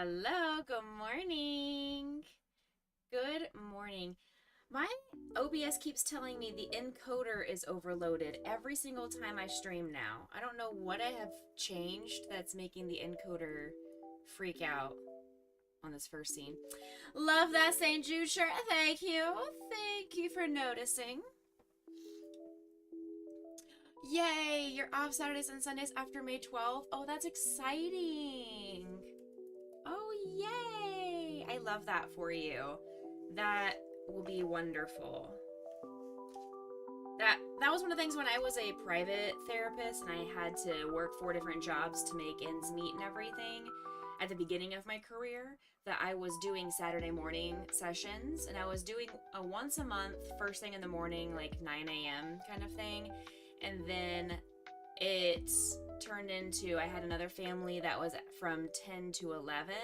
Hello, good morning. Good morning. My OBS keeps telling me the encoder is overloaded every single time I stream now. I don't know what I have changed that's making the encoder freak out on this first scene. Love that St. Jude shirt. Thank you. Thank you for noticing. Yay, you're off Saturdays and Sundays after May 12th. Oh, that's exciting. Oh, yay! I love that for you. That will be wonderful. That was one of the things when I was a private therapist and I had to work 4 different jobs to make ends meet and everything at the beginning of my career, that I was doing Saturday morning sessions, and I was doing a once a month, first thing in the morning, like 9 a.m. kind of thing. And then it turned into, I had another family that was from 10 to 11.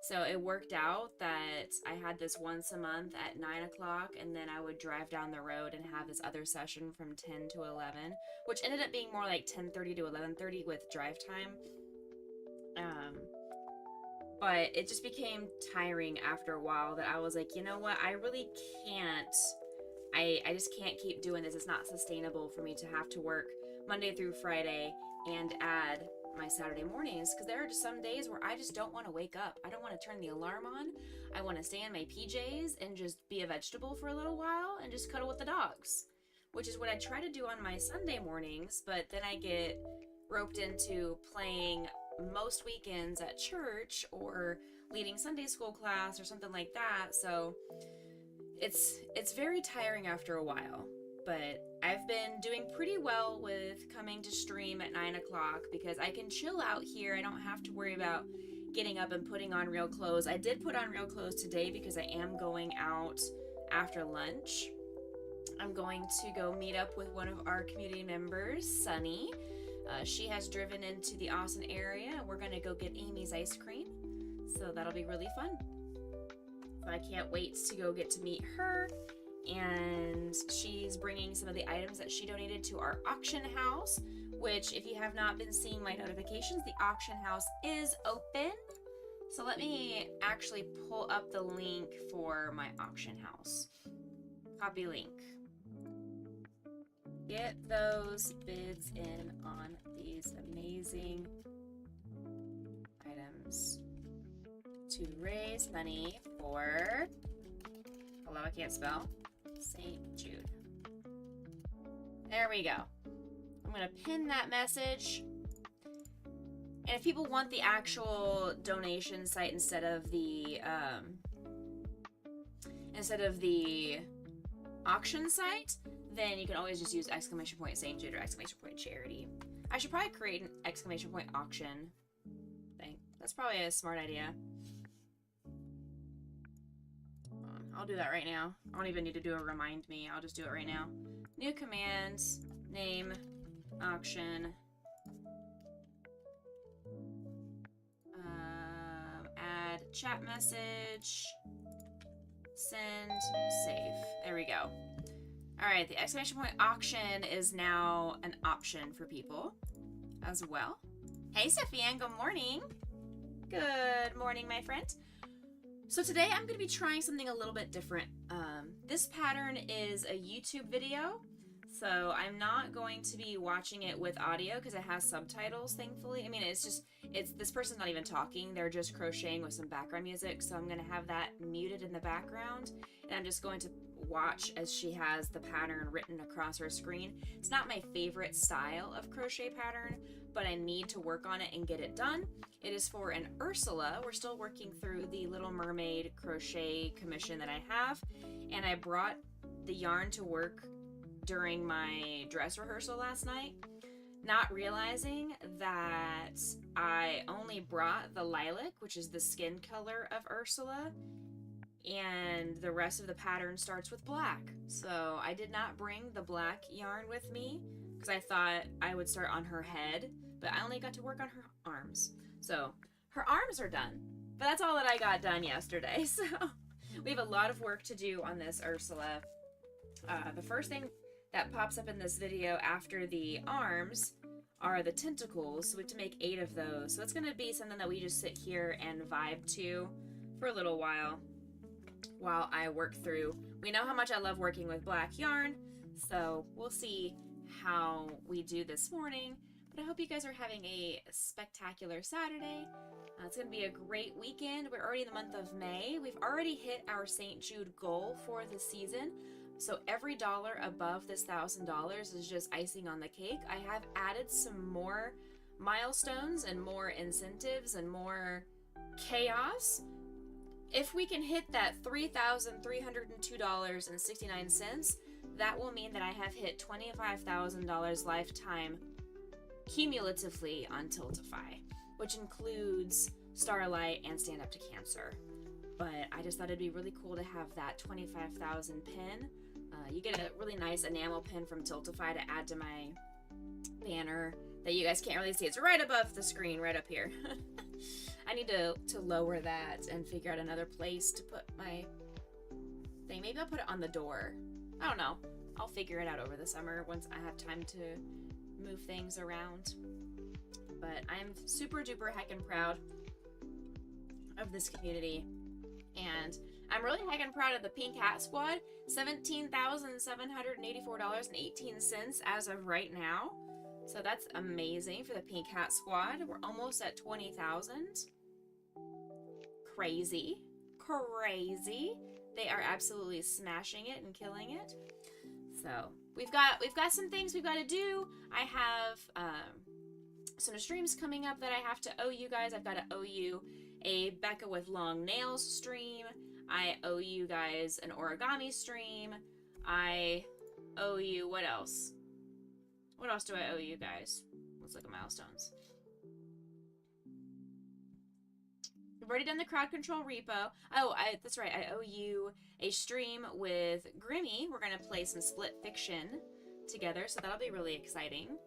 So it worked out that I had this once a month at 9 o'clock, and then I would drive down the road and have this other session from 10 to 11, which ended up being more like 10:30 to 11:30 with drive time. But it just became tiring after a while that I was like, you know what, I really can't. I just can't keep doing this. It's not sustainable for me to have to work Monday through Friday and add my Saturday mornings, because there are just some days where I just don't want to wake up. I don't want to turn the alarm on. I want to stay in my PJs and just be a vegetable for a little while and just cuddle with the dogs, which is what I try to do on my Sunday mornings, but then I get roped into playing most weekends at church or leading Sunday school class or something like that. So it's very tiring after a while, but I've been doing pretty well with coming to stream at 9 o'clock because I can chill out here. I don't have to worry about getting up and putting on real clothes. I did put on real clothes today because I am going out after lunch. I'm going to go meet up with one of our community members, Sunny. She has driven into the Austin area, and we're going to go get Amy's ice cream. So that'll be really fun. So I can't wait to go get to meet her. And she's bringing some of the items that she donated to our auction house, which, if you have not been seeing my notifications, the auction house is open. So let me actually pull up the link for my auction house. Copy link. Get those bids in on these amazing items to raise money for, hello, I can't spell, St. Jude. There we go. I'm going to pin that message. And if people want the actual donation site instead of the auction site, then you can always just use !St. Jude or !Charity. I should probably create an ! Auction thing. That's probably a smart idea. I'll do that right now. I don't even need to do a remind me. I'll just do it right now. New commands, name, auction, add chat message, send, save. There we go. All right, the ! Auction is now an option for people as well. Hey, Sophian, good morning. Good morning, my friend. So today I'm going to be trying something a little bit different. This pattern is a YouTube video, so I'm not going to be watching it with audio because it has subtitles, thankfully. I mean, this person's not even talking. They're just crocheting with some background music, so I'm going to have that muted in the background, and I'm just going to watch as she has the pattern written across her screen. It's not my favorite style of crochet pattern, but I need to work on it and get it done. It is for an Ursula. We're still working through the Little Mermaid crochet commission that I have, and I brought the yarn to work during my dress rehearsal last night, not realizing that I only brought the lilac, which is the skin color of Ursula, and the rest of the pattern starts with black. So I did not bring the black yarn with me because I thought I would start on her head, but I only got to work on her arms. So her arms are done, but that's all that I got done yesterday. So we have a lot of work to do on this Ursula. The first thing that pops up in this video after the arms are the tentacles. So we have to make 8 of those. So it's going to be something that we just sit here and vibe to for a little while I work through. We know how much I love working with black yarn, so we'll see how we do this morning. But I hope you guys are having a spectacular Saturday. It's going to be a great weekend. We're already in the month of May. We've already hit our St. Jude goal for the season. So every dollar above this $1,000 is just icing on the cake. I have added some more milestones and more incentives and more chaos. If we can hit that $3,302.69, that will mean that I have hit $25,000 lifetime cumulatively on Tiltify, which includes Starlight and Stand Up to Cancer. But I just thought it'd be really cool to have that 25,000 pin. You get a really nice enamel pin from Tiltify to add to my banner that you guys can't really see. It's right above the screen, right up here. I need to lower that and figure out another place to put my thing. Maybe I'll put it on the door. I don't know. I'll figure it out over the summer once I have time to move things around. But I'm super duper heckin' proud of this community. And I'm really heckin' proud of the Pink Hat Squad. $17,784.18 as of right now. So that's amazing for the Pink Hat Squad. We're almost at 20,000. Crazy. Crazy. They are absolutely smashing it and killing it. So we've got some things we've got to do. I have some streams coming up that I have to owe you guys. I've got to owe you a Becca with long nails stream. I owe you guys an origami stream. I owe you, what else? What else do I owe you guys? Let's look at milestones. We've already done the crowd control repo. Oh, that's right. I owe you a stream with Grimmy. We're going to play some split fiction together, so that'll be really exciting.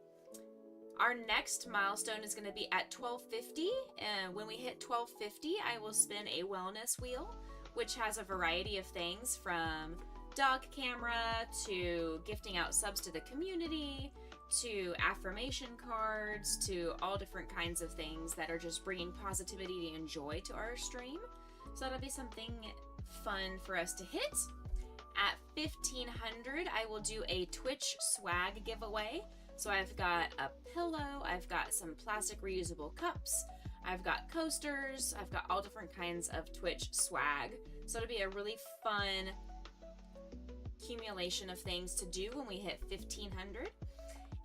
Our next milestone is going to be at 1250, and when we hit 1250, I will spin a wellness wheel, which has a variety of things from dog camera to gifting out subs to the community to affirmation cards to all different kinds of things that are just bringing positivity and joy to our stream. So that'll be something fun for us to hit. At 1500, I will do a Twitch swag giveaway. So I've got a pillow, I've got some plastic reusable cups, I've got coasters, I've got all different kinds of Twitch swag. So it'll be a really fun accumulation of things to do when we hit 1500.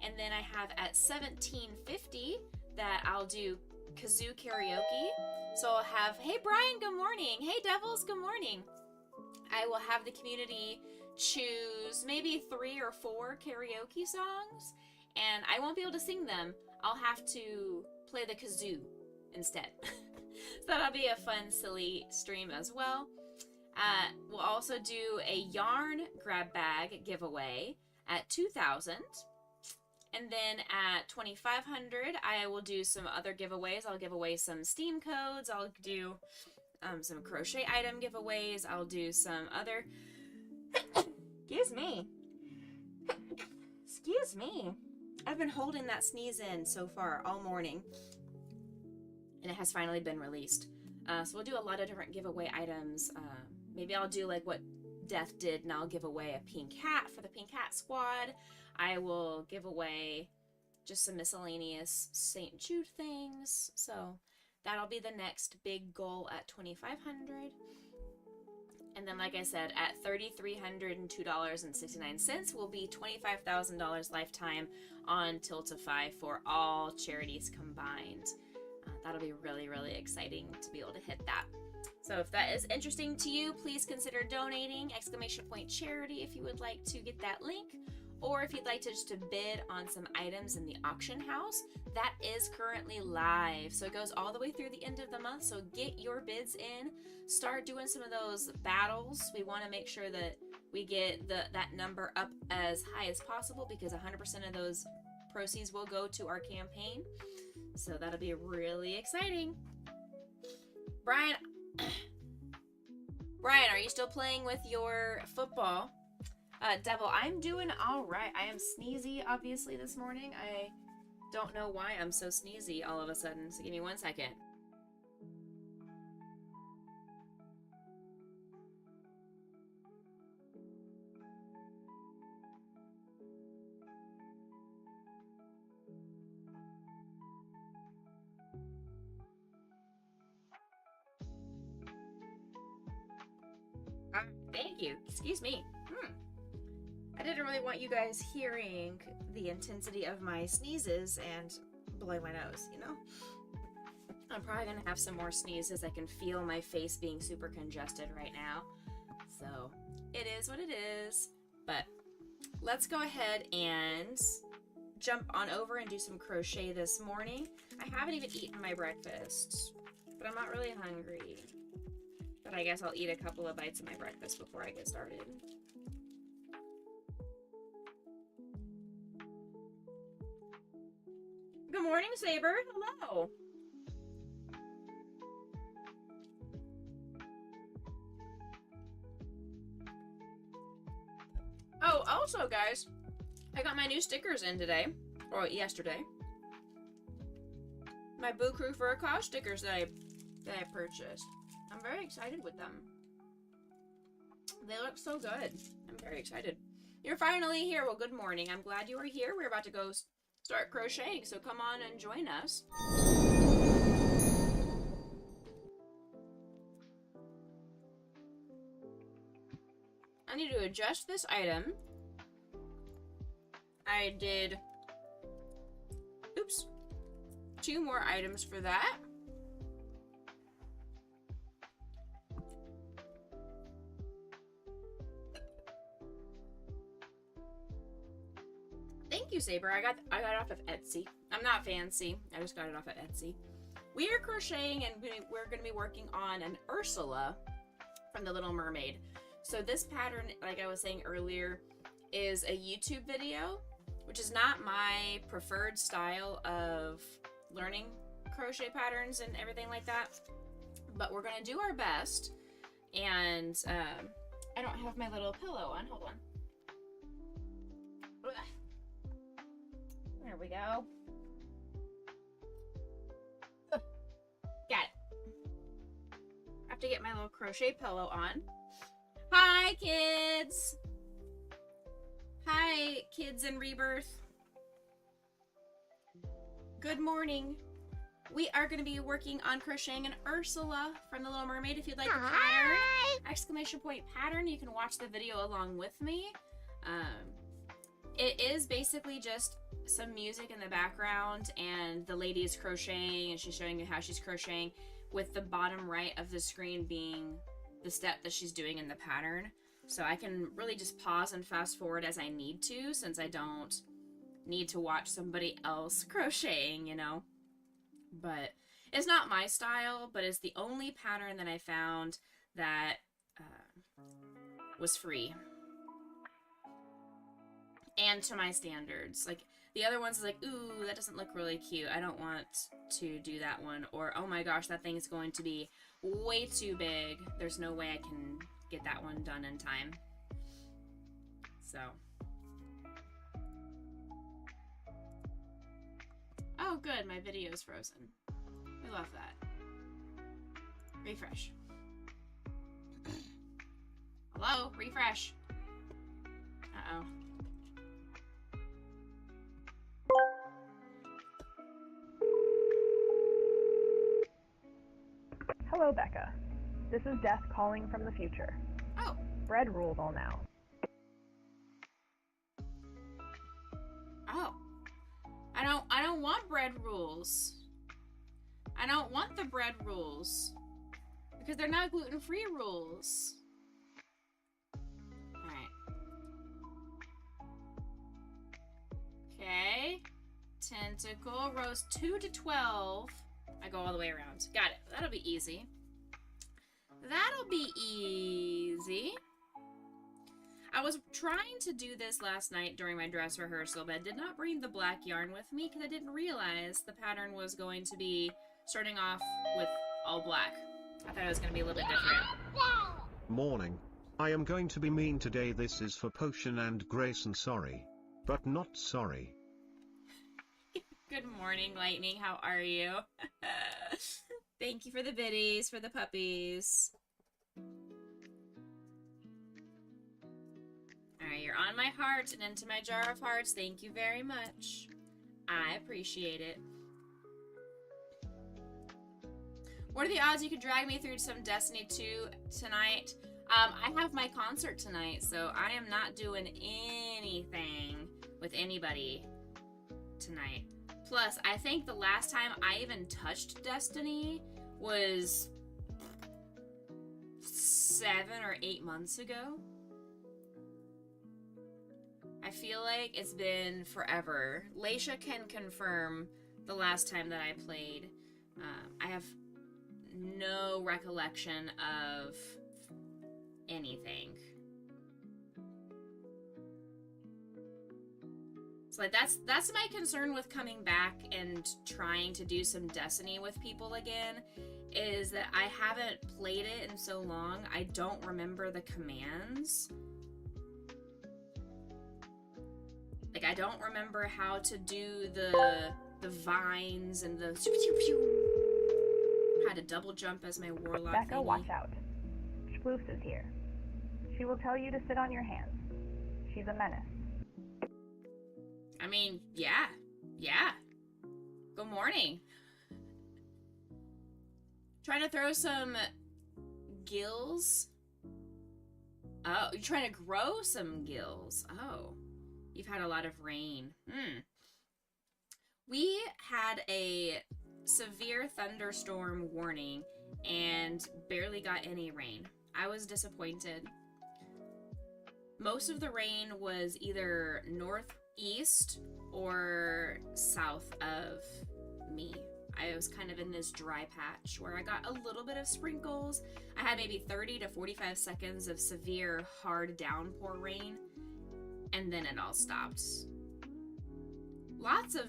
And then I have at 1750 that I'll do kazoo karaoke. So I'll have, hey Brian, good morning. Hey Devils, good morning. I will have the community choose maybe 3 or 4 karaoke songs, and I won't be able to sing them. I'll have to play the kazoo instead. So that'll be a fun, silly stream as well. We'll also do a yarn grab bag giveaway at 2000. And then at 2500, I will do some other giveaways. I'll give away some Steam codes. I'll do some crochet item giveaways. I'll do some other... Excuse me. Excuse me. I've been holding that sneeze in so far all morning, and it has finally been released. So we'll do a lot of different giveaway items. Maybe I'll do like what Death did, and I'll give away a pink hat for the Pink Hat Squad. I will give away just some miscellaneous St. Jude things. So that'll be the next big goal at 2500. And then, like I said, at $3,302.69 will be $25,000 lifetime on Tiltify for all charities combined. That'll be really, really exciting to be able to hit that. So if that is interesting to you, please consider donating, !charity, if you would like to get that link. Or if you'd like to just to bid on some items in the auction house, that is currently live. So it goes all the way through the end of the month. So get your bids in. Start doing some of those battles. We want to make sure that we get that number up as high as possible, because 100% of those proceeds will go to our campaign. So that'll be really exciting. Brian, are you still playing with your football? Devil, I'm doing all right. I am sneezy, obviously, this morning. I Don't know why I'm so sneezy all of a sudden, so give me 1 second. Thank you. Excuse me. I didn't really want you guys hearing the intensity of my sneezes and blowing my nose, you know? I'm probably gonna have some more sneezes. I can feel my face being super congested right now. So it is what it is. But let's go ahead and jump on over and do some crochet this morning. I haven't even eaten my breakfast, but I'm not really hungry. But I guess I'll eat a couple of bites of my breakfast before I get started. Good morning, Saber. Hello. Oh, also, guys, I got my new stickers in today, or yesterday. My Boo Crew for a Cause stickers that I purchased. I'm very excited with them. They look so good. I'm very excited. You're finally here. Well, good morning. I'm glad you are here. We're about to go start crocheting, so come on and join us. I need to adjust this item. I did, oops, 2 more items for that. Thank you, Saber. I got it off of Etsy. I'm not fancy. I just got it off of Etsy. We are crocheting and we're going to be working on an Ursula from The Little Mermaid. So this pattern, like I was saying earlier, is a YouTube video, which is not my preferred style of learning crochet patterns and everything like that. But we're going to do our best. And I don't have my little pillow on. Hold on. There we go. Got it. I have to get my little crochet pillow on. Hi, kids. Hi, kids in rebirth. Good morning. We are going to be working on crocheting an Ursula from The Little Mermaid. If you'd like the pattern, exclamation point pattern, you can watch the video along with me. It is basically just some music in the background and the lady is crocheting and she's showing you how she's crocheting, with the bottom right of the screen being the step that she's doing in the pattern. So I can really just pause and fast forward as I need to, since I don't need to watch somebody else crocheting, you know. But it's not my style, but it's the only pattern that I found that was free and to my standards. Like, the other ones is like, ooh, that doesn't look really cute, I don't want to do that one. Or, oh my gosh, that thing is going to be way too big, there's no way I can get that one done in time. So, oh good, my video's frozen. We love that. Refresh. Hello? Refresh. Uh-oh. Hello, Becca. This is Death calling from the future. Oh. Bread rules all now. Oh. I don't want bread rules. I don't want the bread rules. Because they're not gluten-free rules. Alright. Okay. Tentacle, rows 2 to 12. I go all the way around. Got it. That'll be easy. That'll be easy. I was trying to do this last night during my dress rehearsal, but I did not bring the black yarn with me because I didn't realize the pattern was going to be starting off with all black. I thought it was going to be a little bit different. Morning. I am going to be mean today. This is for Potion and Grace and sorry. But not sorry. Good morning, Lightning. How are you? Thank you for the biddies, for the puppies. Alright, you're on my heart and into my jar of hearts. Thank you very much. I appreciate it. What are the odds you could drag me through some Destiny 2 tonight? I have my concert tonight, so I am not doing anything with anybody tonight. Plus, I think the last time I even touched Destiny was 7 or 8 months ago. I feel like it's been forever. Leisha can confirm the last time that I played. I have no recollection of anything. So like that's my concern with coming back and trying to do some Destiny with people again, is that I haven't played it in so long. I don't remember the commands. Like, I don't remember how to do the vines and the how to double jump as my warlock Becca, thingy. watch out. Sploofs is here. She will tell you to sit on your hands. She's a menace. I mean, yeah. Good morning. Trying to throw some gills. Oh, you're trying to grow some gills. Oh, you've had a lot of rain. We had a severe thunderstorm warning and barely got any rain. I was disappointed. Most of the rain was either northeast or south of me. I was kind of in this dry patch where I got a little bit of sprinkles. I had maybe 30 to 45 seconds of severe, hard downpour rain, and then it all stopped. Lots of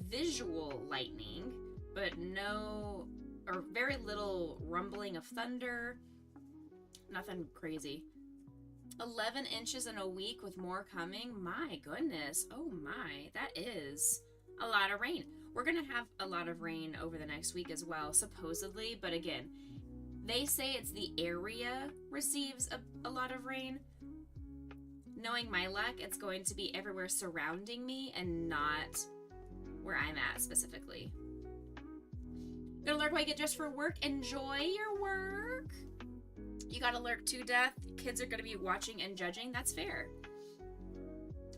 visual lightning, but no, or very little rumbling of thunder. Nothing crazy. 11 inches in a week with more coming. My goodness. Oh my, that is a lot of rain. We're gonna have a lot of rain over the next week as well, supposedly, but again, they say it's the area receives a lot of rain. Knowing my luck, it's going to be everywhere surrounding me and not where I'm at specifically. Gonna lurk while you get dressed for work. Enjoy your work. You gotta lurk to death. Kids are gonna be watching and judging. That's fair.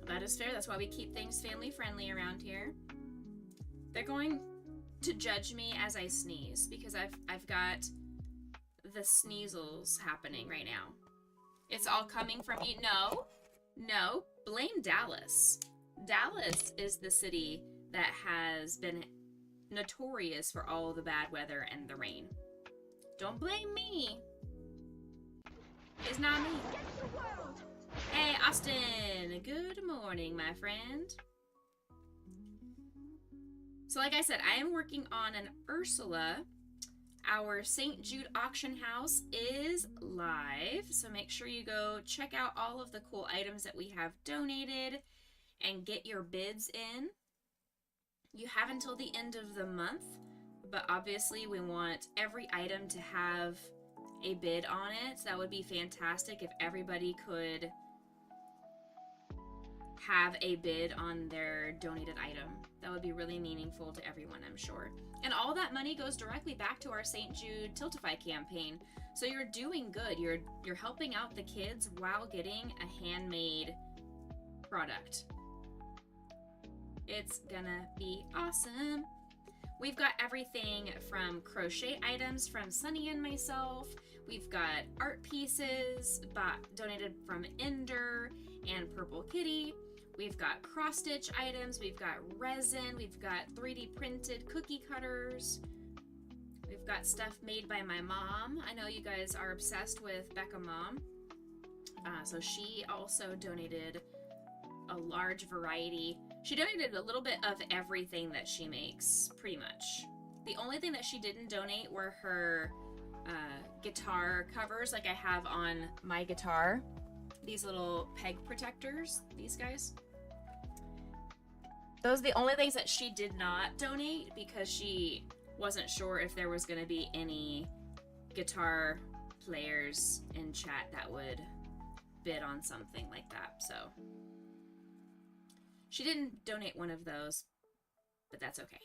That is fair. That's why we keep things family friendly around here. They're going to judge me as I sneeze because I've got the sneezels happening right now. It's all coming from you. No, blame Dallas. Dallas is the city that has been notorious for all the bad weather and the rain. Don't blame me. It's not me. Hey, Austin. Good morning, my friend. So like I said, I am working on an Ursula. Our St. Jude auction house is live, so make sure you go check out all of the cool items that we have donated and get your bids in. You have until the end of the month, but obviously we want every item to have a bid on it. That would be fantastic if everybody could have a bid on their donated item. That would be really meaningful to everyone, I'm sure. And all that money goes directly back to our St. Jude Tiltify campaign. So you're doing good. You're helping out the kids while getting a handmade product. It's gonna be awesome. We've got everything from crochet items from Sunny and myself. We've got art pieces donated from Ender and Purple Kitty. We've got cross-stitch items. We've got resin. We've got 3D printed cookie cutters. We've got stuff made by my mom. I know you guys are obsessed with Becca Mom. So she also donated a large variety. She donated a little bit of everything that she makes, pretty much. The only thing that she didn't donate were her guitar covers, like I have on my guitar. These little peg protectors, these guys. Those are the only things that she did not donate because she wasn't sure if there was going to be any guitar players in chat that would bid on something like that. So she didn't donate one of those, but that's okay.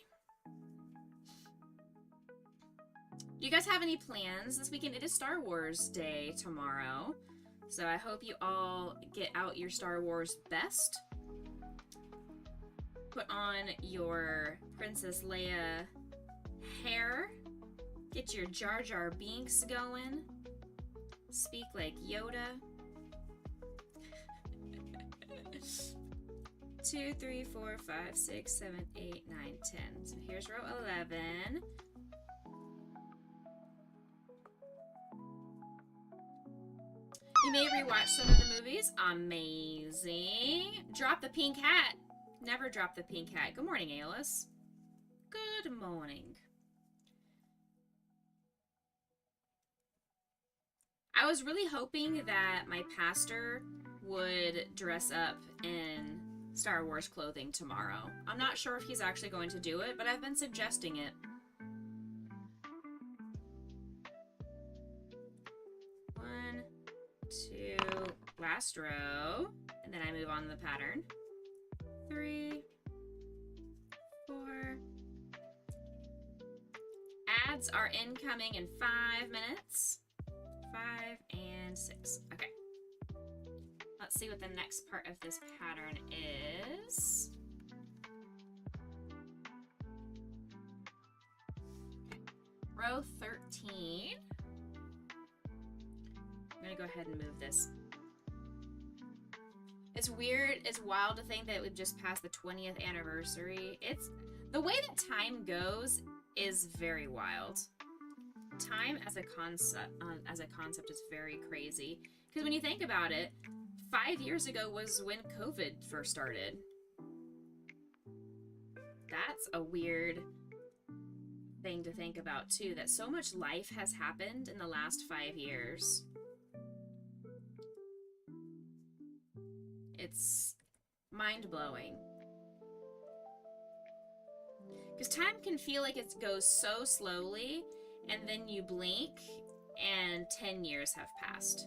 Do you guys have any plans this weekend? It is Star Wars Day tomorrow, so I hope you all get out your Star Wars best. Put on your Princess Leia hair. Get your Jar Jar Binks going. Speak like Yoda. 2, 3, 4, 5, 6, 7, 8, 9, 10. So here's row 11. You may rewatch some of the movies. Amazing. Drop the pink hat. Never drop the pink hat. Good morning, Alice. Good morning. I was really hoping that my pastor would dress up in Star Wars clothing tomorrow. I'm not sure if he's actually going to do it, but I've been suggesting it. 1, 2, last row, and then I move on to the pattern. 3, 4. Ads are incoming in 5 minutes. 5 and 6. Okay. Let's see what the next part of this pattern is. Okay. Row 13. I'm gonna go ahead and move this. It's weird, it's wild to think that we've just passed the 20th anniversary. It's the way that time goes is very wild. Time as a concept is very crazy. Because when you think about it, 5 years ago was when COVID first started. That's a weird thing to think about too, that so much life has happened in the last 5 years. It's mind-blowing. Because time can feel like it goes so slowly, and then you blink, and 10 years have passed.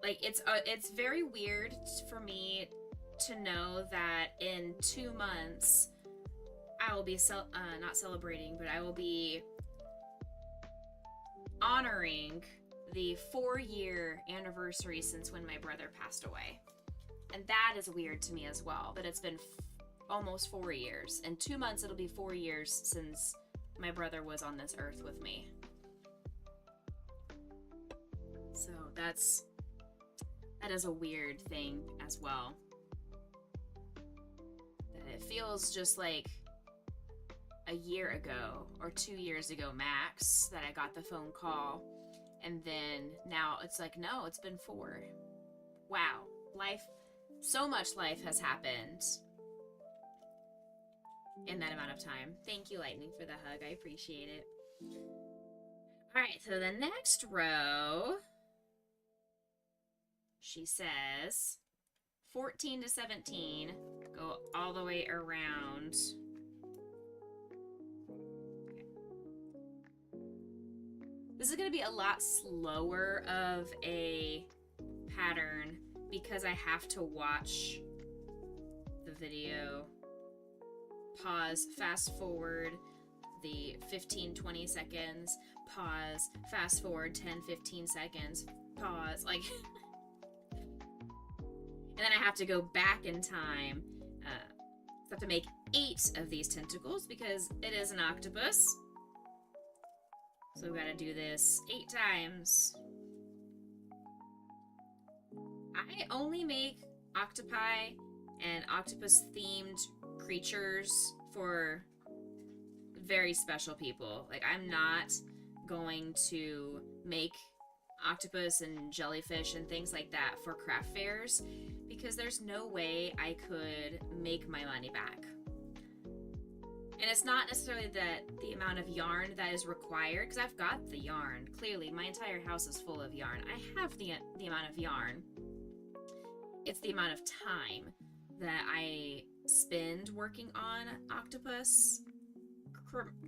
Like, it's very weird for me to know that in 2 months, I will be, not celebrating, but I will be honoring the 4-year anniversary since when my brother passed away. And that is weird to me as well, that it's been almost 4 years. In 2 months, it'll be 4 years since my brother was on this earth with me. So that is a weird thing as well. That it feels just like a year ago or 2 years ago max that I got the phone call, and then now it's like, no, it's been 4. Wow, so much life has happened in that amount of time. Thank you, Lightning, for the hug. I appreciate it. All right, so the next row, she says 14 to 17, go all the way around. Okay. This is going to be a lot slower of a pattern because I have to watch the video, pause, fast forward the 15-20 seconds, pause, fast forward 10-15 seconds, pause, like and then I have to go back in time. So I have to make 8 of these tentacles because it is an octopus. So we've got to do this 8 times. I only make octopi and octopus themed creatures for very special people. Like, I'm not going to make octopus and jellyfish and things like that for craft fairs because there's no way I could make my money back. And it's not necessarily that the amount of yarn that is required, because I've got the yarn. Clearly, my entire house is full of yarn. I have the amount of yarn. It's the amount of time that I spend working on octopus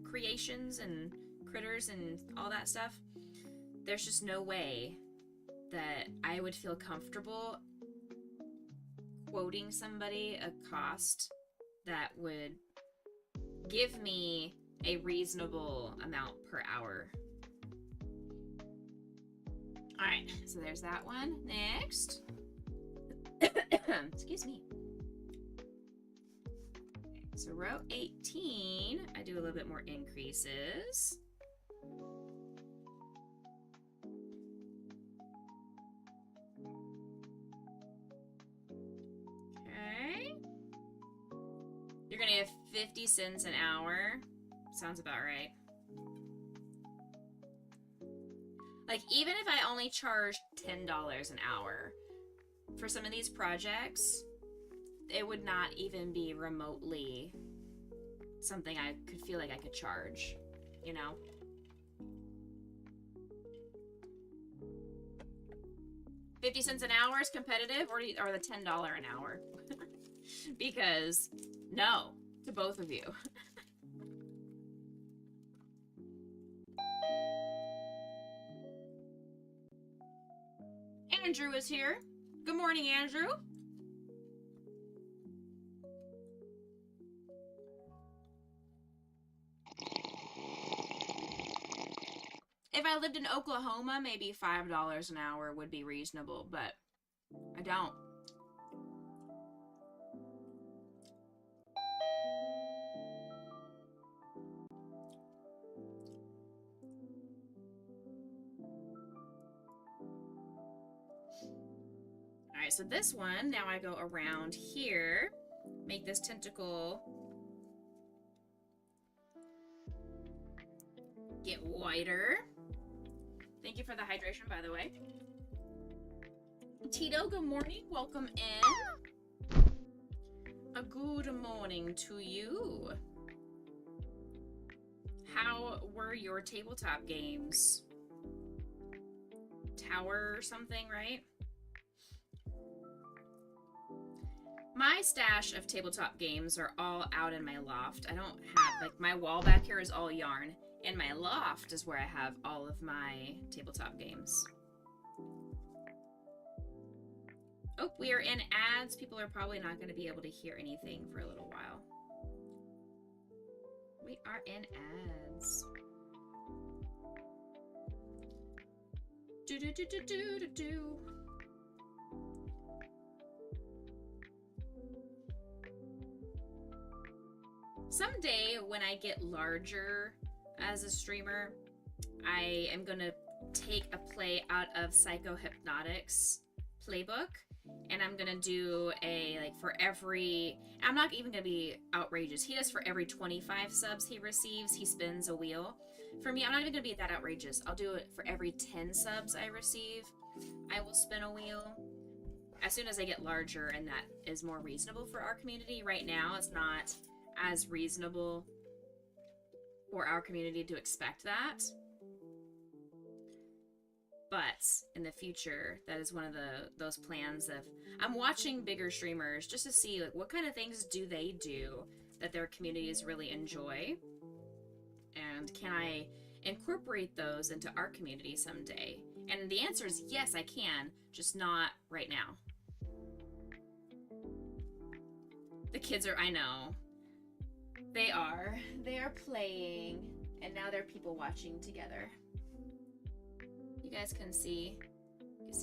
creations and critters and all that stuff, there's just no way that I would feel comfortable quoting somebody a cost that would give me a reasonable amount per hour. Alright, so there's that one. Next. Excuse me. Okay, so row 18, I do a little bit more increases. Okay. You're gonna get 50 cents an hour. Sounds about right. Like, even if I only charged $10 an hour for some of these projects, it would not even be remotely something I could feel like I could charge, you know? $0.50 an hour is competitive, or the $10 an hour? Because no to both of you. Andrew is here. Good morning, Andrew. If I lived in Oklahoma, maybe $5 an hour would be reasonable, but I don't. Alright, so this one, now I go around here, make this tentacle get wider. Thank you for the hydration, by the way. Tito, good morning. Welcome in. A good morning to you. How were your tabletop games? Tower or something, right? My stash of tabletop games are all out in my loft. I don't have, like, my wall back here is all yarn. And my loft is where I have all of my tabletop games. Oh, we are in ads. People are probably not going to be able to hear anything for a little while. We are in ads. Do. Someday, when I get larger as a streamer, I am gonna take a play out of Psychohypnotic's playbook, and I'm gonna do a, like, for every, I'm not even gonna be outrageous, he does for every 25 subs he receives, he spins a wheel. For me, I'm not even gonna be that outrageous. I'll do it for every 10 subs I receive, I will spin a wheel. As soon as I get larger and that is more reasonable for our community. Right now, it's not as reasonable for our community to expect that, but in the future, that is one of those plans of, I'm watching bigger streamers just to see, like, what kind of things do they do that their communities really enjoy, and can I incorporate those into our community someday? And the answer is yes, I can, just not right now. The kids are, I know. They are playing, and now there are people watching together. You guys can see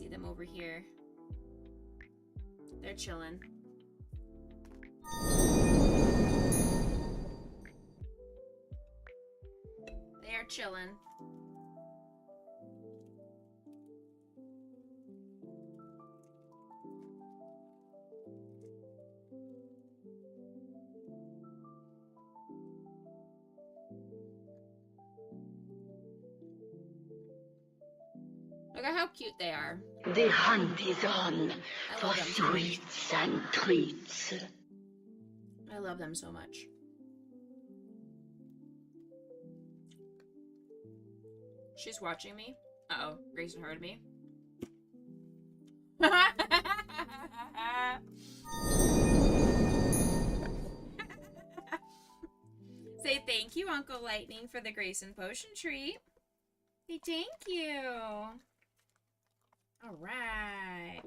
them over here. They're chilling. They are chilling. Look at how cute they are. The hunt is on I for love them so much. sweets and treats. I love them so much. She's watching me. Uh-oh, Grayson heard me. Uncle Lightning, for the Grayson Potion treat. Hey, thank you. All right.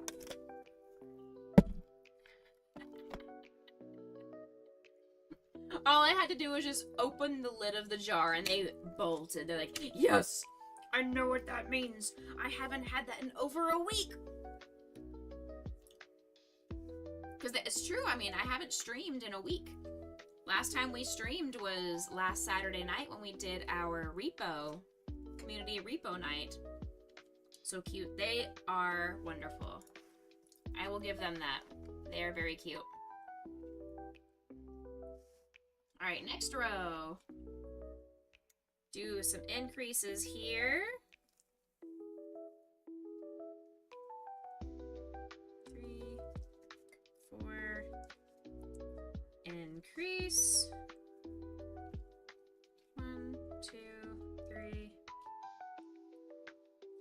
All I had to do was just open the lid of the jar and they bolted. They're like, yes, I know what that means. I haven't had that in over a week. Because it's true. I mean, I haven't streamed in a week. Last time we streamed was last Saturday night when we did our repo, community repo night. So cute. They are wonderful. I will give them that. They are very cute. All right, next row. Do some increases here. 3, 4. Increase. 1, 2, 3,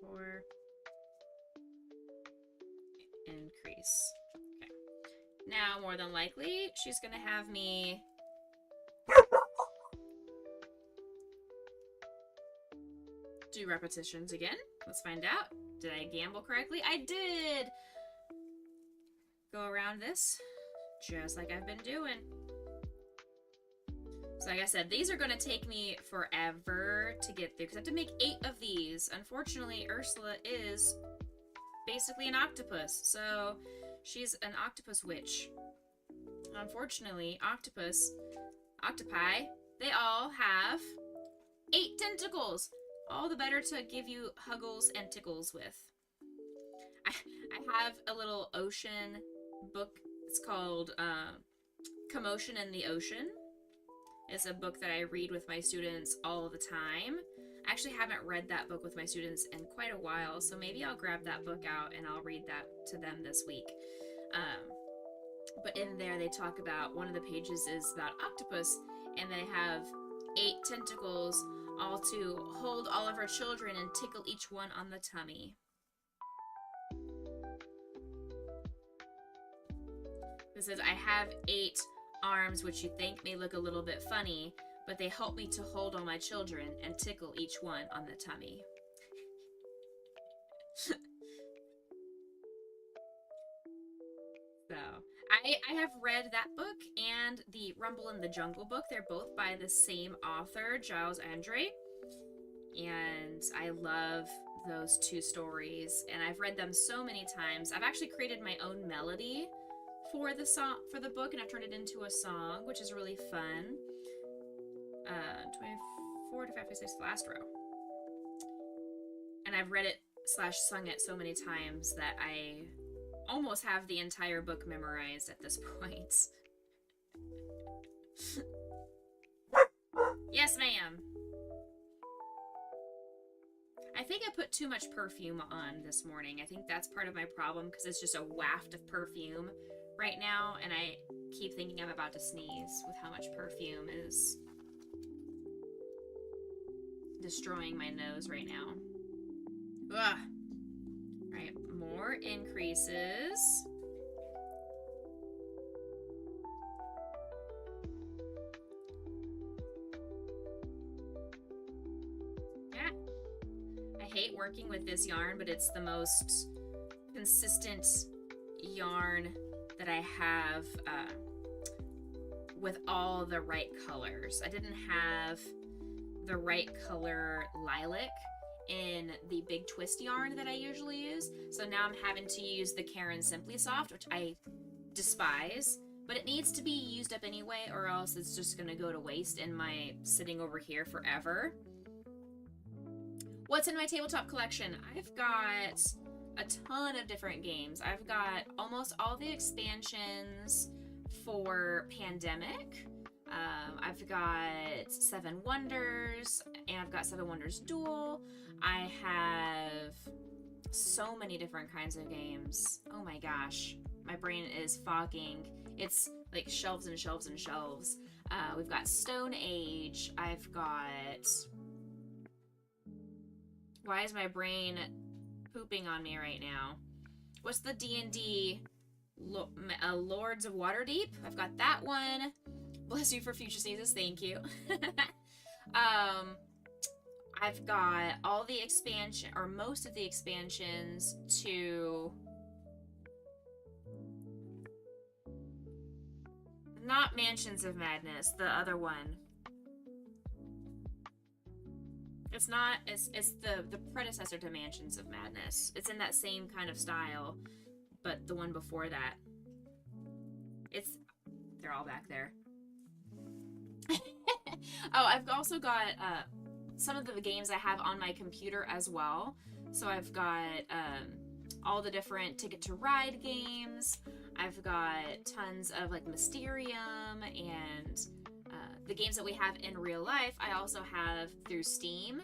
4. Increase. Okay. Now, more than likely, she's gonna have me do repetitions again. Let's find out. Did I gamble correctly? I did! Go around this, just like I've been doing. So like I said, these are going to take me forever to get through, because I have to make 8 of these. Unfortunately, Ursula is basically an octopus, so she's an octopus witch. Unfortunately, octopi, they all have 8 tentacles. All the better to give you huggles and tickles with. I have a little ocean book. It's called Commotion in the Ocean. It's a book that I read with my students all the time. I actually haven't read that book with my students in quite a while, so maybe I'll grab that book out and I'll read that to them this week. But in there they talk about, one of the pages is about octopus, and they have 8 tentacles, all to hold all of our children and tickle each one on the tummy. It says, I have 8 arms, which you think may look a little bit funny, but they help me to hold all my children and tickle each one on the tummy. So, I have read that book and the Rumble in the Jungle book. They're both by the same author, Giles Andre. And I love those 2 stories. And I've read them so many times. I've actually created my own melody for the song, for the book, and I've turned it into a song, which is really fun. 24 to 56, last row. And I've read it / sung it so many times that I almost have the entire book memorized at this point. Yes, ma'am. I think I put too much perfume on this morning. I think that's part of my problem, because it's just a waft of perfume right now, and I keep thinking I'm about to sneeze with how much perfume is destroying my nose right now. Ugh. Alright, more increases. Yeah. I hate working with this yarn, but it's the most consistent yarn that I have with all the right colors. I didn't have the right color lilac in the big twist yarn that I usually use, so now I'm having to use the Karen Simply Soft, which I despise, but it needs to be used up anyway, or else it's just gonna go to waste in my sitting over here forever. What's in my tabletop collection? I've got a ton of different games. I've got almost all the expansions for Pandemic. I've got 7 Wonders, and I've got 7 Wonders Duel. I have so many different kinds of games. Oh my gosh. My brain is fogging. It's like shelves and shelves and shelves. We've got Stone Age. I've got... Why is my brain pooping on me right now? What's the D&D Lords of Waterdeep? I've got that one. Bless you for future sneezes, thank you. I've got all the expansion, or most of the expansions to... Not Mansions of Madness, the other one. It's not, it's the predecessor to Mansions of Madness. It's in that same kind of style, but the one before that. They're all back there. Oh, I've also got some of the games I have on my computer as well. So I've got all the different Ticket to Ride games. I've got tons of like Mysterium and the games that we have in real life. I also have through Steam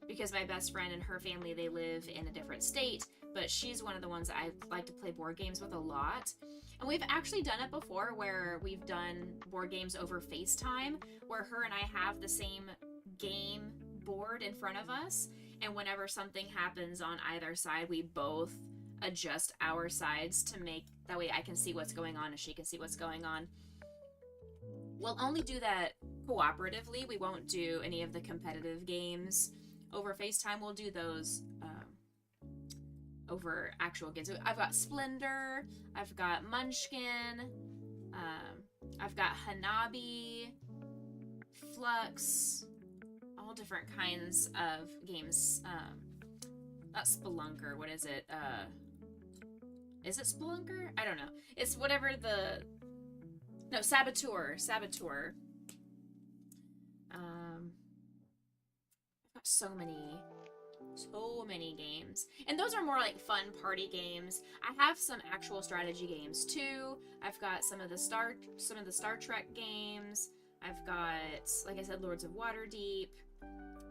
because my best friend and her family, they live in a different state, but she's one of the ones that I like to play board games with a lot. And we've actually done it before where we've done board games over FaceTime, where her and I have the same game board in front of us, and whenever something happens on either side, we both adjust our sides to make that way I can see what's going on and she can see what's going on. We'll only do that cooperatively. We won't do any of the competitive games over FaceTime. We'll do those over actual games. I've got Splendor, I've got Munchkin, I've got Hanabi, Flux, all different kinds of games. Not Spelunker, what is it? Is it Spelunker? I don't know. It's whatever the... No, Saboteur. I've got so many games. And those are more like fun party games. I have some actual strategy games too. I've got some of the Star Trek games. I've got, like I said, Lords of Waterdeep.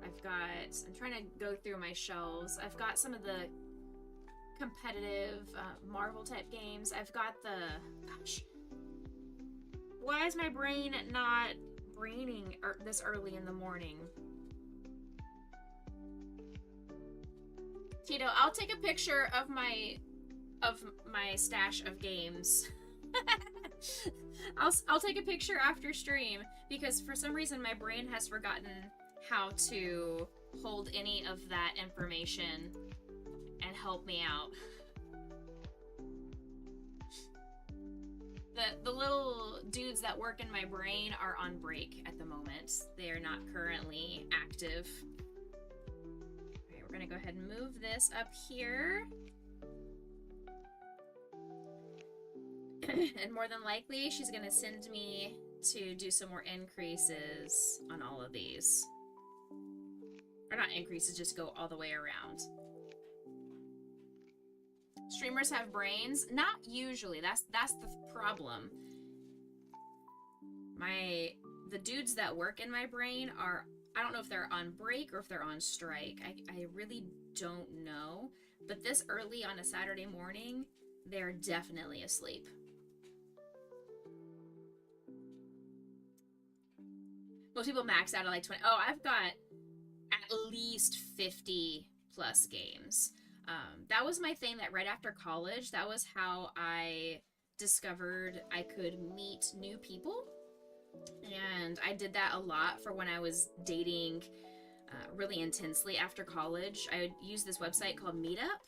I'm trying to go through my shelves. I've got some of the competitive Marvel type games. I've got gosh, why is my brain not braining this early in the morning? Tito, I'll take a picture of my stash of games. I'll take a picture after stream because for some reason my brain has forgotten how to hold any of that information and help me out. The little dudes that work in my brain are on break at the moment. They are not currently active. Okay, we're gonna go ahead and move this up here. And more than likely, she's gonna send me to do some more increases on all of these. Or not increases, just go all the way around. Streamers have brains? Not usually. That's the problem. The dudes that work in my brain are, I don't know if they're on break or if they're on strike. I really don't know. But this early on a Saturday morning, they're definitely asleep. Most people max out at like 20. Oh, I've got at least 50 plus games. That was my thing that right after college, that was how I discovered I could meet new people. And I did that a lot for when I was dating really intensely after college. I would use this website called Meetup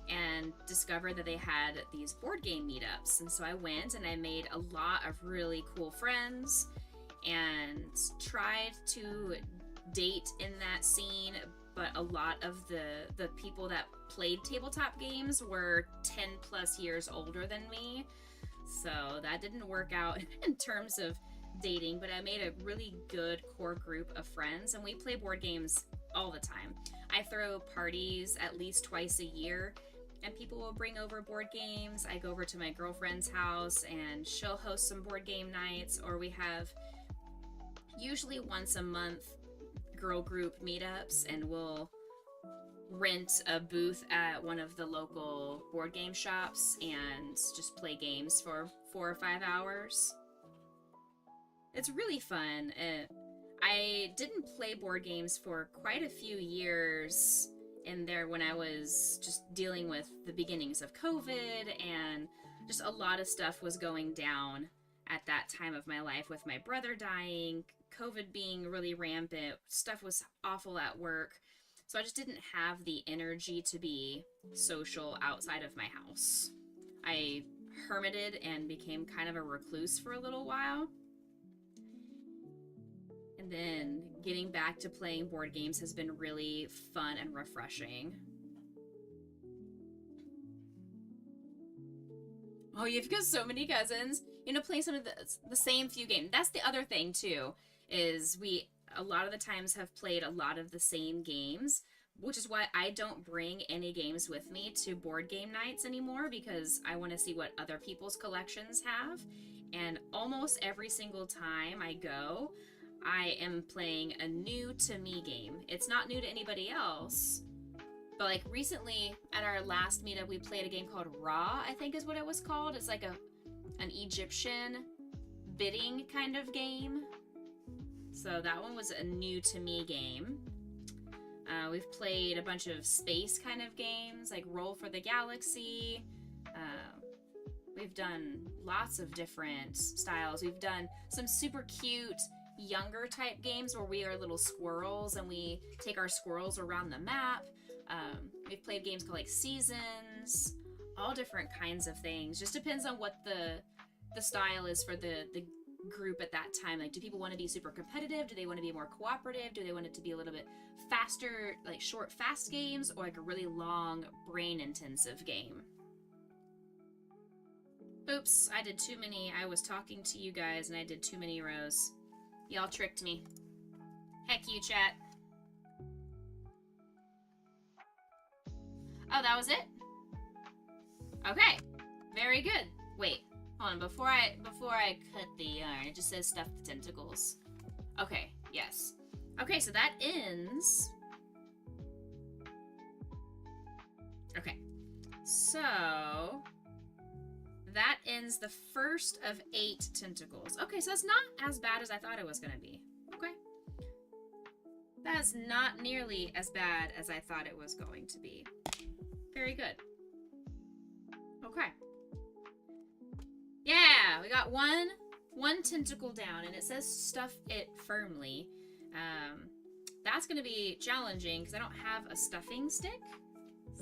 and discovered that they had these board game meetups. And so I went and I made a lot of really cool friends and tried to date in that scene, but a lot of the people that played tabletop games were 10 plus years older than me, so that didn't work out in terms of dating. But I made a really good core group of friends, and we play board games all the time. I throw parties at least twice a year, and people will bring over board games. I go over to my girlfriend's house and she'll host some board game nights, or we have usually once a month girl group meetups, and we'll rent a booth at one of the local board game shops and just play games for 4 or 5 hours. It's really fun. I didn't play board games for quite a few years in there when I was just dealing with the beginnings of COVID, and just a lot of stuff was going down at that time of my life with my brother dying, COVID being really rampant, stuff was awful at work. So I just didn't have the energy to be social outside of my house. I hermited and became kind of a recluse for a little while. And then getting back to playing board games has been really fun and refreshing. Oh, you've got so many cousins. You know, playing some of the same few games. That's the other thing, too, is we a lot of the times have played a lot of the same games, which is why I don't bring any games with me to board game nights anymore, because I want to see what other people's collections have. And almost every single time I go, I am playing a new to me game. It's not new to anybody else, but like recently at our last meetup, we played a game called Ra, I think is what it was called. It's like an Egyptian bidding kind of game. So that one was a new to me game. We've played a bunch of space kind of games, like Roll for the Galaxy. We've done lots of different styles. We've done some super cute, younger type games where we are little squirrels and we take our squirrels around the map. We've played games called like Seasons, all different kinds of things. Just depends on what the style is for the group at that time. Like, do people want to be super competitive? Do they want to be more cooperative? Do they want it to be a little bit faster, like short, fast games, or like a really long, brain-intensive game? Oops, I did too many. I was talking to you guys and I did too many rows. Y'all tricked me. Heck you, chat. Oh, that was it? Okay. Very good. Wait. Hold on, before I cut the yarn, it just says stuff the tentacles. Okay, yes. Okay, so that ends. Okay. So that ends the first of 8 tentacles. Okay, so that's not as bad as I thought it was gonna be. Okay. That's not nearly as bad as I thought it was going to be. Very good. Okay. Yeah, we got one tentacle down, and it says stuff it firmly. That's going to be challenging because I don't have a stuffing stick,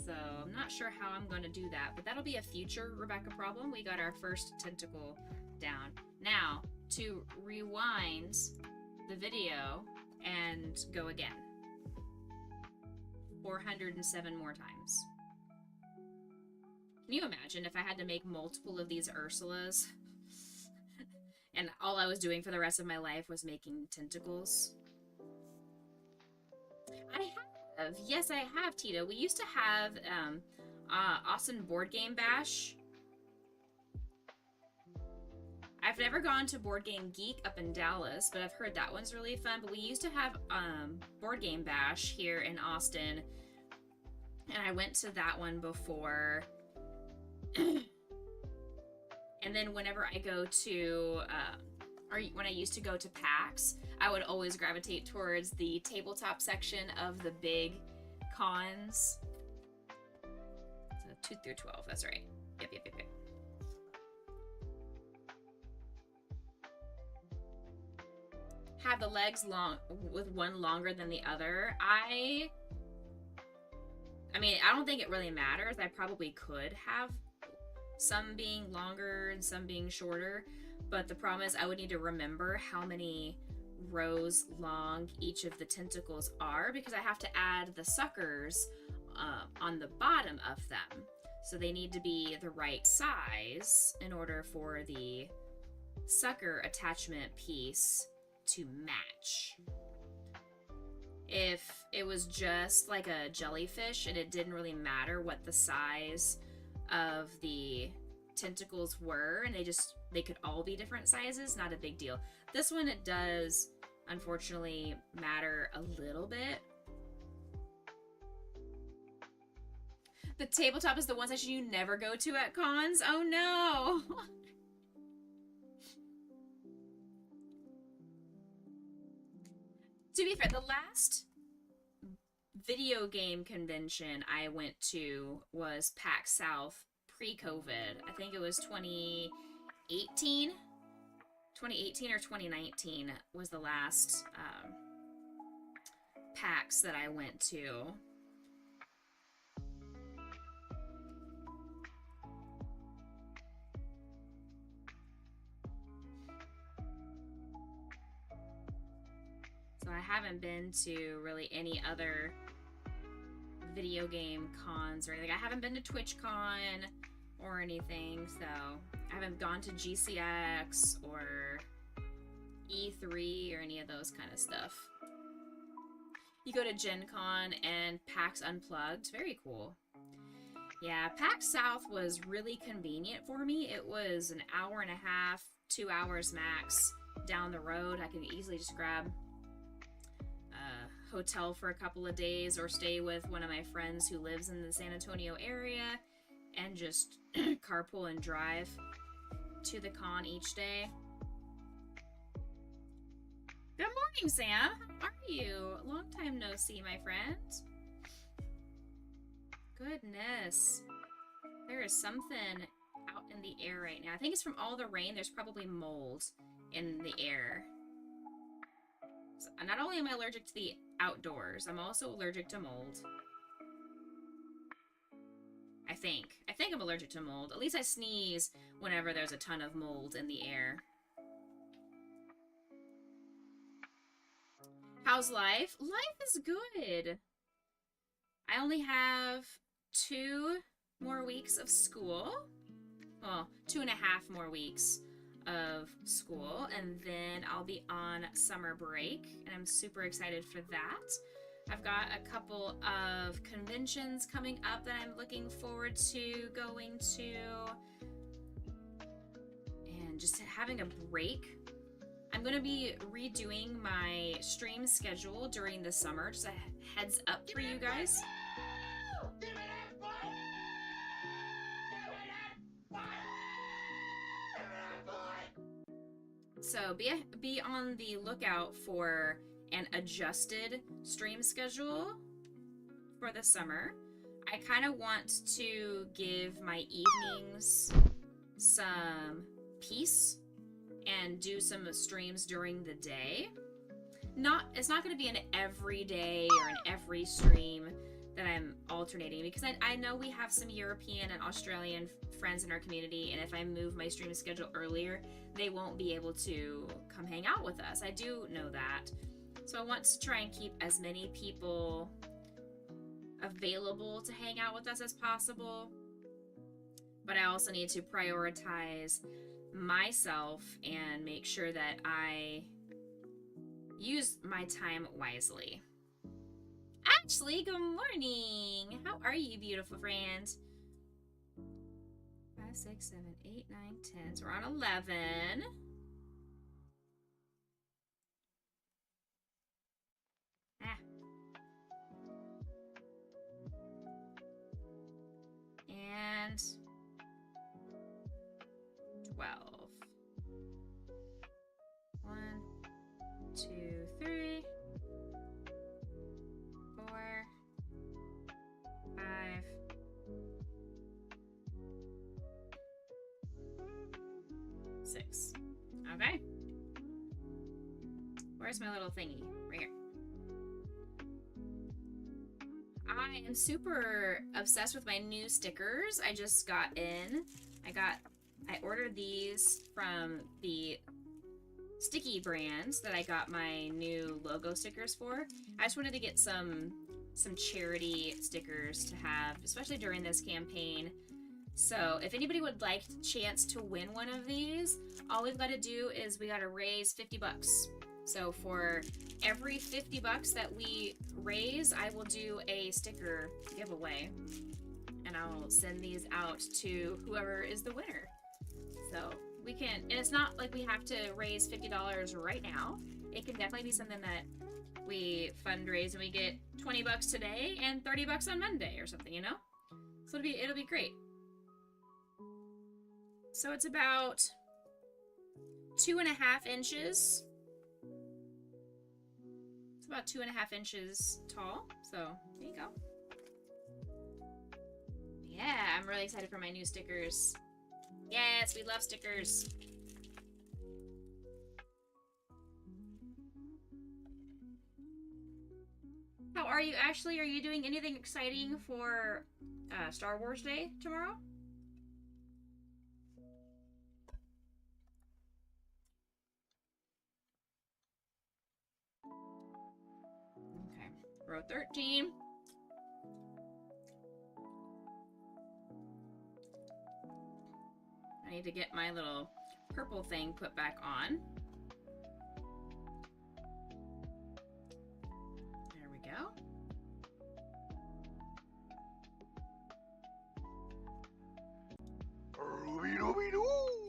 so I'm not sure how I'm going to do that, but that'll be a future Rebecca problem. We got our first tentacle down. Now, to rewind the video and go again. 407 more times. Can you imagine if I had to make multiple of these Ursulas and all I was doing for the rest of my life was making tentacles? I have. Yes, I have, Tito. We used to have Austin Board Game Bash. I've never gone to Board Game Geek up in Dallas, but I've heard that one's really fun. But we used to have Board Game Bash here in Austin, and I went to that one before. And then whenever I go to, or when I used to go to PAX, I would always gravitate towards the tabletop section of the big cons. So 2 through 12, that's right. Yep. Have the legs long with one longer than the other. I mean, I don't think it really matters. I probably could have some being longer and some being shorter, but the problem is I would need to remember how many rows long each of the tentacles are, because I have to add the suckers on the bottom of them. So they need to be the right size in order for the sucker attachment piece to match. If it was just like a jellyfish and it didn't really matter what the size of the tentacles were, and they could all be different sizes, not a big deal. This one, it does unfortunately matter a little bit. The tabletop is the one section you never go to at cons. Oh no. To be fair, the last video game convention I went to was PAX South pre-COVID. I think it was 2018, 2018 or 2019 was the last PAX that I went to. So I haven't been to really any other video game cons or anything. I haven't been to TwitchCon or anything, so I haven't gone to GCX or E3 or any of those kind of stuff. You go to Gen Con and PAX Unplugged. Very cool. Yeah, PAX South was really convenient for me. It was an hour and a half, 2 hours max down the road. I can easily just grab a hotel for a couple of days or stay with one of my friends who lives in the San Antonio area and just carpool and drive to the con each day. Good morning, Sam. How are you? Long time no see, my friend. Goodness. There is something out in the air right now. I think it's from all the rain. There's probably mold in the air. So not only am I allergic to the outdoors, I'm also allergic to mold. I think I'm allergic to mold. At least I sneeze whenever there's a ton of mold in the air. How's life? Life is good. I only have 2 more weeks of school. Well, 2.5 more weeks of school, and then I'll be on summer break, and I'm super excited for that. I've got a couple of conventions coming up that I'm looking forward to going to, and just having a break. I'm going to be redoing my stream schedule during the summer, just a heads up for you guys. So be on the lookout for an adjusted stream schedule for the summer. I kind of want to give my evenings some peace and do some streams during the day. It's not going to be an every day or an every stream that I'm alternating, because I know we have some European and Australian friends in our community, and if I move my stream schedule earlier, they won't be able to come hang out with us. I do know that. So I want to try and keep as many people available to hang out with us as possible. But I also need to prioritize myself and make sure that I use my time wisely. Ashley, good morning. How are you, beautiful friend? 5, 6, 7, 8, 9, 10. So we're on 11. And 12. 1, 2, 3, 4, 5, 6. Okay. Where's my little thingy? Right here. I am super obsessed with my new stickers I just got in. I ordered these from the Sticky brands that I got my new logo stickers for. I just wanted to get some charity stickers to have, especially during this campaign. So if anybody would like a chance to win one of these, all we've got to do is we got to raise 50 bucks. So for every 50 bucks that we raise, I will do a sticker giveaway, and I'll send these out to whoever is the winner. So we can, and it's not like we have to raise $50 right now. It can definitely be something that we fundraise and we get 20 bucks today and 30 bucks on Monday or something, you know? So it'll be great. So it's about 2.5 inches. It's about 2.5 inches tall. So there you go. Yeah, I'm really excited for my new stickers. Yes, we love stickers. are you doing anything exciting for Star Wars Day tomorrow? Okay, row 13. I need to get my little purple thing put back on. There we go.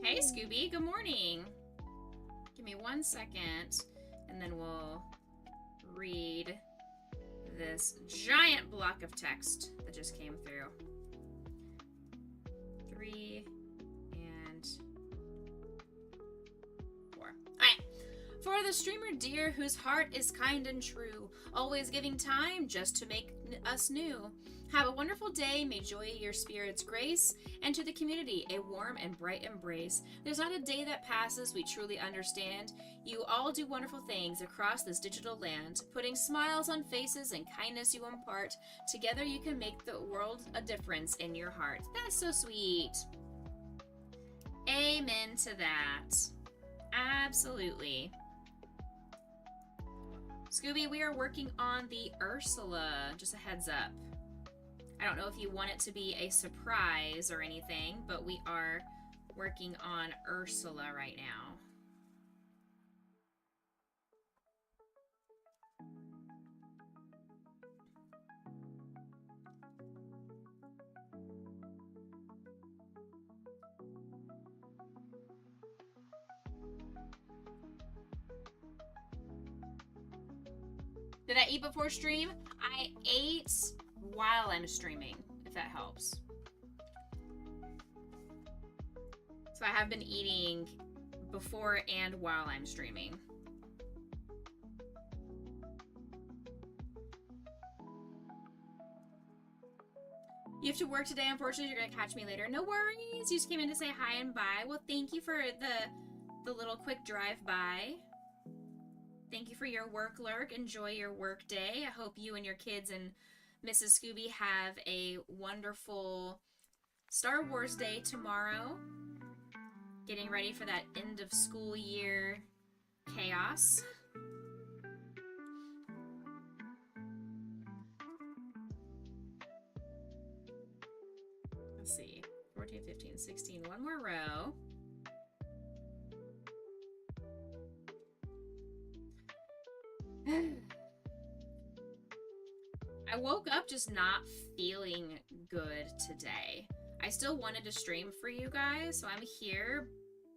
Hey, Scooby, good morning. Give me 1 second, and then we'll read this giant block of text that just came through. 3 and 4. All right. For the streamer dear whose heart is kind and true, always giving time just to make us new. Have a wonderful day, may joy your spirit's grace, and to the community a warm and bright embrace. There's not a day that passes we truly understand. You all do wonderful things across this digital land, putting smiles on faces and kindness you impart. Together you can make the world a difference in your heart. That's so sweet. Amen to that. Absolutely. Scooby, we are working on the Ursula, just a heads up. I don't know if you want it to be a surprise or anything, but we are working on Ursula right now. Did I eat before stream? I ate while I'm streaming, if that helps. So I have been eating before and while I'm streaming. You have to work today, unfortunately. You're gonna catch me later. No worries. You just came in to say hi and bye. Well, thank you for the little quick drive-by. Thank you for your work lurk. Enjoy your work day. I hope you and your kids and Mrs. Scooby have a wonderful Star Wars Day tomorrow. Getting ready for that end of school year chaos. Let's see. 14, 15, 16. One more row. I woke up just not feeling good today. I still wanted to stream for you guys, so I'm here,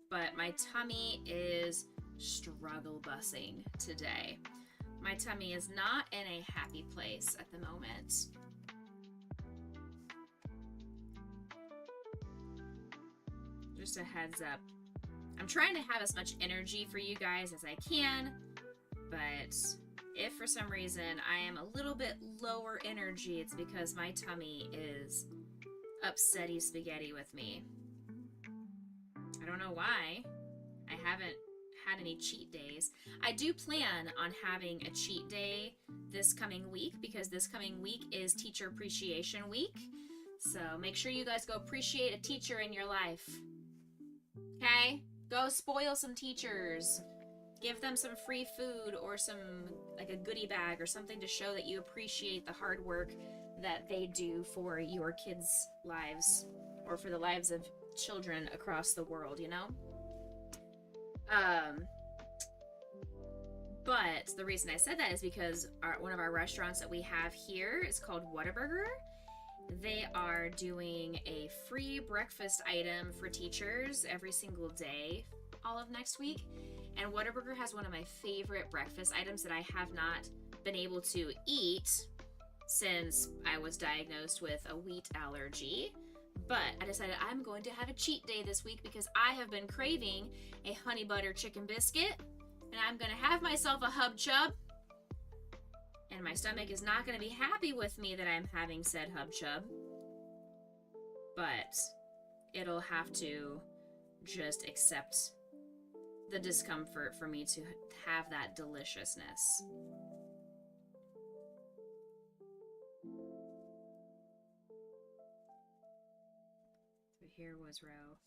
but my tummy is struggle bussing today. My tummy is not in a happy place at the moment. Just a heads up. I'm trying to have as much energy for you guys as I can, but if for some reason I am a little bit lower energy, it's because my tummy is upsetty spaghetti with me. I don't know why. I haven't had any cheat days. I do plan on having a cheat day this coming week because this coming week is Teacher Appreciation Week. So make sure you guys go appreciate a teacher in your life. Okay? Go spoil some teachers. Give them some free food or some, like a goodie bag or something to show that you appreciate the hard work that they do for your kids' lives or for the lives of children across the world, you know? But the reason I said that is because one of our restaurants that we have here is called Whataburger. They are doing a free breakfast item for teachers every single day all of next week. And Whataburger has one of my favorite breakfast items that I have not been able to eat since I was diagnosed with a wheat allergy. But I decided I'm going to have a cheat day this week because I have been craving a honey butter chicken biscuit. And I'm going to have myself a Hub Chub. And my stomach is not going to be happy with me that I'm having said Hub Chub. But it'll have to just accept the discomfort for me to have that deliciousness. here was row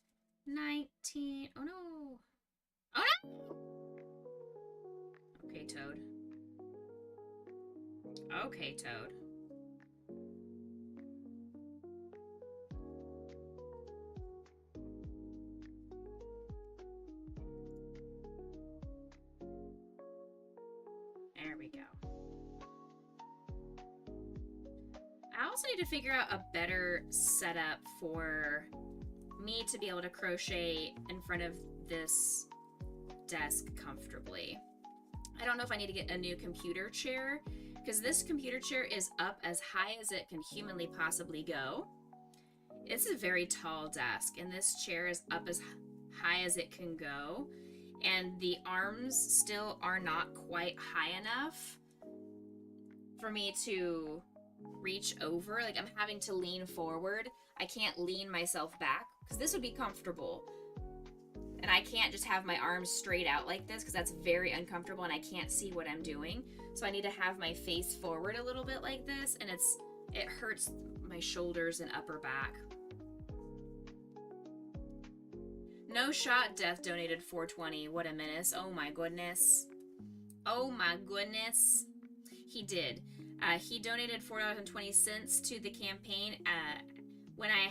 19. Oh no! Oh no! Okay, Toad. Okay, Toad. There we go. I also need to figure out a better setup for me to be able to crochet in front of this desk comfortably. I don't know if I need to get a new computer chair, because this computer chair is up as high as it can humanly possibly go. It's a very tall desk, and this chair is up as high as it can go, and the arms still are not quite high enough for me to reach over. Like, I'm having to lean forward. I can't lean myself back, because this would be comfortable. And I can't just have my arms straight out like this, because that's very uncomfortable and I can't see what I'm doing. So I need to have my face forward a little bit like this, and it hurts my shoulders and upper back. No Shot Death donated $4.20. What a menace. Oh my goodness. Oh my goodness. He did. He donated $4.20 to the campaign. When I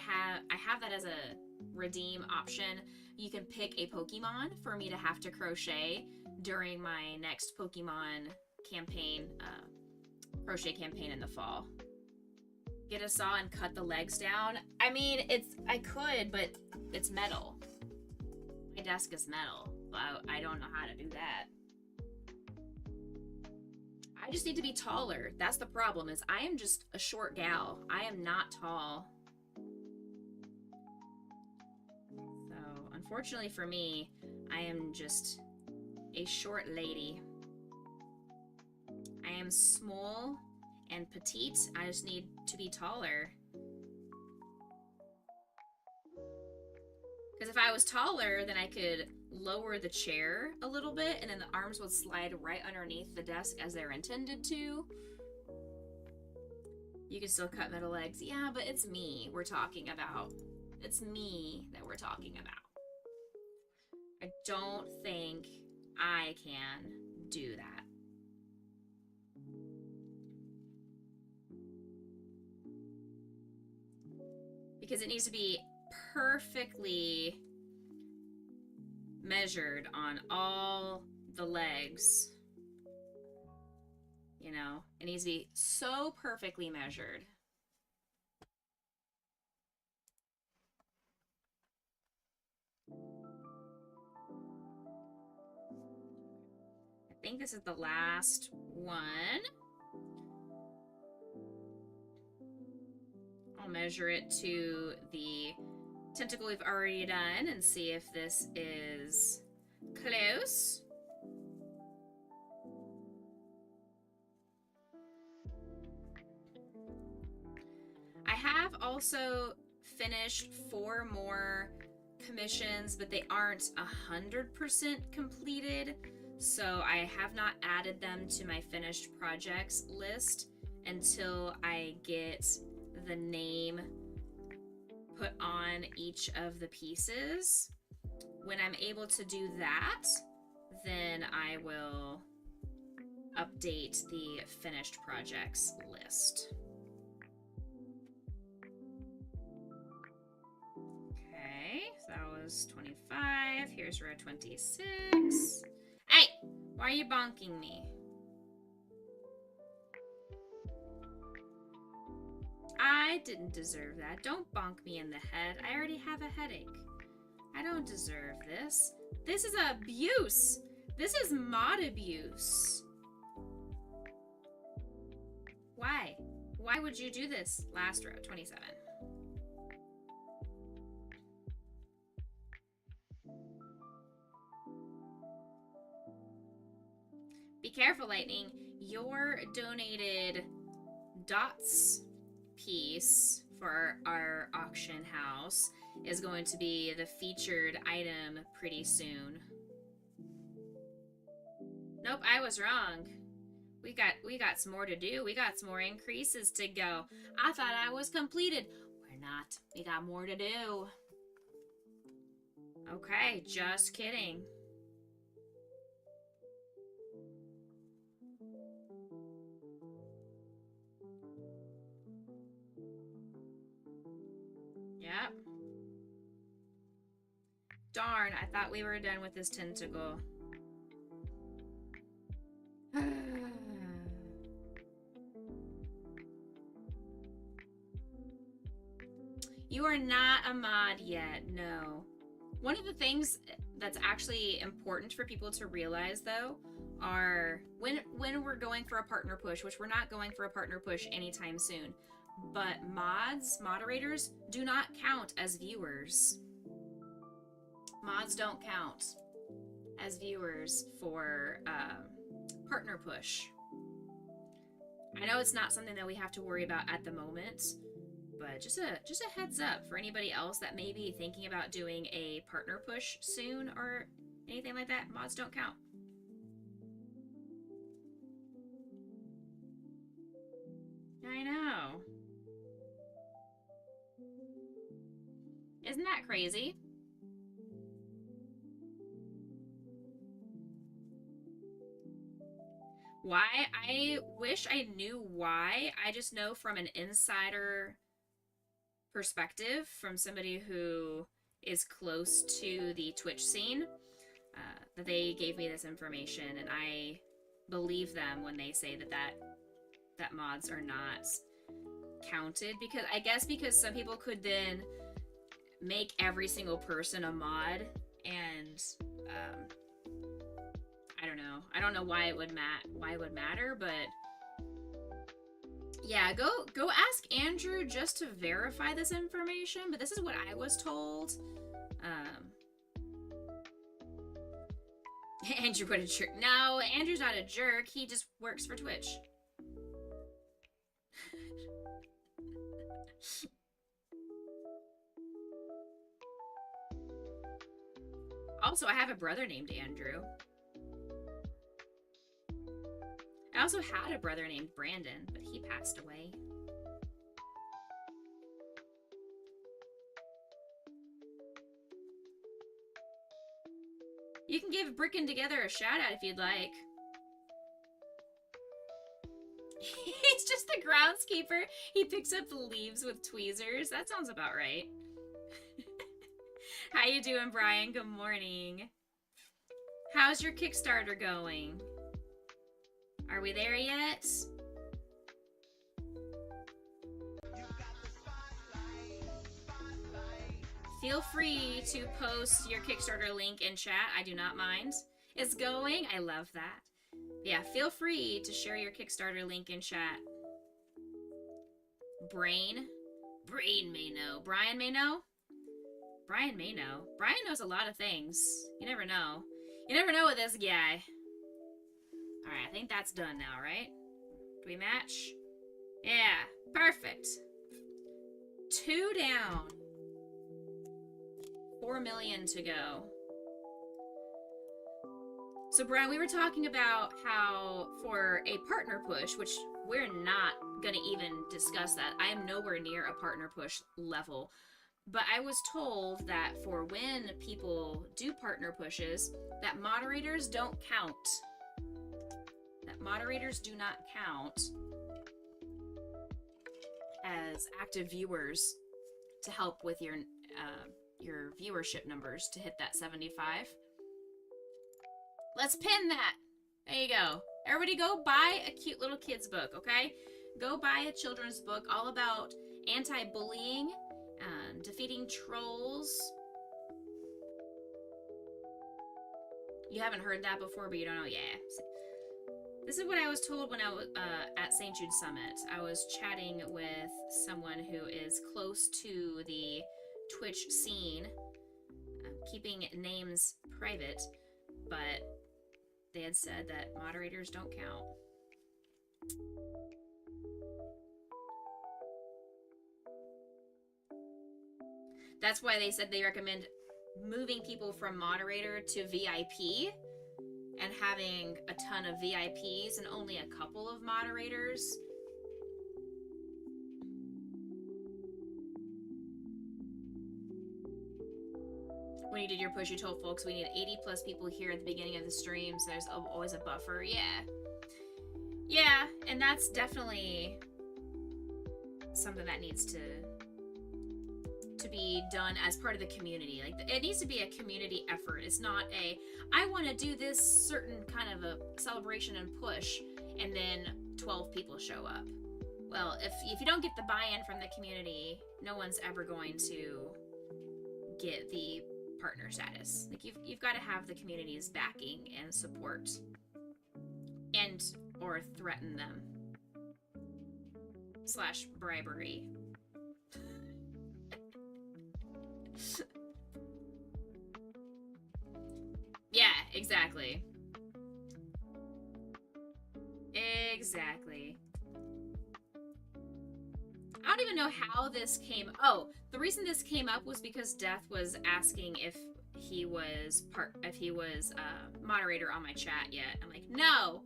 have that as a redeem option. You can pick a Pokemon for me to have to crochet during my next Pokemon campaign, crochet campaign in the fall. Get a saw and cut the legs down. I mean, I could, but it's metal. My desk is metal. I don't know how to do that. I just need to be taller. That's the problem, is I am just a short gal. I am not tall. So, unfortunately for me, I am just a short lady. I am small and petite. I just need to be taller. Because if I was taller, then I could lower the chair a little bit, and then the arms would slide right underneath the desk as they're intended to. You can still cut metal legs. Yeah, but it's me we're talking about. It's me that we're talking about. I don't think I can do that. Because it needs to be perfectly measured on all the legs. You know, it needs to be so perfectly measured. I think this is the last one. I'll measure it to the tentacle we've already done and see if this is close. I have also finished 4 more commissions, but they aren't 100% completed, so I have not added them to my finished projects list until I get the name put on each of the pieces. When I'm able to do that, then I will update the finished projects list. Okay, so that was 25. Here's row 26. Hey, why are you bonking me? I didn't deserve that. Don't bonk me in the head. I already have a headache. I don't deserve this. This is abuse. This is mod abuse. Why? Why would you do this? Last row, 27. Be careful, Lightning. Your donated dots piece for our auction house is going to be the featured item pretty soon. Nope, I was wrong. We got some more to do. We got some more increases to go. I thought I was completed. We're not. We got more to do. Okay, just kidding. Yep. Darn, I thought we were done with this tentacle. You are not a mod yet, no. One of the things that's actually important for people to realize, though, are when we're going for a partner push, which we're not going for a partner push anytime soon, but moderators, do not count as viewers. Mods don't count as viewers for partner push. I know it's not something that we have to worry about at the moment, but just a heads up for anybody else that may be thinking about doing a partner push soon or anything like that. Mods don't count. I know. Isn't that crazy? Why? I wish I knew why. I just know from an insider perspective, from somebody who is close to the Twitch scene, that they gave me this information, and I believe them when they say that mods are not counted, because I guess because some people could then make every single person a mod, and I don't know why it would matter, but yeah, go ask Andrew just to verify this information, but this is what I was told. Andrew, what a jerk. No, Andrew's not a jerk. He just works for Twitch. Also, I have a brother named Andrew. I also had a brother named Brandon, but he passed away. You can give Brickin' Together a shout out if you'd like. He's just the groundskeeper. He picks up the leaves with tweezers. That sounds about right. How you doing, Brian? Good morning. How's your Kickstarter going? Are we there yet? Feel free to post your Kickstarter link in chat. I do not mind. It's going. I love that. Yeah, feel free to share your Kickstarter link in chat. Brain may know. Brian may know? Brian may know. Brian knows a lot of things. You never know. You never know with this guy. Alright, I think that's done now, right? Do we match? Yeah, perfect. 2 down. 4 million to go. So, Brian, we were talking about how for a partner push, which we're not going to even discuss that. I am nowhere near a partner push level. But I was told that for when people do partner pushes, that moderators don't count. That moderators do not count as active viewers to help with your viewership numbers to hit that 75. Let's pin that. There you go. Everybody go buy a cute little kid's book, okay? Go buy a children's book all about anti-bullying, defeating trolls. You haven't heard that before, but you don't know. Yeah. This is what I was told when I was at St. Jude Summit. I was chatting with someone who is close to the Twitch scene, keeping names private, but they had said that moderators don't count. That's why they said they recommend moving people from moderator to VIP and having a ton of VIPs and only a couple of moderators. When you did your push, you told folks we need 80 plus people here at the beginning of the stream, so there's always a buffer. Yeah. Yeah, and that's definitely something that needs to be done as part of the community. Like, it needs to be a community effort. It's not a, I want to do this certain kind of a celebration and push, and then 12 people show up. Well, if you don't get the buy-in from the community, no one's ever going to get the partner status. Like, you've got to have the community's backing and support, and or threaten them / bribery. Yeah, exactly. Exactly. I don't even know how this came. Oh, the reason this came up was because Death was asking if he was moderator on my chat yet. I'm like, no,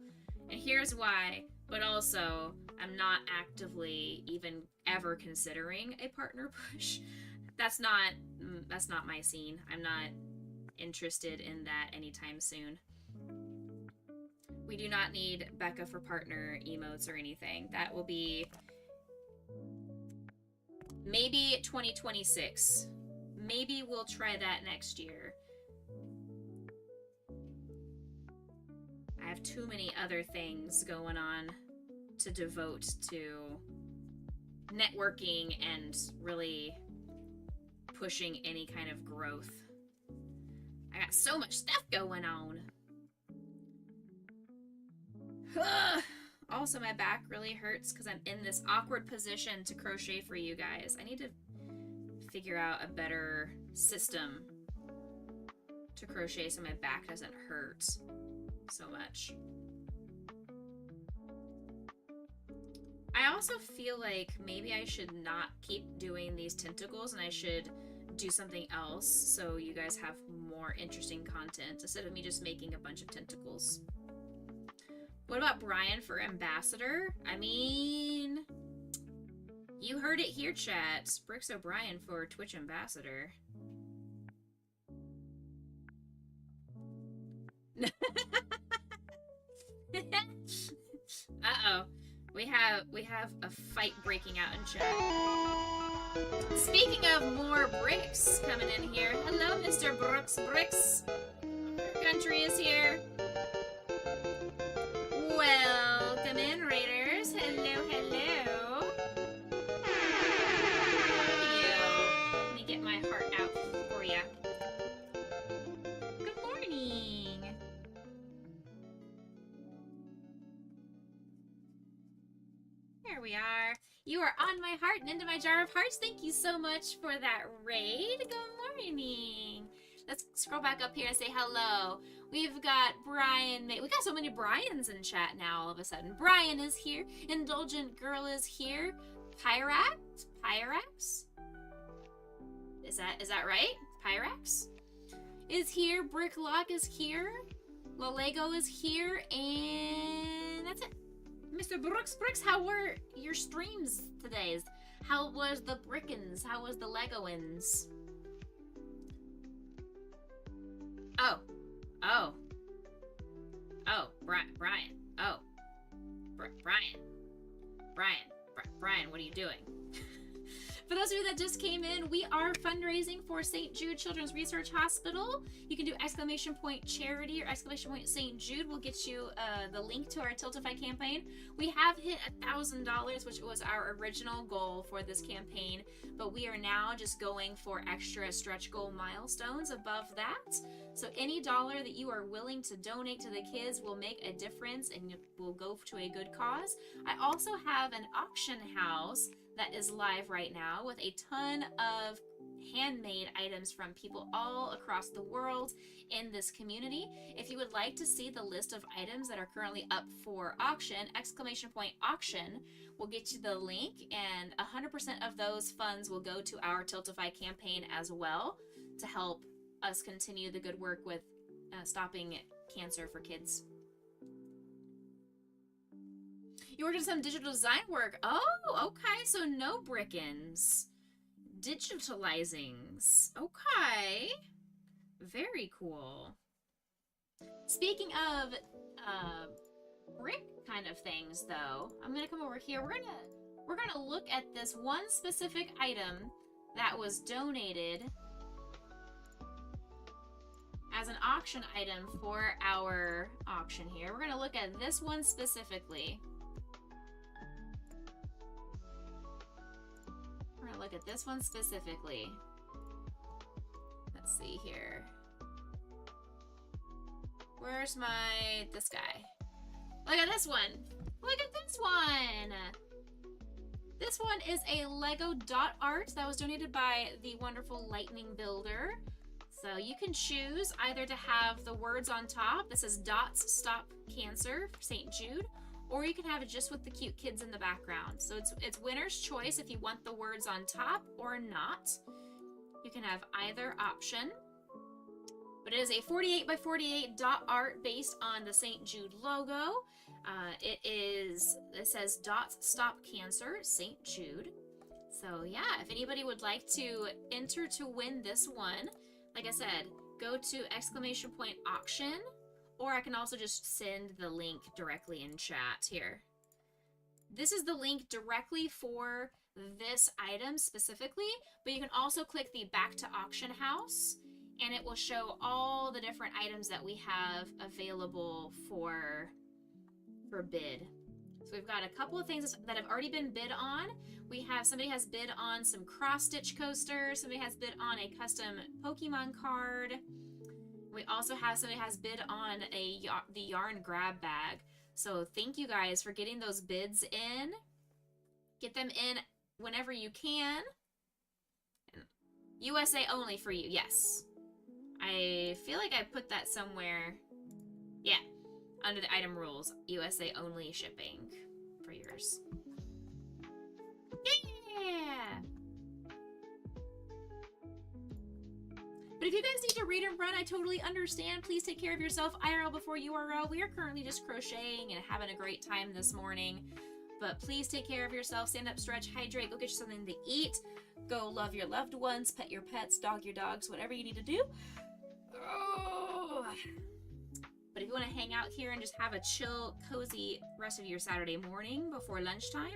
and here's why. But also, I'm not actively even ever considering a partner push. That's not my scene. I'm not interested in that anytime soon. We do not need Becca for partner emotes or anything. That will be maybe 2026. Maybe we'll try that next year. I have too many other things going on to devote to networking and really pushing any kind of growth. I got so much stuff going on. Also, my back really hurts because I'm in this awkward position to crochet for you guys. I need to figure out a better system to crochet so my back doesn't hurt so much. I also feel like maybe I should not keep doing these tentacles and I should do something else so you guys have more interesting content instead of me just making a bunch of tentacles. What about Brian for ambassador? I mean, you heard it here, chat. Bricks O'Brien for Twitch ambassador. Uh-oh. We have a fight breaking out in chat. Speaking of more bricks coming in here. Hello, Mr. Brooks Bricks. Country is here. Welcome in, Raiders. Hello, hello. How are you? Let me get my heart out for you. Good morning. There we are. You are on my heart and into my jar of hearts. Thank you so much for that raid. Good morning. Let's scroll back up here and say hello. We've got Brian. We got so many Brians in chat now all of a sudden. Brian is here. Indulgent Girl is here. Pyrax? Is that right? Pyrax is here. Bricklock is here. Lego is here. And that's it. Mr. Brooks, how were your streams today? How was the Brickins? How was the Legoins? Oh, Brian. Oh, Brian, what are you doing? For those of you that just came in, we are fundraising for St. Jude Children's Research Hospital. You can do ! charity or ! St. Jude. We'll get you the link to our Tiltify campaign. We have hit $1,000, which was our original goal for this campaign, but we are now just going for extra stretch goal milestones above that. So any dollar that you are willing to donate to the kids will make a difference and will go to a good cause. I also have an auction house that is live right now with a ton of handmade items from people all across the world in this community. If you would like to see the list of items that are currently up for auction, !auction will get you the link, and 100% of those funds will go to our Tiltify campaign as well to help us continue the good work with stopping cancer for kids. You worked on some digital design work. Oh, okay. So no Brickins. Digitalizings. Okay. Very cool. Speaking of brick kind of things, though, I'm gonna come over here. We're gonna look at this one specific item that was donated as an auction item for our auction here. We're gonna look at this one specifically. We're gonna look at this one specifically. Let's see here. Where's this guy? Look at this one. Look at this one. This one is a Lego dot art that was donated by the wonderful Lightning Builder. So you can choose either to have the words on top. This is Dots Stop Cancer for St. Jude. Or you can have it just with the cute kids in the background. So it's winner's choice if you want the words on top or not. You can have either option. But it is a 48 by 48 dot art based on the St. Jude logo. It says Dots Stop Cancer, St. Jude. So yeah, if anybody would like to enter to win this one, like I said, go to !auction, or I can also just send the link directly in chat here. This is the link directly for this item specifically, but you can also click the Back to Auction House, and it will show all the different items that we have available for bid. So we've got a couple of things that have already been bid on. Somebody has bid on some cross-stitch coasters. Somebody has bid on a custom Pokemon card. We also have somebody has bid on the yarn grab bag. So thank you guys for getting those bids in. Get them in whenever you can. USA only for you, yes. I feel like I put that somewhere. Yeah, under the item rules, USA only shipping for yours. Yeah! But if you guys need to read and run, I totally understand. Please take care of yourself. IRL before URL. We are currently just crocheting and having a great time this morning. But please take care of yourself. Stand up, stretch, hydrate, go get you something to eat. Go love your loved ones, pet your pets, dog your dogs, whatever you need to do. Oh. But if you want to hang out here and just have a chill, cozy rest of your Saturday morning before lunchtime,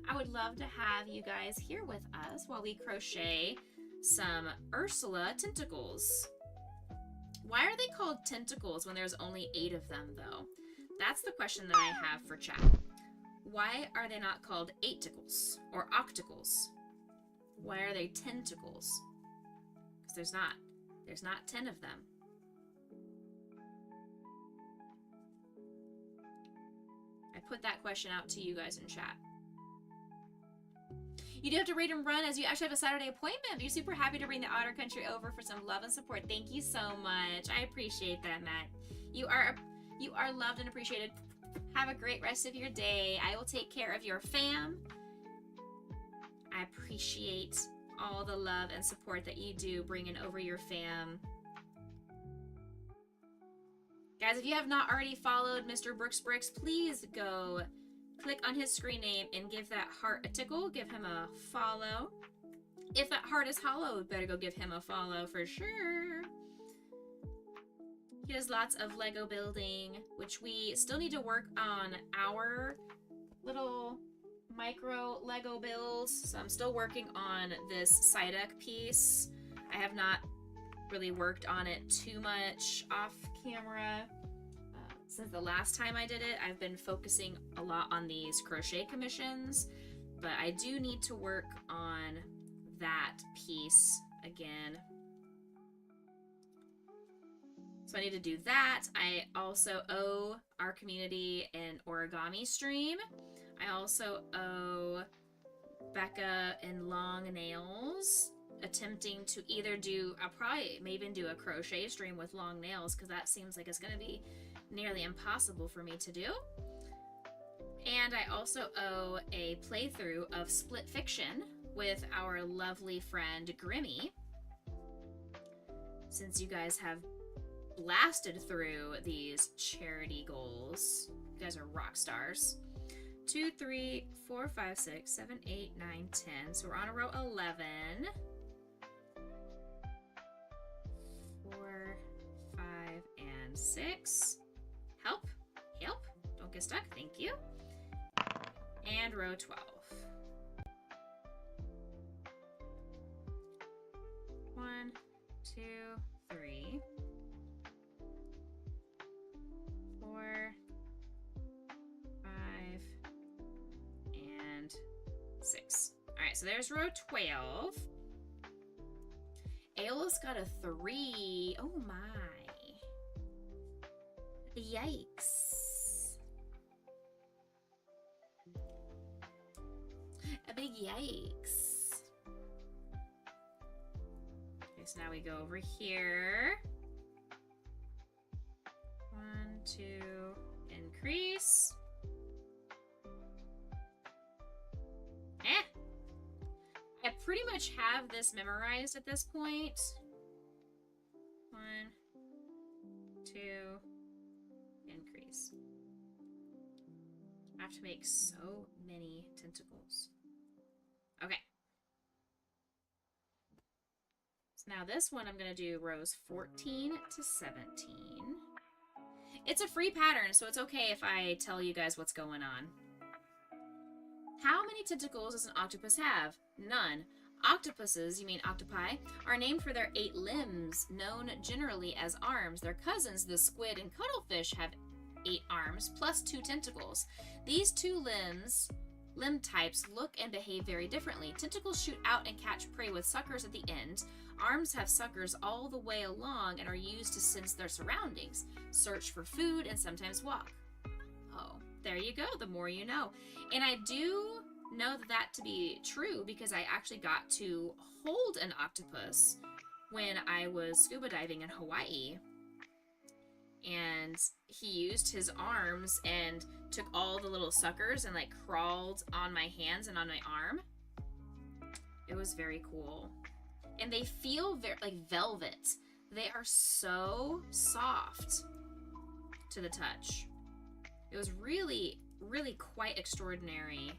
I would love to have you guys here with us while we crochet some Ursula tentacles. Why are they called tentacles when there's only 8 of them, though? That's the question that I have for chat. Why are they not called 8-ticles or octacles? Why are they tentacles? Because there's not 10 of them. I put that question out to you guys in chat. You do have to read and run as you actually have a Saturday appointment. You're super happy to bring the Otter Country over for some love and support. Thank you so much. I appreciate that, Matt. You are loved and appreciated. Have a great rest of your day. I will take care of your fam. I appreciate all the love and support that you do bringing over your fam. Guys, if you have not already followed Mr. Brooks Bricks, please go click on his screen name and give that heart a tickle. Give him a follow. If that heart is hollow, better go give him a follow for sure. He does lots of Lego building, which we still need to work on our little micro Lego builds. So I'm still working on this Psyduck piece. I have not really worked on it too much off camera. Since the last time I did it, I've been focusing a lot on these crochet commissions, but I do need to work on that piece again. So I need to do that. I also owe our community an origami stream. I also owe Becca and Long Nails attempting to either do, I'll probably maybe even do a crochet stream with Long Nails, because that seems like it's going to be nearly impossible for me to do. And I also owe a playthrough of Split Fiction with our lovely friend Grimmy. Since you guys have blasted through these charity goals, you guys are rock stars. 2, 3, 4, 5, 6, 7, 8, 9, 10. So we're on a row 11. 4, 5, and 6. Help. Help. Don't get stuck. Thank you. And row 12. 1, 2, 3, 4, 5, and 6. All right, so there's row 12. Ayla's got a 3. Oh my. Yikes. A big yikes. Okay, so now we go over here. 1, 2, increase. I pretty much have this memorized at this point. 1, 2, increase. I have to make so many tentacles. Okay. So now this one I'm going to do rows 14 to 17. It's a free pattern, so it's okay if I tell you guys what's going on. How many tentacles does an octopus have? None. Octopuses, you mean octopi, are named for their 8 limbs, known generally as arms. Their cousins, the squid and cuttlefish, have 8 arms, plus 2 tentacles. These 2 limb types look and behave very differently. Tentacles shoot out and catch prey with suckers at the end. Arms have suckers all the way along and are used to sense their surroundings, search for food, and sometimes walk. Oh, there you go. The more you know. And I do know that to be true because I actually got to hold an octopus when I was scuba diving in Hawaii. And he used his arms and took all the little suckers and like crawled on my hands and on my arm. It was very cool. And they feel very like velvet. They are so soft to the touch. It was really, really quite extraordinary.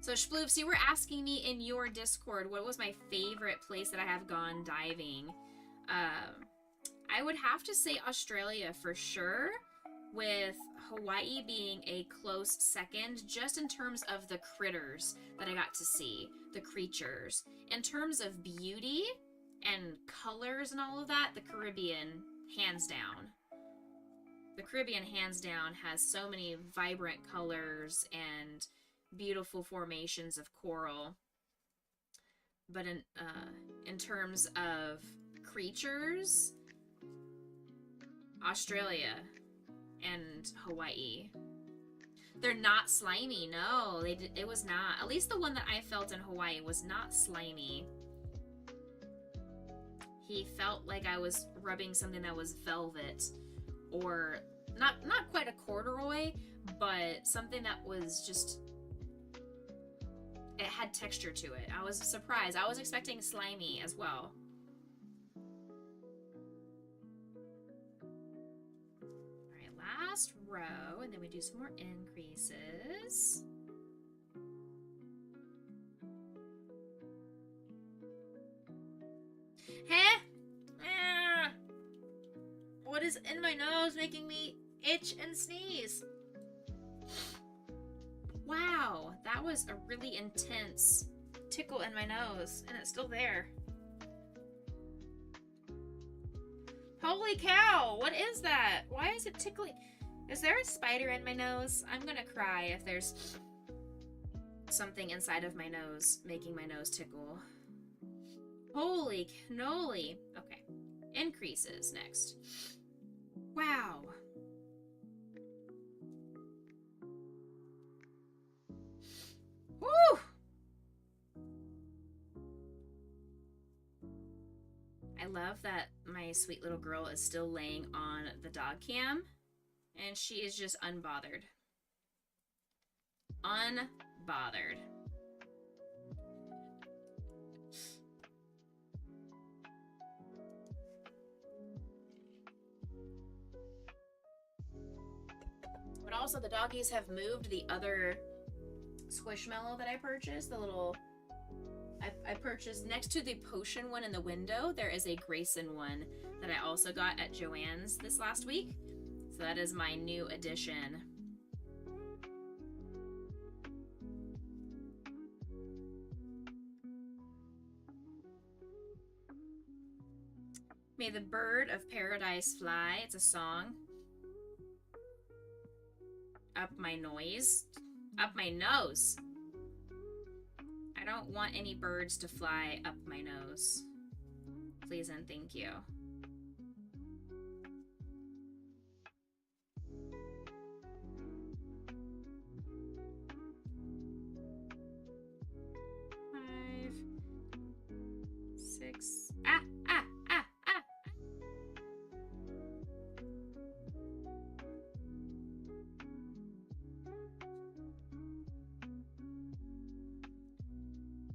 So Shploofs, you were asking me in your Discord what was my favorite place that I have gone diving. I would have to say Australia for sure, with Hawaii being a close second, just in terms of the critters that I got to see, the creatures. In terms of beauty and colors and all of that, the Caribbean, hands down. The Caribbean, hands down, has so many vibrant colors and beautiful formations of coral. But in terms of creatures, Australia and Hawaii. They're not slimy. No, it was not. At least the one that I felt in Hawaii was not slimy. He felt like I was rubbing something that was velvet, or not quite a corduroy, but something that was just, it had texture to it. I was surprised. I was expecting slimy as well. Last row, and then we do some more increases. Huh? What is in my nose making me itch and sneeze? Wow, that was a really intense tickle in my nose, and it's still there. Holy cow, what is that? Why is it tickling? Is there a spider in my nose? I'm gonna cry if there's something inside of my nose making my nose tickle. Holy cannoli. Okay, increases next. Wow. Woo! I love that my sweet little girl is still laying on the dog cam, and she is just unbothered. Unbothered. But also the doggies have moved the other Squishmallow that I purchased, the little I purchased next to the potion one in the window, there is a Grayson one that I also got at Joann's this last week. So that is my new addition. May the bird of paradise fly. It's a song. Up my nose. Up my nose. I don't want any birds to fly up my nose. Please and thank you. Five, six. Ah, ah, ah, ah.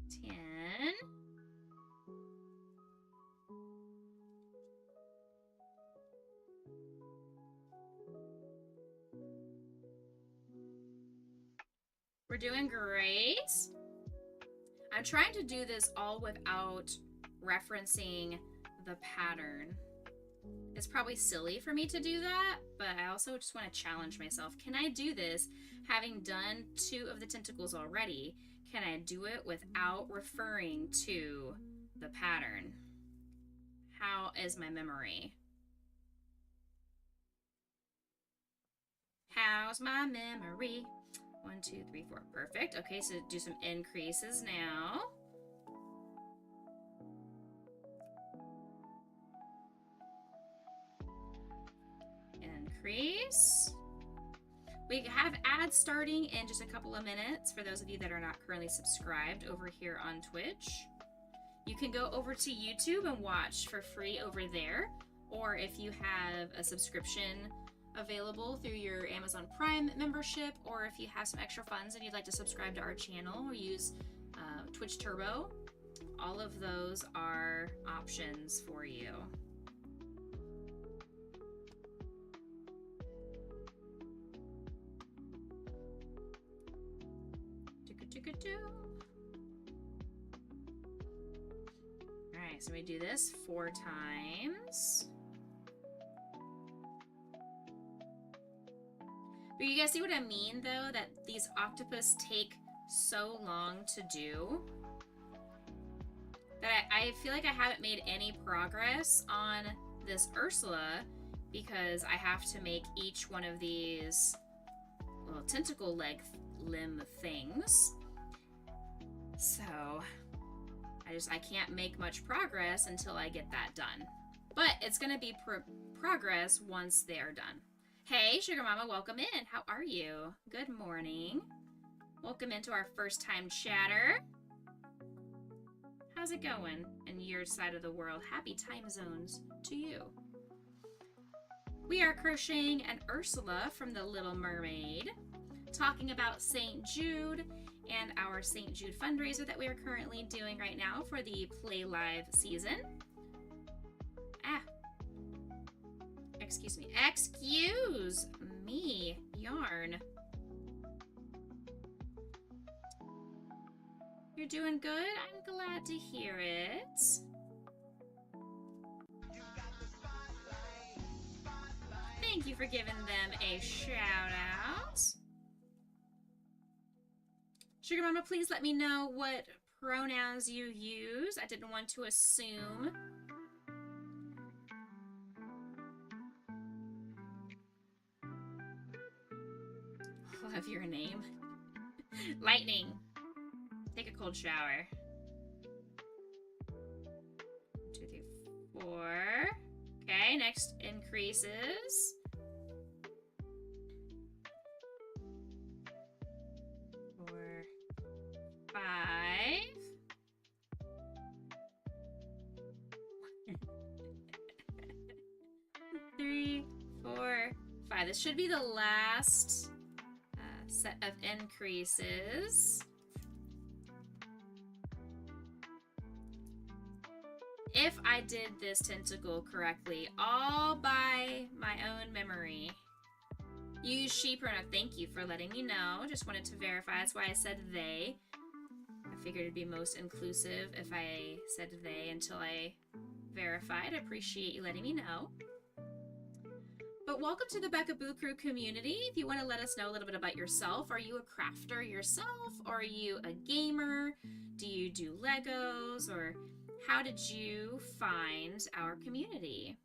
10. We're doing great. I'm trying to do this all without referencing the pattern. It's probably silly for me to do that, but I also just want to challenge myself. Can I do this having done 2 of the tentacles already? Can I do it without referring to the pattern? How is my memory? How's my memory? 1, 2, 3, 4. Perfect. Okay, so do some increases now. Increase. We have ads starting in just a couple of minutes for those of you that are not currently subscribed over here on Twitch. You can go over to YouTube and watch for free over there, or if you have a subscription available through your Amazon Prime membership, or if you have some extra funds and you'd like to subscribe to our channel or use Twitch Turbo, all of those are options for you. Alright, so we do this 4 times. But you guys see what I mean, though? That these octopus take so long to do. That I feel like I haven't made any progress on this Ursula because I have to make each one of these little tentacle limb things. So I can't make much progress until I get that done. But it's gonna be progress once they are done. Hey, Sugar Mama, welcome in. How are you? Good morning. Welcome into our first time chatter. How's it going in your side of the world? Happy time zones to you. We are crocheting an Ursula from The Little Mermaid, talking about St. Jude and our St. Jude fundraiser that we are currently doing right now for the Play Live season. Excuse me. Excuse me, yarn. You're doing good? I'm glad to hear it. Thank you for giving them a shout out. Sugar Mama, please let me know what pronouns you use. I didn't want to assume. Love your name. Lightning. Take a cold shower. 2, 3, 4. Okay, next increases. 4, 5. 3, 4, 5. This should be the last set of increases. If I did this tentacle correctly, all by my own memory. Use she pronoun. Thank you for letting me know. Just wanted to verify. That's why I said they. I figured it'd be most inclusive if I said they until I verified. I appreciate you letting me know. But welcome to the Becca Boo Crew community. If you want to let us know a little bit about yourself, are you a crafter yourself? Are you a gamer? Do you do Legos? Or how did you find our community?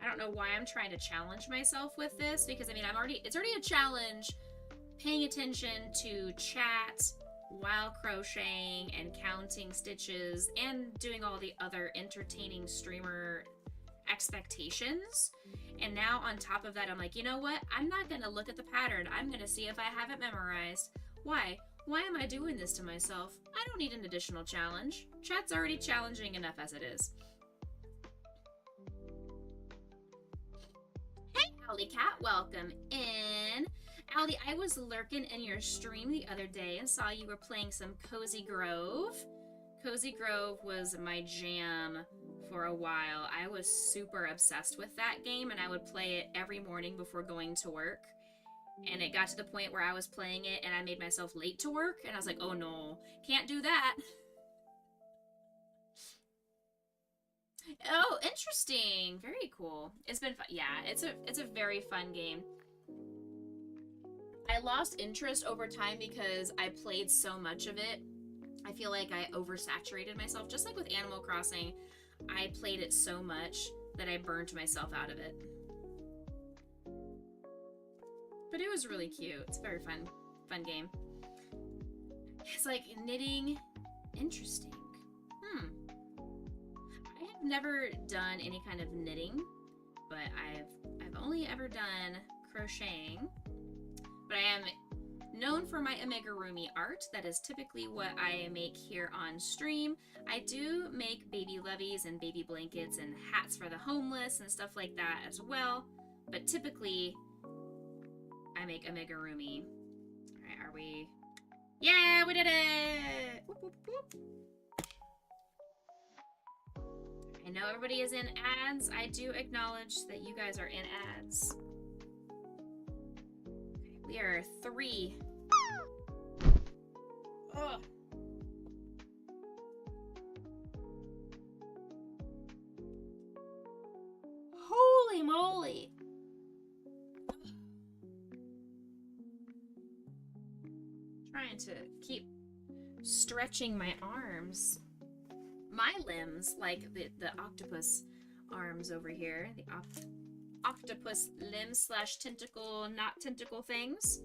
I don't know why I'm trying to challenge myself with this, because I mean, it's already a challenge paying attention to chat while crocheting and counting stitches and doing all the other entertaining streamer expectations. And now on top of that, I'm like, you know what? I'm not gonna look at the pattern. I'm gonna see if I have it memorized. Why? Why am I doing this to myself? I don't need an additional challenge. Chat's already challenging enough as it is. Allie Cat, welcome in. Allie, I was lurking in your stream the other day and saw you were playing some Cozy Grove. Cozy Grove was my jam for a while. I was super obsessed with that game, and I would play it every morning before going to work. And it got to the point where I was playing it and I made myself late to work, and I was like, oh no, can't do that. Oh, interesting. Very cool. It's been fun. Yeah, it's a very fun game. I lost interest over time because I played so much of it. I feel like I oversaturated myself. Just like with Animal Crossing, I played it so much that I burned myself out of it. But it was really cute. It's a very fun game. It's like knitting. Interesting. I've never done any kind of knitting, but I've only ever done crocheting. But I am known for my amigurumi art. That is typically what I make here on stream. I do make baby levies and baby blankets and hats for the homeless and stuff like that as well. But typically, I make amigurumi. All right, are we? Yeah, we did it! Whoop, whoop, whoop. I know everybody is in ads. I do acknowledge that you guys are in ads. Okay, we are 3. Ugh. Holy moly! Trying to keep stretching my arms. My limbs, like the octopus arms over here, the octopus limbs / tentacle, not tentacle things.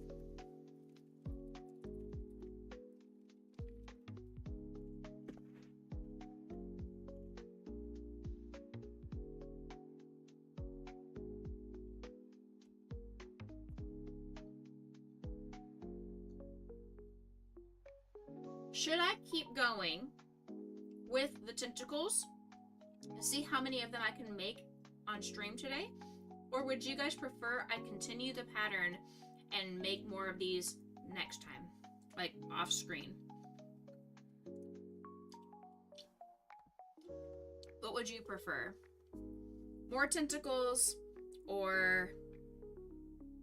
Should I keep going with the tentacles and see how many of them I can make on stream today? Or would you guys prefer I continue the pattern and make more of these next time, like off screen? What would you prefer? More tentacles or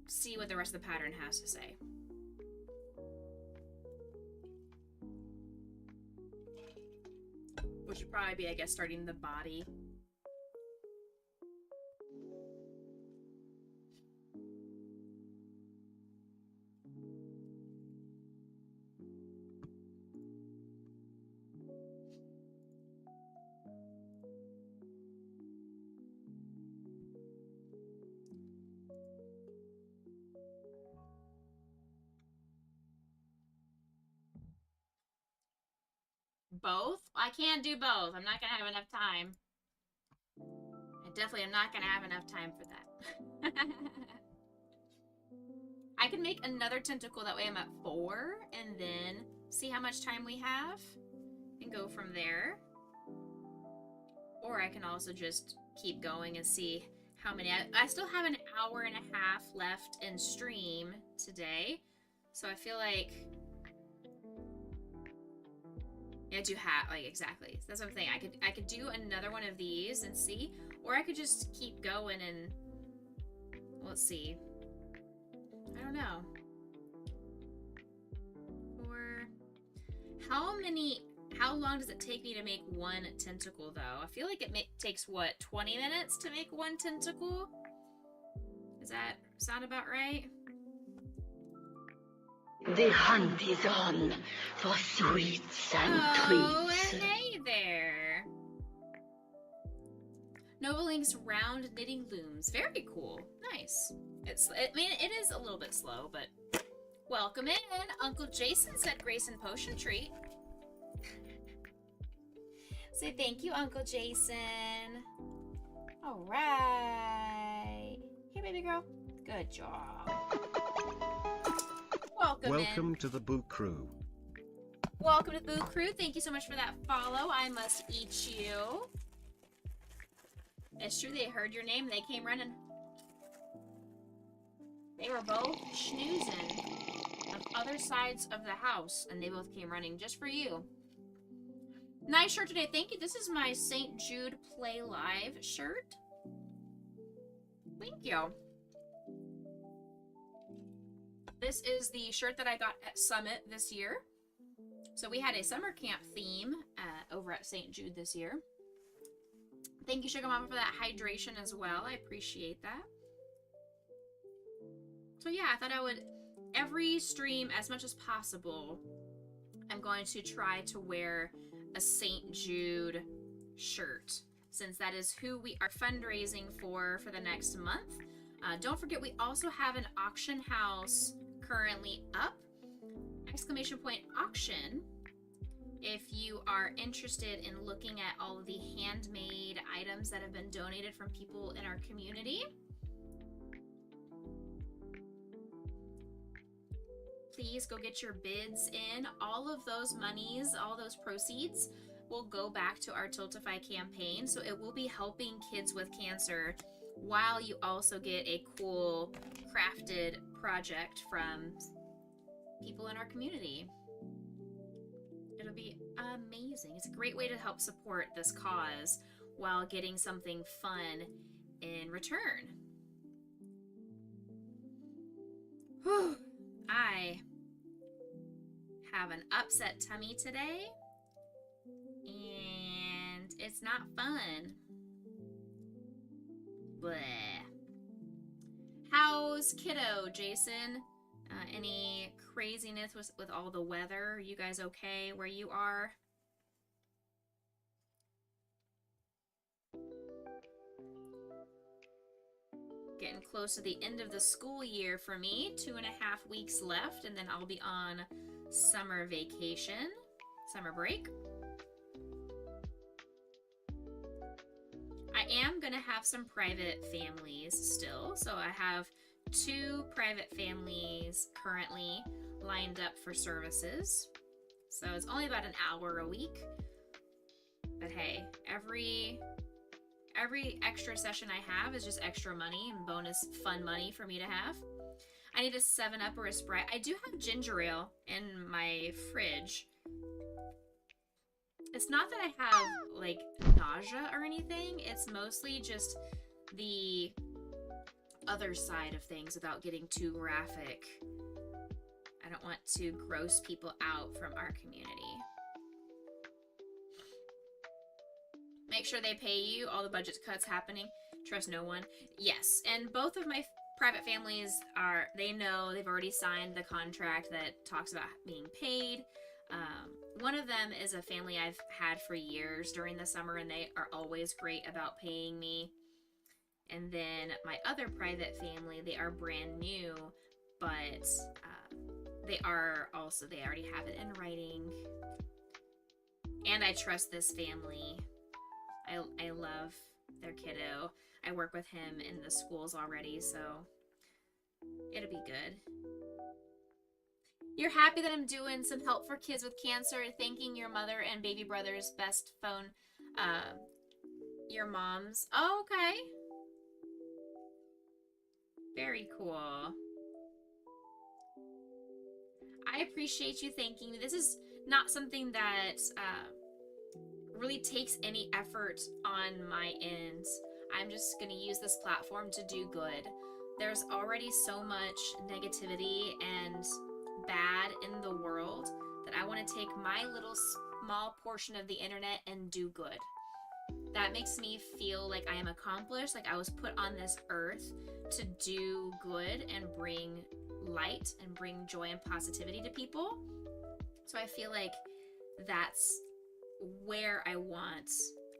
see what the rest of the pattern has to say? Which would probably be, I guess, starting the body. Both? I can't do both. I'm not gonna have enough time. I definitely am not gonna have enough time for that. I can make another tentacle, that way I'm at 4, and then see how much time we have and go from there. Or I can also just keep going and see how many. I still have an hour and a half left in stream today, so I feel like Yeah, do have, like, exactly. That's what I'm saying. I could do another one of these and see, or I could just keep going and, let's see. I don't know. Or, how long does it take me to make one tentacle, though? I feel like it takes, what, 20 minutes to make one tentacle? Does that sound about right? The hunt is on for sweets and Oh, treats. and hey there. Nova Link's round knitting looms. Very cool. Nice. I mean, it is a little bit slow, but welcome in. Uncle Jason said Grace and Potion treat. Say thank you, Uncle Jason. All right. Hey, baby girl. Good job. Welcome to the Boo Crew. Welcome to the Boo Crew. Thank you so much for that follow. I must eat you. It's true, they heard your name. They came running. They were both schnoozing on other sides of the house, and they both came running just for you. Nice shirt today. Thank you. This is my St. Jude Play Live shirt. Thank you. This is the shirt that I got at Summit this year. So we had a summer camp theme over at St. Jude this year. Thank you, Sugar Mama, for that hydration as well. I appreciate that. So yeah, I thought I would, every stream as much as possible, I'm going to try to wear a St. Jude shirt, since that is who we are fundraising for the next month. Don't forget, we also have an auction house currently up, !auction. If you are interested in looking at all of the handmade items that have been donated from people in our community, please go get your bids in. All of those monies, all those proceeds will go back to our Tiltify campaign. So it will be helping kids with cancer while you also get a cool crafted project from people in our community. It'll be amazing. It's a great way to help support this cause while getting something fun in return. Whew. I have an upset tummy today, and it's not fun. Bleh. How's kiddo, Jason? Any craziness with all the weather? Are you guys okay where you are? Getting close to the end of the school year for me. 2.5 weeks left, and then I'll be on summer vacation, summer break. I am going to have some private families still. So I have 2 private families currently lined up for services. So it's only about an hour a week. But hey, every extra session I have is just extra money and bonus fun money for me to have. I need a 7-Up or a Sprite. I do have ginger ale in my fridge. It's not that I have, like, nausea or anything. It's mostly just the other side of things without getting too graphic. I don't want to gross people out from our community. Make sure they pay you. All the budget cuts happening. Trust no one. Yes, and both of my private families they know, they've already signed the contract that talks about being paid. One of them is a family I've had for years during the summer, and they are always great about paying me. And then my other private family, they are brand new, but they already have it in writing. And I trust this family. I love their kiddo. I work with him in the schools already, so it'll be good. You're happy that I'm doing some help for kids with cancer, thanking your mother and baby brother's best phone, your mom's. Oh, okay. Very cool. I appreciate you thanking me. This is not something that really takes any effort on my end. I'm just going to use this platform to do good. There's already so much negativity and bad in the world that I want to take my little small portion of the internet and do good. That makes me feel like I am accomplished, like I was put on this earth to do good and bring light and bring joy and positivity to people. So I feel like that's where I want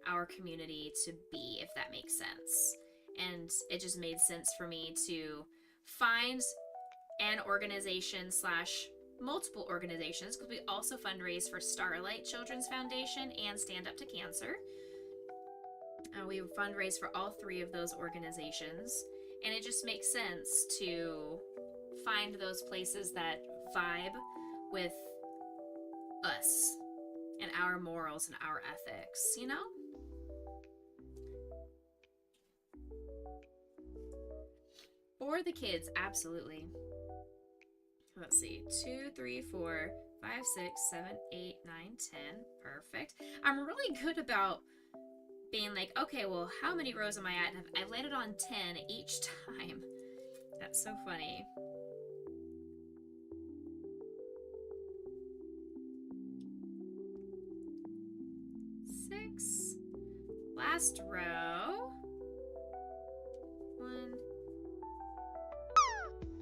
our community to be, if that makes sense. And it just made sense for me to find an organization / multiple organizations, because we also fundraise for Starlight Children's Foundation and Stand Up to Cancer. We fundraise for all 3 of those organizations, and it just makes sense to find those places that vibe with us and our morals and our ethics, you know? For the kids, absolutely. Let's see, 2, 3, 4, 5, 6, 7, 8, 9, 10. Perfect. I'm really good about being like, okay, well, how many rows am I at? And I've landed on 10 each time. That's so funny. Six. Last row. 1,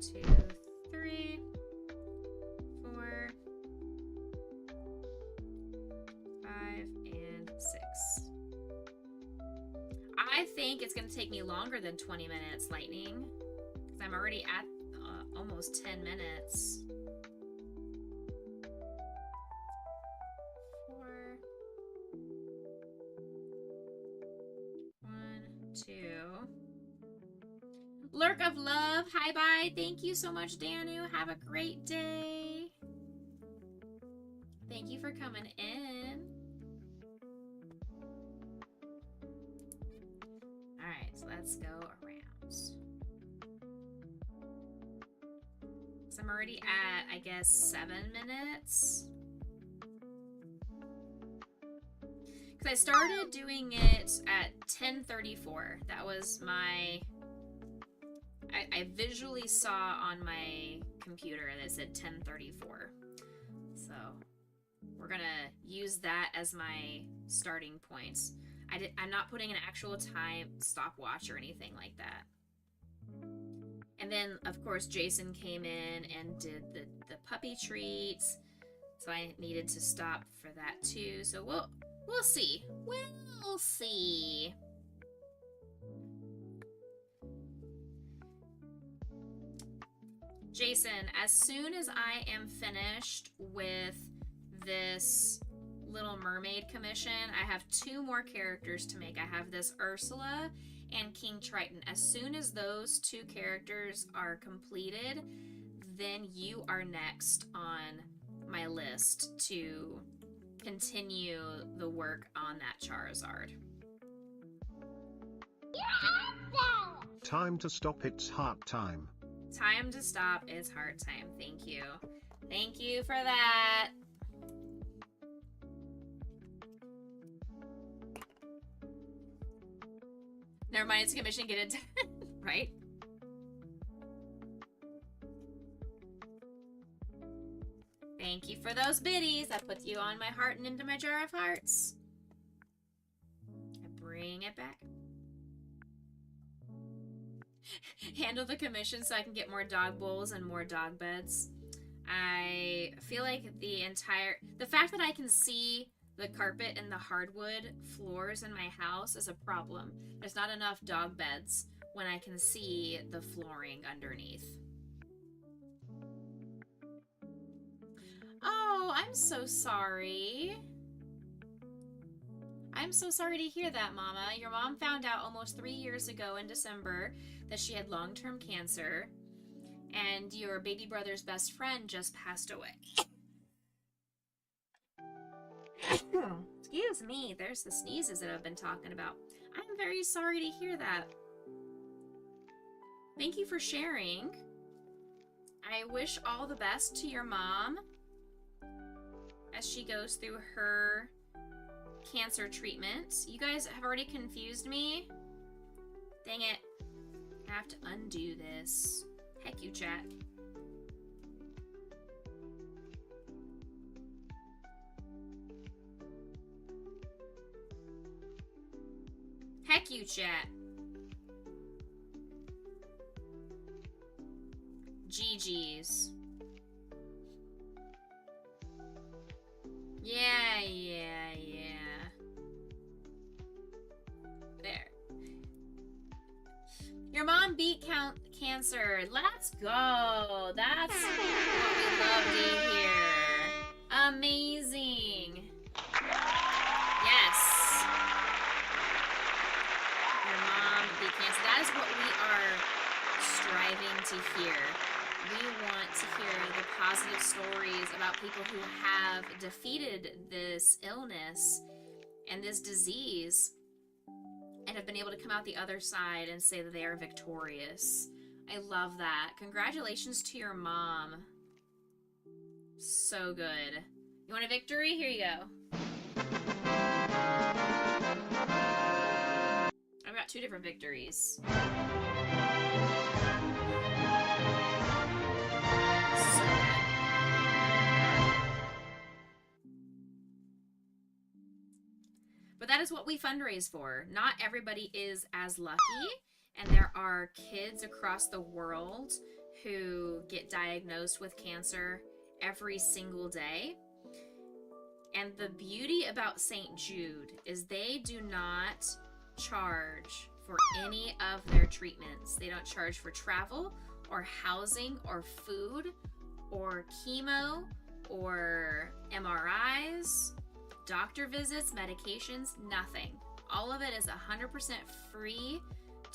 2, 3, 4, 5, and 6. I think it's going to take me longer than 20 minutes, Lightning, because I'm already at almost 10 minutes. 4, 1, 2. Lurk of Love, hi bye. Thank you so much, Danu. Have a great day. Thank you for coming in. Alright, so let's go around. So I'm already at, I guess, 7 minutes. Because I started doing it at 10:34. That was my... I visually saw on my computer that it said 10:34. So we're gonna use that as my starting point. I'm not putting an actual time stopwatch or anything like that. And then, of course, Jason came in and did the puppy treats. So I needed to stop for that too. So we'll see. We'll see. Jason, as soon as I am finished with this Little Mermaid commission, I have 2 more characters to make. I have this Ursula and King Triton. As soon as those 2 characters are completed, then you are next on my list to continue the work on that Charizard. Time to stop, it's heart time. Time to stop, it's heart time. Thank you. Thank you for that. Never mind, it's a commission, get it done. Right? Thank you for those biddies. I put you on my heart and into my jar of hearts. I bring it back. Handle the commission so I can get more dog bowls and more dog beds. I feel like the fact that I can see the carpet and the hardwood floors in my house is a problem. There's not enough dog beds when I can see the flooring underneath. Oh, I'm so sorry. I'm so sorry to hear that, Mama. Your mom found out almost 3 years ago in December that she had long-term cancer, and your baby brother's best friend just passed away. Excuse me, there's the sneezes that I've been talking about. I'm very sorry to hear that. Thank you for sharing. I wish all the best to your mom as she goes through her cancer treatment. You guys have already confused me. Dang it. I have to undo this. Heck you, chat. Heck you, chat. GG's. Yeah. There. Your mom beat cancer. Let's go. That's what we love to hear. Amazing. Yes. Your mom beat cancer. That is what we are striving to hear. We want to hear the positive stories about people who have defeated this illness and this disease and have been able to come out the other side and say that they are victorious. I love that. Congratulations to your mom. So good. You want a victory? Here you go. I've got 2 different victories. But that is what we fundraise for. Not everybody is as lucky, and there are kids across the world who get diagnosed with cancer every single day. And the beauty about St. Jude is they do not charge for any of their treatments. They don't charge for travel or housing or food or chemo or MRIs, doctor visits, medications, nothing. All of it is 100% free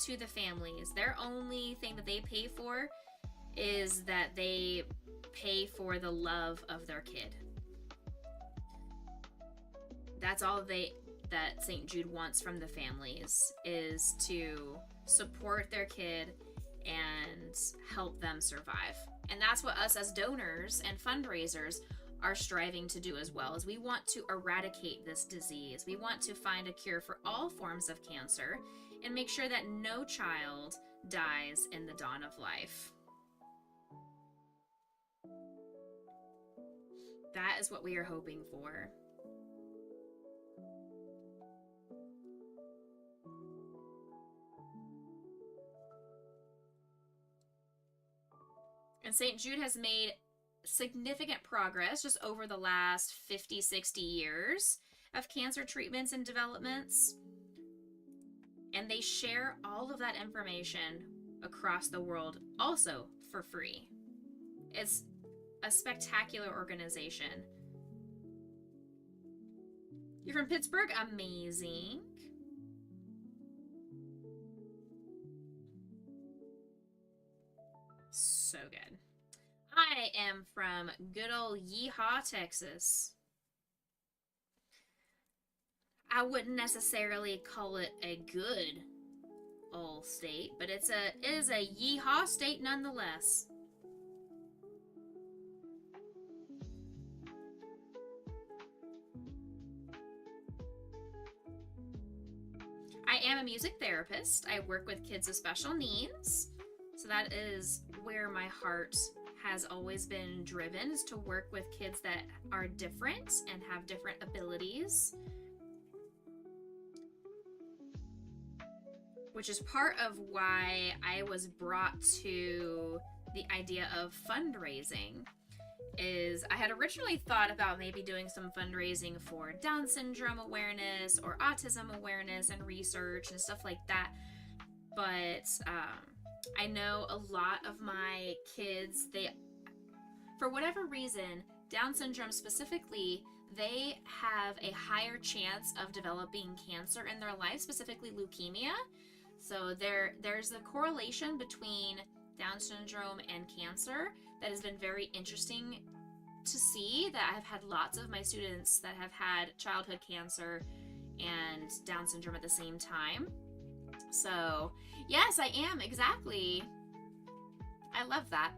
to the families. Their only thing that they pay for is that they pay for the love of their kid. That's all that St. Jude wants from the families, is to support their kid and help them survive. And that's what us as donors and fundraisers are striving to do as well, is we want to eradicate this disease. We want to find a cure for all forms of cancer and make sure that no child dies in the dawn of life. That is what we are hoping for. And St. Jude has made significant progress just over the last 50, 60 years of cancer treatments and developments. And they share all of that information across the world also for free. It's a spectacular organization. You're from Pittsburgh? Amazing. So good. I am from good old Yeehaw, Texas. I wouldn't necessarily call it a good old state, but it is a Yeehaw state nonetheless. I am a music therapist. I work with kids with special needs. So that is where my heart has always been driven, is to work with kids that are different and have different abilities. Which is part of why I was brought to the idea of fundraising. Is I had originally thought about maybe doing some fundraising for Down syndrome awareness or autism awareness and research and stuff like that. But I know a lot of my kids, they, for whatever reason, Down syndrome specifically, they have a higher chance of developing cancer in their life, specifically leukemia. So there's a correlation between Down syndrome and cancer that has been very interesting to see, that I've had lots of my students that have had childhood cancer and Down syndrome at the same time. So yes, I am, exactly. I love that.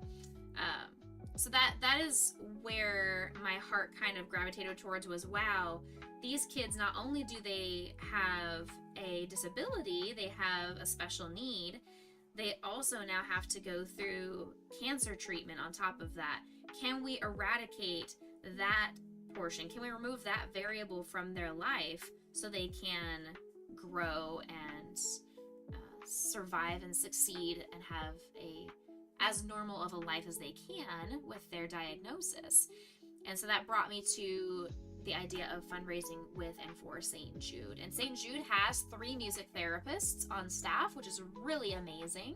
So that is where my heart kind of gravitated towards was, wow, these kids, not only do they have a disability, they have a special need, they also now have to go through cancer treatment on top of that. Can we eradicate that portion? Can we remove that variable from their life so they can grow and survive and succeed and have as normal of a life as they can with their diagnosis? And so that brought me to the idea of fundraising with and for St. Jude. And St. Jude has 3 music therapists on staff, which is really amazing.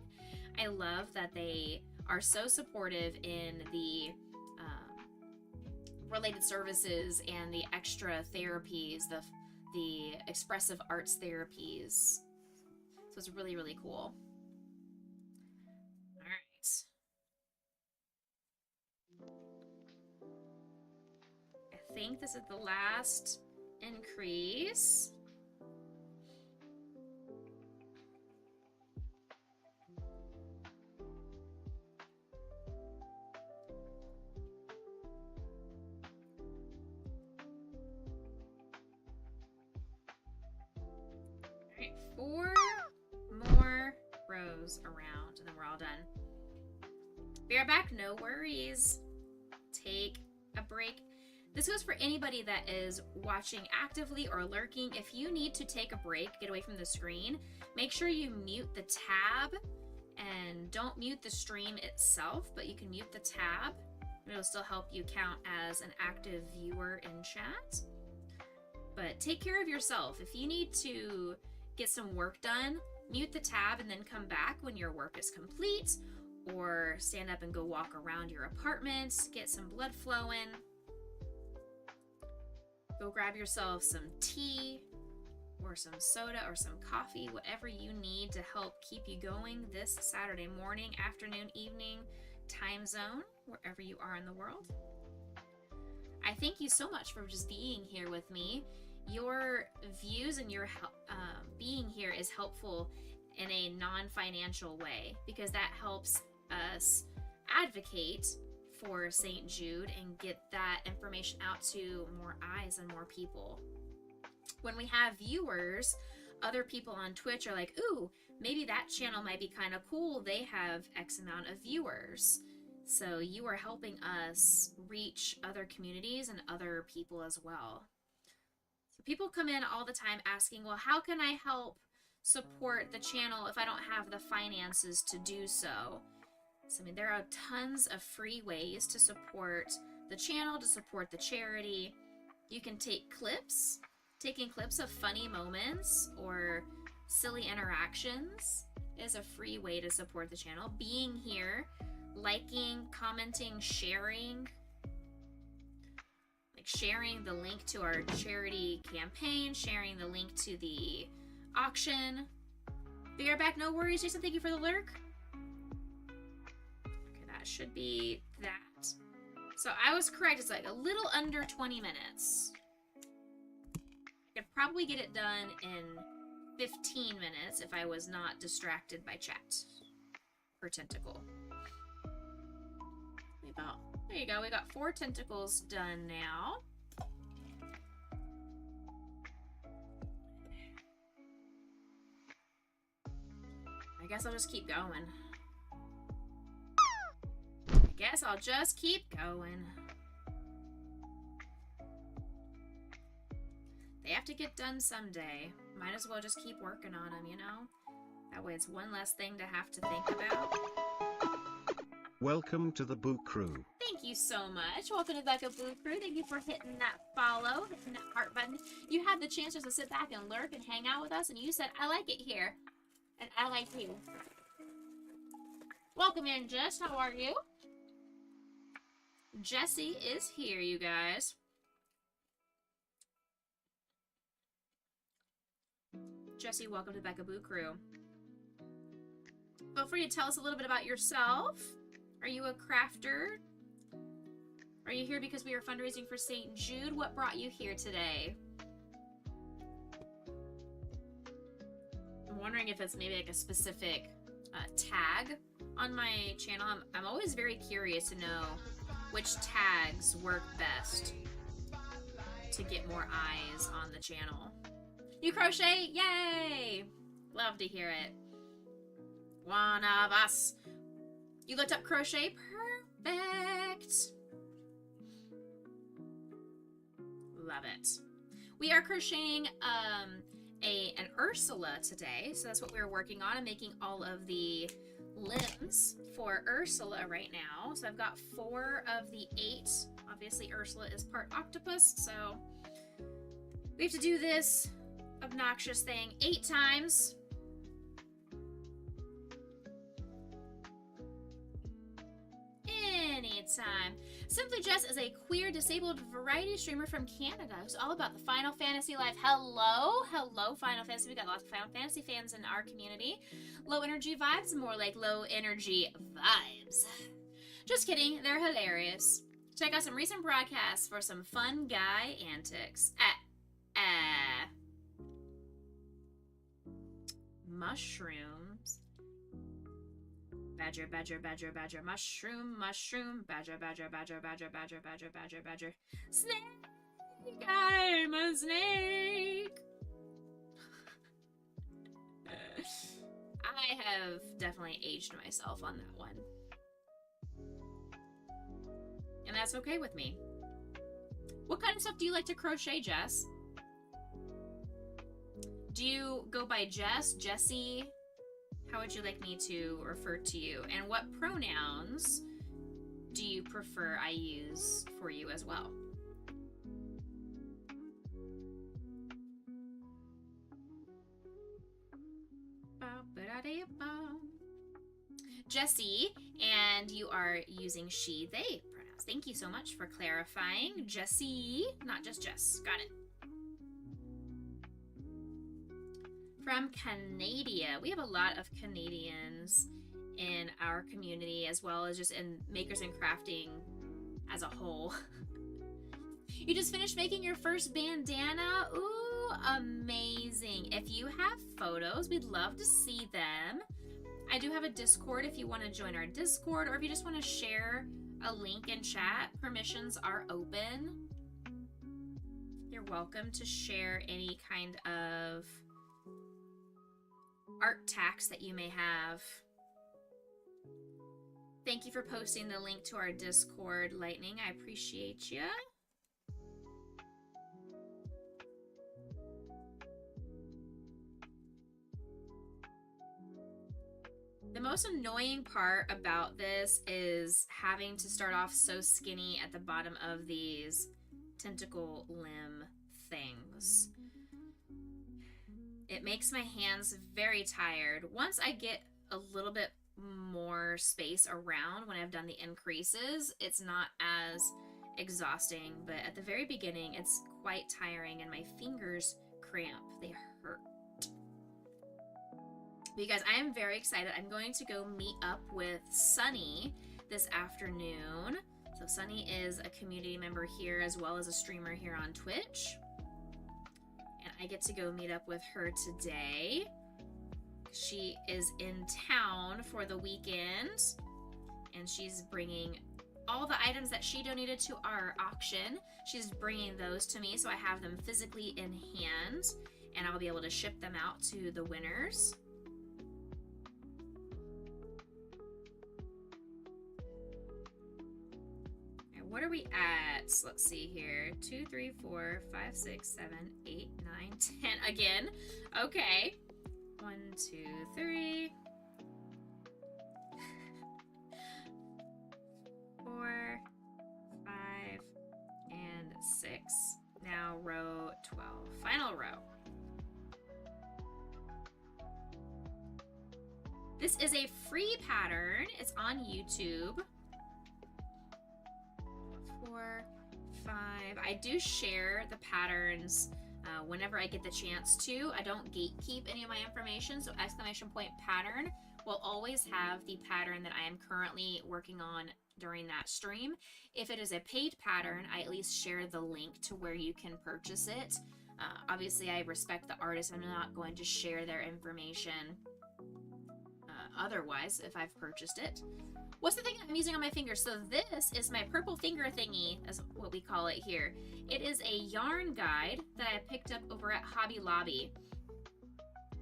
I love that they are so supportive in the related services and the extra therapies, the expressive arts therapies. So it's really, really cool. All right. I think this is the last increase. All right, 4 more rows around, and then we're all done. Be right back, no worries. Take a break. This goes for anybody that is watching actively or lurking. If you need to take a break, get away from the screen, make sure you mute the tab, and don't mute the stream itself, but you can mute the tab. It'll still help you count as an active viewer in chat. But take care of yourself. If you need to get some work done, mute the tab and then come back when your work is complete, or stand up and go walk around your apartment, get some blood flowing. Go grab yourself some tea or some soda or some coffee, whatever you need to help keep you going this Saturday morning, afternoon, evening, time zone, wherever you are in the world. I thank you so much for just being here with me. Your views and your being here is helpful in a non-financial way, because that helps us advocate for St. Jude and get that information out to more eyes and more people. When we have viewers, other people on Twitch are like, ooh, maybe that channel might be kind of cool. They have X amount of viewers. So you are helping us reach other communities and other people as well. So people come in all the time asking, well, how can I help support the channel if I don't have the finances to do so? So, I mean, there are tons of free ways to support the channel, to support the charity. You can take clips. Taking clips of funny moments or silly interactions is a free way to support the channel. Being here, liking, commenting, sharing. Like sharing the link to our charity campaign, sharing the link to the auction. Be right back, no worries. Jason, thank you for the lurk. Should be that. So I was correct. It's like a little under 20 minutes. I could probably get it done in 15 minutes if I was not distracted by chat or tentacle. There you go. We got 4 tentacles done now. I guess I'll just keep going. Guess I'll just keep going. They have to get done someday. Might as well just keep working on them, you know? That way it's one less thing to have to think about. Welcome to the Boo Crew. Thank you so much. Welcome to Becca Boo Crew. Thank you for hitting that follow, hitting that heart button. You had the chance just to sit back and lurk and hang out with us, and you said, I like it here. And I like you. Welcome in, Jess. How are you? Jessie is here, you guys. Jessie, welcome to Becca Boo Crew. Feel free to tell us a little bit about yourself. Are you a crafter? Are you here because we are fundraising for St. Jude? What brought you here today? I'm wondering if it's maybe like a specific tag on my channel. I'm always very curious to know which tags work best to get more eyes on the channel. You crochet? Yay! Love to hear it. One of us. You looked up crochet? Perfect. Love it. We are crocheting an Ursula today, so that's what we're working on. I'm making all of the limbs for Ursula right now. So I've got 4 of the 8. Obviously Ursula is part octopus, so we have to do this obnoxious thing 8 times. Anytime. Simply Jess is a queer disabled variety streamer from Canada who's all about the Final Fantasy life. Hello Final Fantasy. We got lots of Final Fantasy fans in our community. Low energy vibes, more like low energy vibes. Just kidding, they're hilarious. Check out some recent broadcasts for some fun guy antics. Mushrooms. Badger, badger, badger, badger, mushroom, mushroom, badger, badger, badger, badger, badger, badger, badger, badger. Snake! I'm a snake! I have definitely aged myself on that one. And that's okay with me. What kind of stuff do you like to crochet, Jess? Do you go by Jess, Jessie? How would you like me to refer to you? And what pronouns do you prefer I use for you as well? Jessie, and you are using she, they pronouns. Thank you so much for clarifying. Jessie, not just Jess. Got it. From Canada. We have a lot of Canadians in our community, as well as just in makers and crafting as a whole. You just finished making your first bandana? Ooh, amazing. If you have photos, we'd love to see them. I do have a Discord if you want to join our Discord, or if you just want to share a link in chat. Permissions are open. You're welcome to share any kind of art tax that you may have. Thank you for posting the link to our Discord, Lightning. I appreciate you. The most annoying part about this is having to start off so skinny at the bottom of these tentacle limb things. It makes my hands very tired. Once I get a little bit more space around when I've done the increases, it's not as exhausting, but at the very beginning it's quite tiring and my fingers cramp. They hurt. But you guys, I am very excited. I'm going to go meet up with Sunny this afternoon. So Sunny is a community member here as well as a streamer here on Twitch. And I get to go meet up with her today. She is in town for the weekend, and she's bringing all the items that she donated to our auction. She's bringing those to me, so I have them physically in hand, and I'll be able to ship them out to the winners. And what are we at? Let's see here. 2, 3, 4, 5, 6, 7, 8, 9, 10. Again. Okay. 1, 2, 3, 4, 5, and 6. Now row 12. Final row. This is a free pattern. It's on YouTube. 4, 5. I do share the patterns whenever I get the chance to. I don't gatekeep any of my information, so exclamation point pattern will always have the pattern that I am currently working on during that stream. If it is a paid pattern, I at least share the link to where you can purchase it. Obviously, I respect the artist. I'm not going to share their information otherwise if I've purchased it. What's the thing I'm using on my finger? So this is my purple finger thingy, that's what we call it here. It is a yarn guide that I picked up over at Hobby Lobby.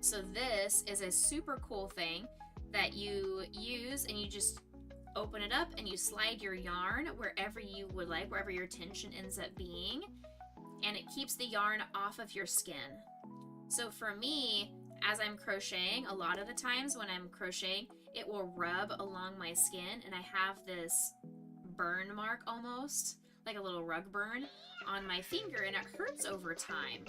So this is a super cool thing that you use, and you just open it up and you slide your yarn wherever you would like, wherever your tension ends up being, and it keeps the yarn off of your skin. So for me, as I'm crocheting, a lot of the times when I'm crocheting, it will rub along my skin, and I have this burn mark almost, like a little rug burn on my finger, and it hurts over time.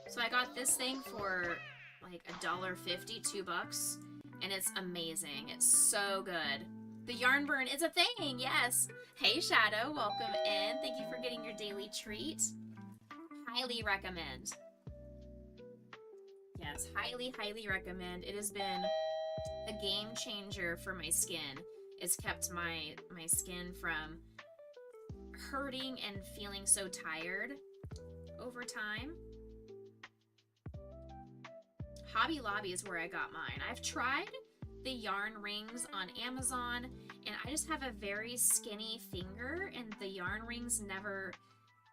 So I got this thing for like $1.50, $2, and it's amazing. It's so good. The yarn burn is a thing, yes. Hey Shadow, welcome in. Thank you for getting your daily treat. Highly recommend. Yes, highly, highly recommend. It has been a game changer for my skin. It's kept my skin from hurting and feeling so tired over time. Hobby Lobby is where I got mine. I've tried the yarn rings on Amazon, and I just have a very skinny finger, and the yarn rings never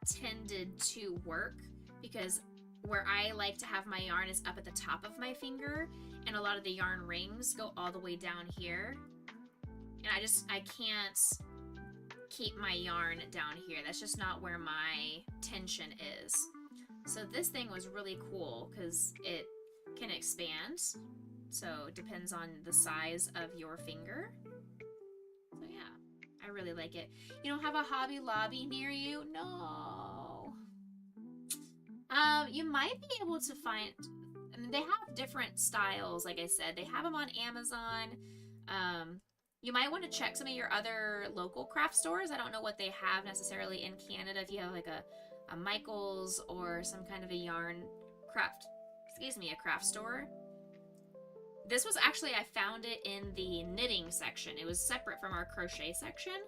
tended to work, because where I like to have my yarn is up at the top of my finger, and a lot of the yarn rings go all the way down here, and I can't keep my yarn down here. That's just not where my tension is. So this thing was really cool because it can expand, so it depends on the size of your finger. So yeah, I really like it. You don't have a Hobby Lobby near you? No. You might be able to find, I mean, they have different styles, like I said. They have them on Amazon. You might want to check some of your other local craft stores. I don't know what they have necessarily in Canada. If you have like a Michael's or some kind of a yarn craft store. This was actually, I found it in the knitting section. It was separate from our crochet section,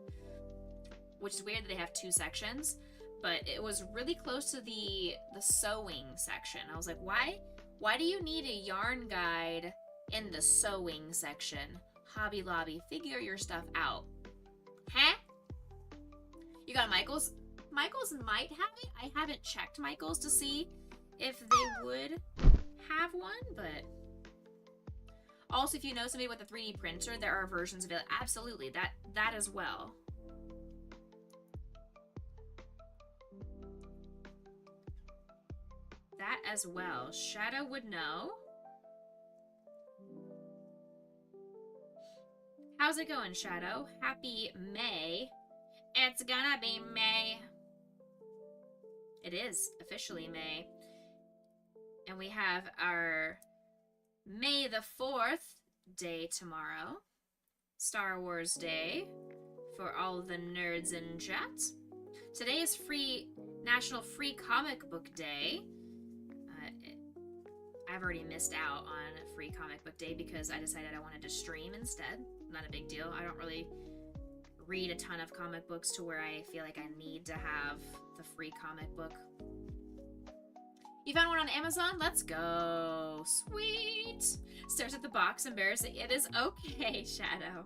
which is weird that they have two sections, but it was really close to the sewing section. I was like, why do you need a yarn guide in the sewing section? Hobby Lobby, figure your stuff out. Huh? You got a Michael's? Michael's might have it. I haven't checked Michael's to see if they would have one, but also if you know somebody with a 3D printer, there are versions of it. Absolutely, that as well. That as well. Shadow would know. How's it going, Shadow? Happy May. It's gonna be May. It is officially May. And we have our May the 4th day tomorrow. Star Wars Day for all the nerds in chat. Today is National Free Comic Book Day. I've already missed out on Free Comic Book Day because I decided I wanted to stream instead. Not a big deal. I don't really read a ton of comic books to where I feel like I need to have the free comic book. You found one on Amazon? Let's go. Sweet. Stares at the box, embarrassing. It is okay, Shadow.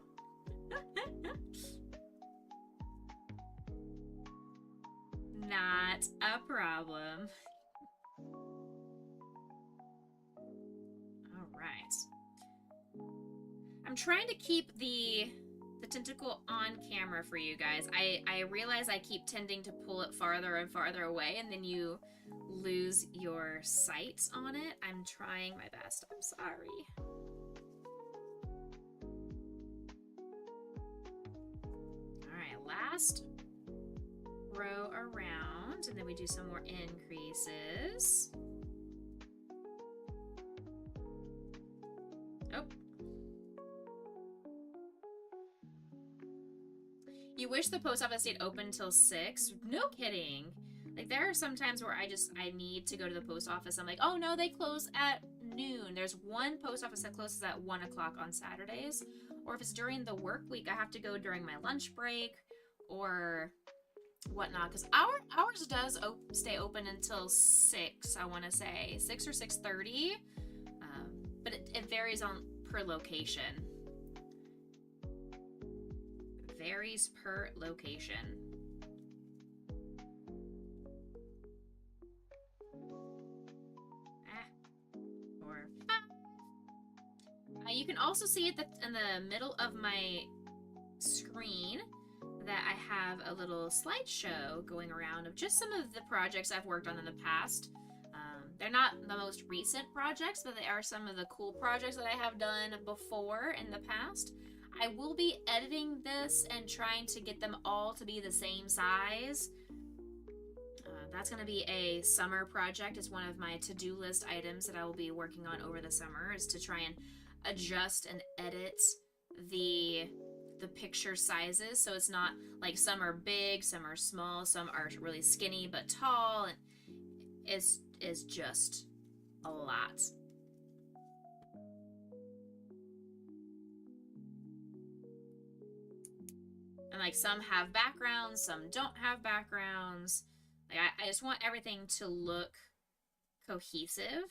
Not a problem. Alright. I'm trying to keep the tentacle on camera for you guys. I realize I keep tending to pull it farther and farther away, and then you lose your sight on it. I'm trying my best. I'm sorry. Alright, last row around, and then we do some more increases. Oh. You wish the post office stayed open till 6? No kidding. Like, there are some times where I need to go to the post office. I'm like, oh no, they close at noon. There's one post office that closes at 1 o'clock on Saturdays. Or if it's during the work week, I have to go during my lunch break or whatnot. Because ours does stay open until 6, I want to say. 6 or 6:30. But it varies per location. varies per location. Or you can also see it in the middle of my screen that I have a little slideshow going around of just some of the projects I've worked on in the past. They're not the most recent projects, but they are some of the cool projects that I have done before in the past. I will be editing this and trying to get them all to be the same size. That's going to be a summer project. It's one of my to-do list items that I will be working on over the summer, is to try and adjust and edit the picture sizes, so it's not like some are big, some are small, some are really skinny but tall, and it's just a lot. And like some have backgrounds, some don't have backgrounds. Like I just want everything to look cohesive.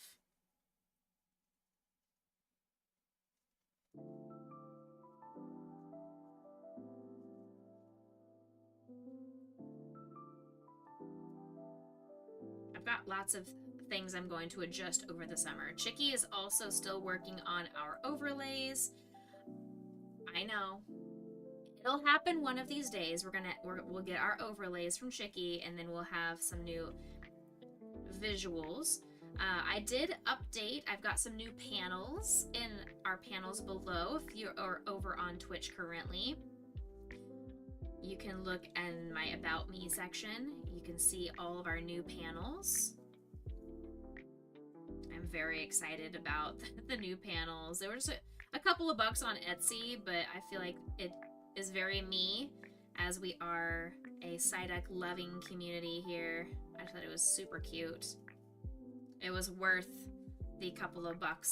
I've got lots of things I'm going to adjust over the summer. Chicky is also still working on our overlays. I know. It'll happen one of these days. We'll get our overlays from Chicky, and then we'll have some new visuals. I did update. I've got some new panels in our panels below. If you are over on Twitch currently, you can look in my About Me section. You can see all of our new panels. I'm very excited about the new panels. There was a couple of bucks on Etsy, but I feel like it is very me, as we are a Psyduck loving community here. I thought it was super cute. It was worth the couple of bucks.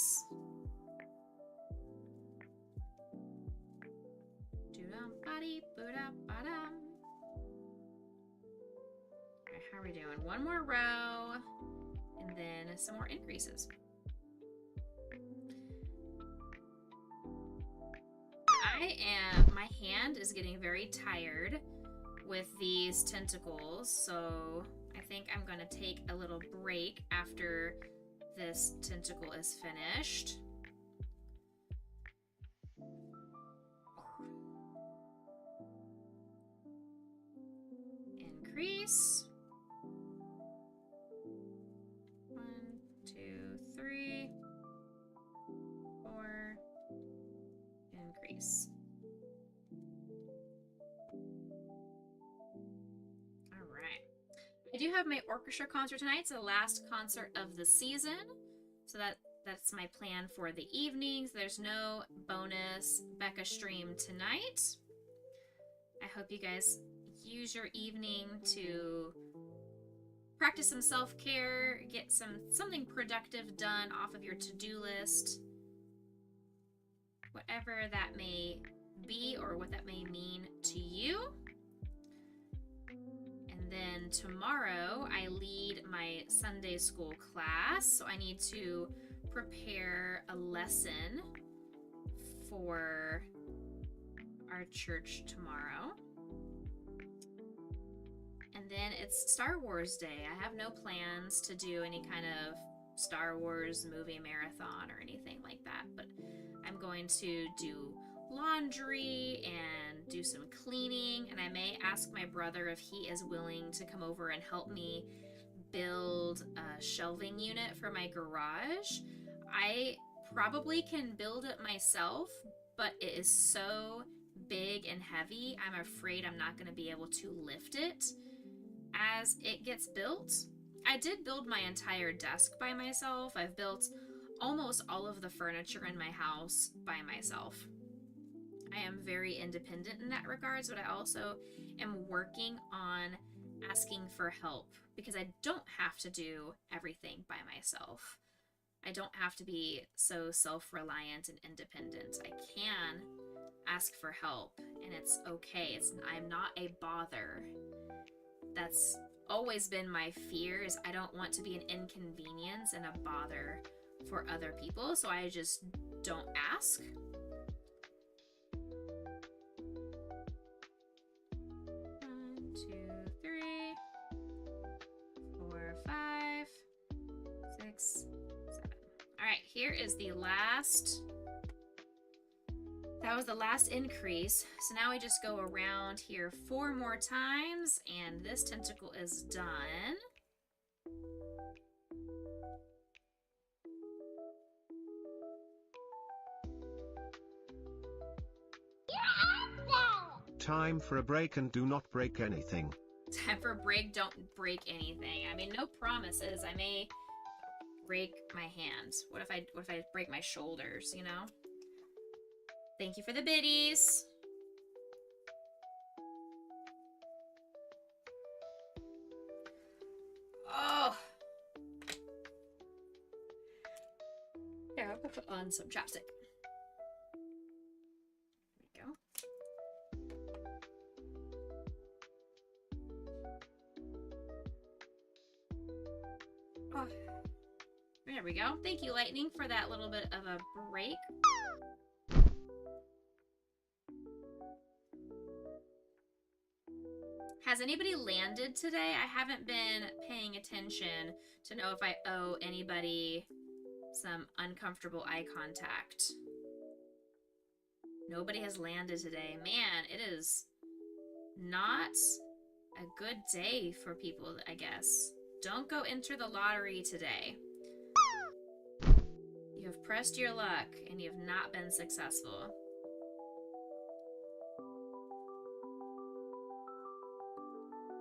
Alright, how are we doing? One more row, and then some more increases. My hand is getting very tired with these tentacles, so I think I'm gonna take a little break after this tentacle is finished. Increase. 1, 2, 3, 4. Increase. I do have my orchestra concert tonight. It's the last concert of the season, so that's my plan for the evenings. There's no bonus Becca stream tonight. I hope you guys use your evening to practice some self-care, get something productive done off of your to-do list, whatever that may be or what that may mean to you. Then tomorrow I lead my Sunday school class, so I need to prepare a lesson for our church tomorrow. And then it's Star Wars Day. I have no plans to do any kind of Star Wars movie marathon or anything like that, but I'm going to do laundry and do some cleaning, and I may ask my brother if he is willing to come over and help me build a shelving unit for my garage. I probably can build it myself, but it is so big and heavy, I'm afraid I'm not going to be able to lift it as it gets built. I did build my entire desk by myself. I've built almost all of the furniture in my house by myself. I am very independent in that regards, but I also am working on asking for help because I don't have to do everything by myself. I don't have to be so self-reliant and independent. I can ask for help, and it's okay. I'm not a bother. That's always been my fear, is I don't want to be an inconvenience and a bother for other people, so I just don't ask. Alright, here is the last. That was the last increase. So now we just go around here 4 more times, and this tentacle is done. Time for a break and do not break anything. Time for a break, don't break anything. I mean, no promises. I may break my hands. What if I break my shoulders, you know? Thank you for the biddies. Oh. Here, I'll put on some chapstick. There we go. Oh. There we go. Thank you, Lightning, for that little bit of a break. Has anybody landed today? I haven't been paying attention to know if I owe anybody some uncomfortable eye contact. Nobody has landed today. Man, it is not a good day for people, I guess. Don't go enter the lottery today. You have pressed your luck and you have not been successful.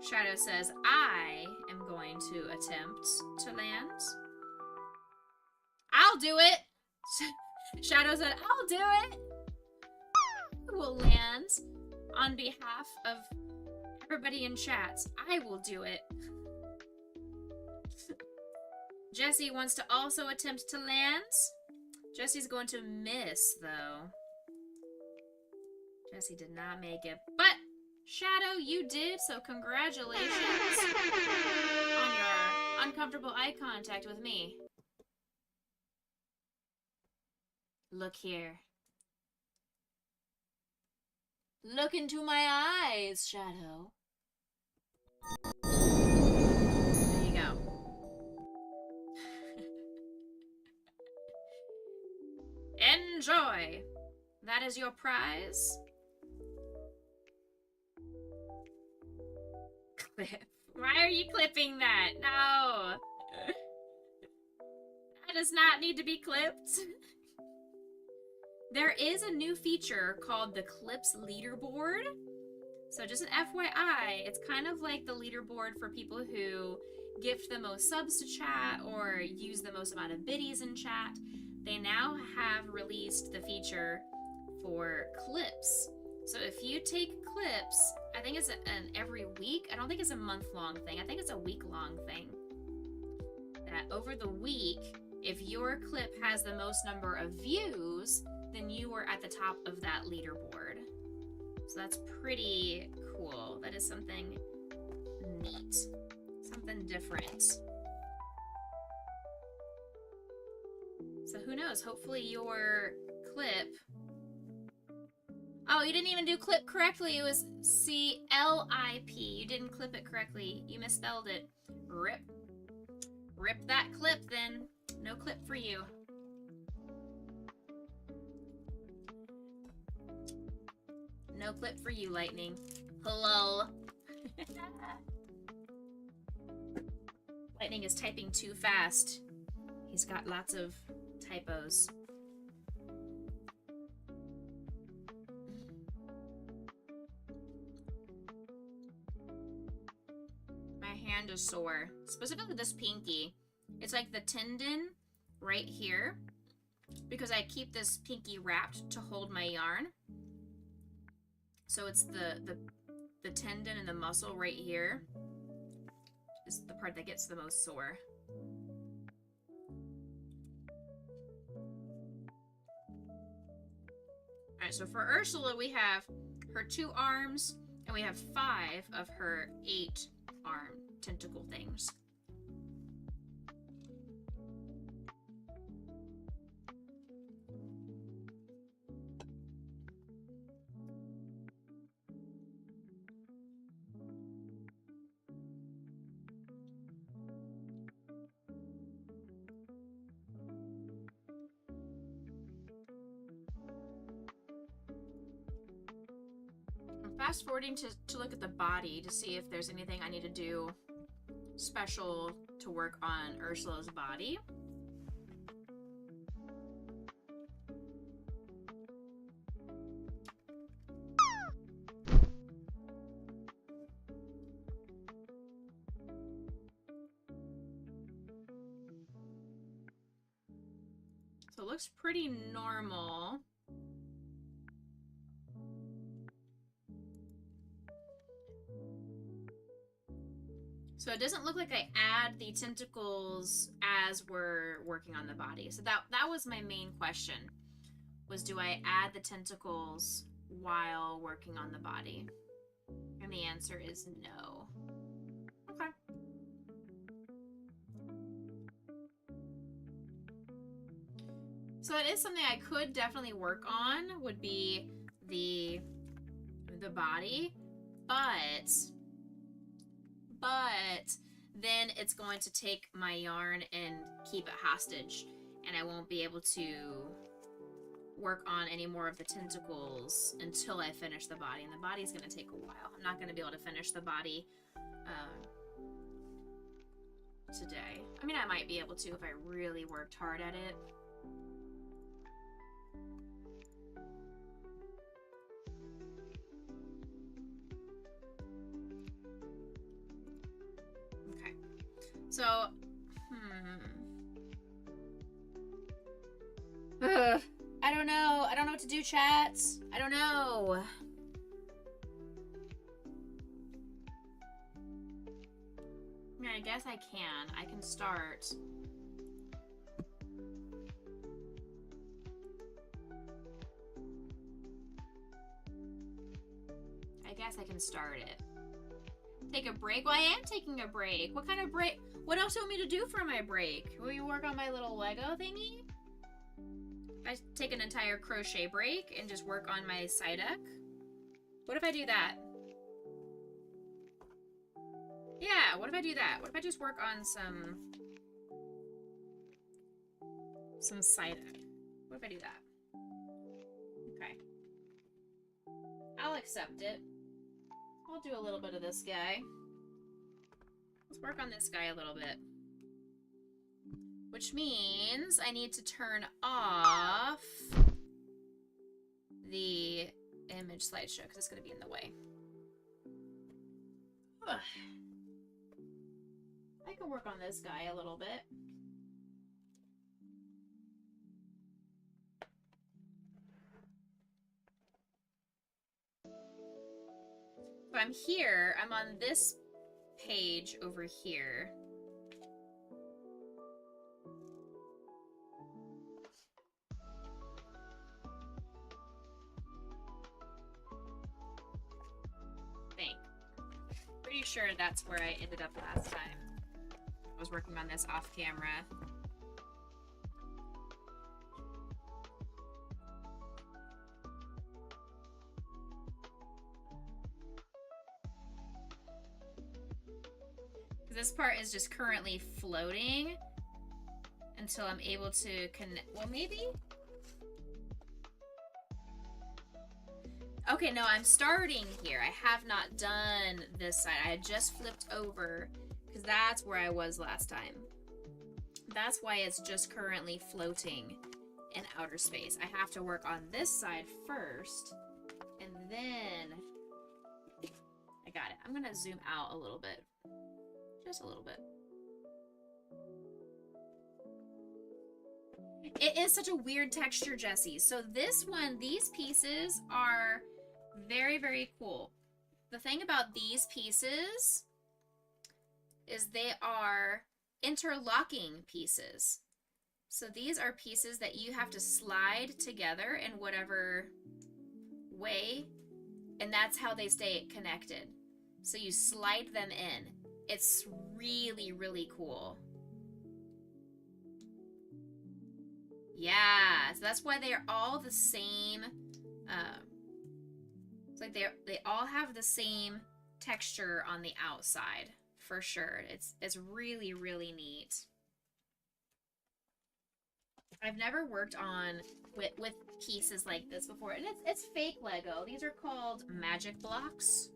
Shadow says, I am going to attempt to land. I'll do it! Shadow said, I'll do it! I will land on behalf of everybody in chat. I will do it. Jesse wants to also attempt to land. Jesse's going to miss, though. Jesse did not make it, but Shadow, you did, so congratulations on your uncomfortable eye contact with me. Look here. Look into my eyes, Shadow. There you go. Enjoy! That is your prize. Clip. Why are you clipping that? No! That does not need to be clipped. There is a new feature called the Clips Leaderboard. So just an FYI, it's kind of like the leaderboard for people who gift the most subs to chat or use the most amount of biddies in chat. They now have released the feature for clips. So if you take clips, I think it's an every week. I don't think it's a month-long thing. I think it's a week-long thing. That over the week, if your clip has the most number of views, then you are at the top of that leaderboard. So that's pretty cool. That is something neat. Something different. So who knows? Hopefully your clip... Oh, you didn't even do clip correctly. It was C-L-I-P. You didn't clip it correctly. You misspelled it. Rip. Rip that clip then. No clip for you. No clip for you, Lightning. Hello. Lightning is typing too fast. He's got lots of typos. My hand is sore. Specifically this pinky. It's like the tendon right here. Because I keep this pinky wrapped to hold my yarn. So it's the tendon and the muscle right here is the part that gets the most sore. Alright, so for Ursula we have her 2 arms and we have 5 of her 8 arm tentacle things. fast forwarding to look at the body to see if there's anything I need to do special to work on Ursula's body. So it looks pretty normal. So it doesn't look like I add the tentacles as we're working on the body. So that was my main question, was do I add the tentacles while working on the body? And the answer is no. Okay. So it is something I could definitely work on, would be the body, but then it's going to take my yarn and keep it hostage, and I won't be able to work on any more of the tentacles until I finish the body, and the body's going to take a while. I'm not going to be able to finish the body today. I mean, I might be able to if I really worked hard at it. So, I don't know. I don't know what to do, chats. I don't know. I mean, I guess I can. I can start. I guess I can start it. Take a break? Well, I am taking a break. What kind of break? What else do you want me to do for my break? Will you work on my little Lego thingy? I take an entire crochet break and just work on my Psyduck? What if I do that? Yeah, what if I do that? What if I just work on some Psyduck? What if I do that? Okay. I'll accept it. I'll do a little bit of this guy. Let's work on this guy a little bit. Which means I need to turn off the image slideshow because it's going to be in the way. Ugh. I can work on this guy a little bit. So I'm here, I'm on this page over here. Pretty sure that's where I ended up last time. I was working on this off camera. This part is just currently floating until I'm able to connect. Well, maybe? Okay, no, I'm starting here. I have not done this side. I had just flipped over because that's where I was last time. That's why it's just currently floating in outer space. I have to work on this side first, and then I got it. I'm gonna zoom out a little bit. Just a little bit. It is such a weird texture, Jessie. So this one, these pieces are very, very cool. The thing about these pieces is they are interlocking pieces. So these are pieces that you have to slide together in whatever way, and that's how they stay connected. So you slide them in. It's really, really cool. Yeah, so that's why they're all the same. It's like they all have the same texture on the outside, for sure. It's really, really neat. I've never worked on with pieces like this before, and it's fake Lego. These are called magic blocks.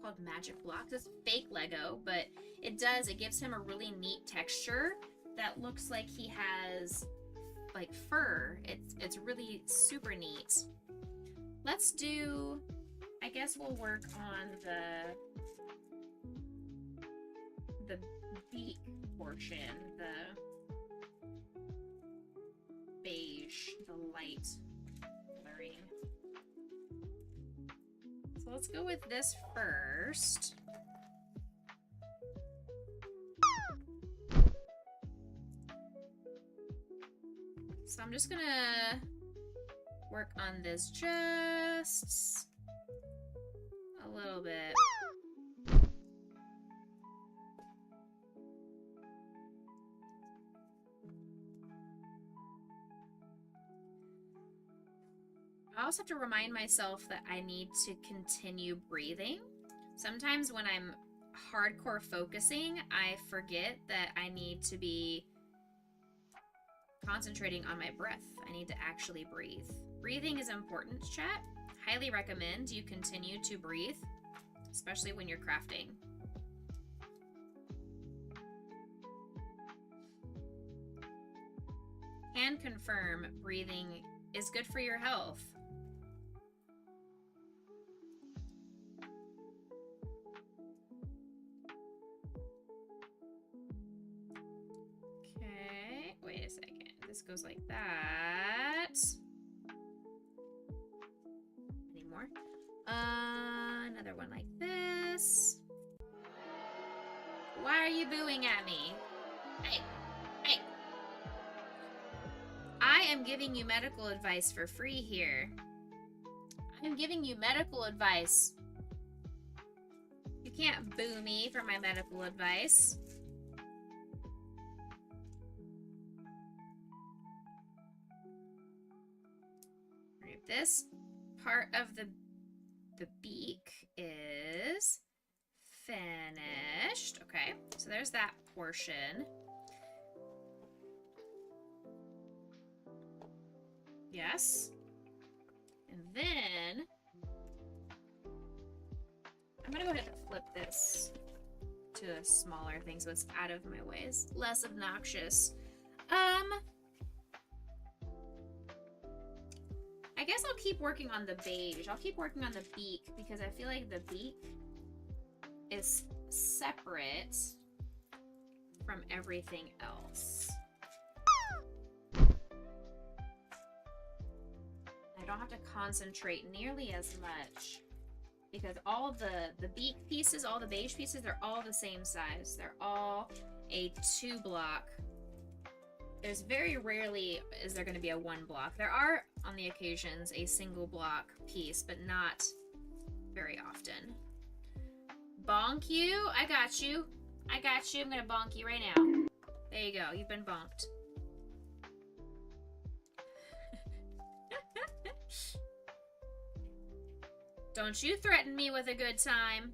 Called magic blocks. It's fake Lego, but it gives him a really neat texture that looks like he has like fur. It's really super neat. Let's do, I guess we'll work on the beak portion, the beige, the light coloring. So let's go with this first. So I'm just gonna work on this just a little bit. I also have to remind myself that I need to continue breathing. Sometimes when I'm hardcore focusing, I forget that I need to be concentrating on my breath. I need to actually breathe. Breathing is important, chat. Highly recommend you continue to breathe, especially when you're crafting. Can confirm breathing is good for your health. Okay, wait a second. This goes like that. Any more? Another one like this. Why are you booing at me? Hey, hey. I am giving you medical advice for free here. I'm giving you medical advice. You can't boo me for my medical advice. Right, this part of the beak is finished. Okay, so there's that portion. Yes. And then I'm gonna go ahead and flip this to a smaller thing so it's out of my way. It's less obnoxious. I guess I'll keep working on the beige. I'll keep working on the beak because I feel like the beak is separate from everything else. I don't have to concentrate nearly as much because all the beak pieces, all the beige pieces, they're all the same size. They're all a 2 block. There's very rarely is there going to be a 1 block. There are, on the occasions, a single block piece, but not very often. Bonk you? I got you. I got you. I'm going to bonk you right now. There you go. You've been bonked. Don't you threaten me with a good time.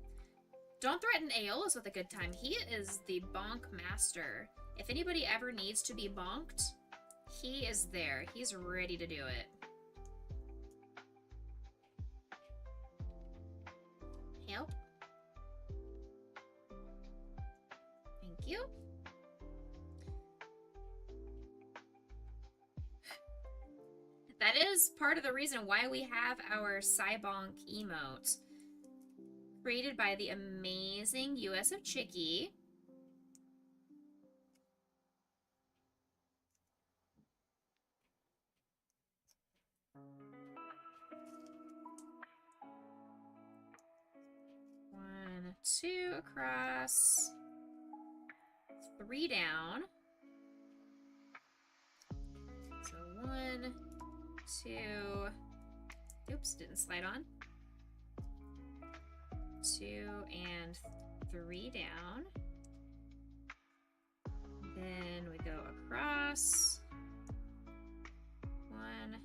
Don't threaten Aeolus with a good time. He is the bonk master. If anybody ever needs to be bonked, he is there. He's ready to do it. Help. Thank you. That is part of the reason why we have our Psybonk emote. Created by the amazing US of Chicky. One, 2 across. 3 down. So 1, 2. Oops, didn't slide on. 2 and 3 down. Then we go across. 1,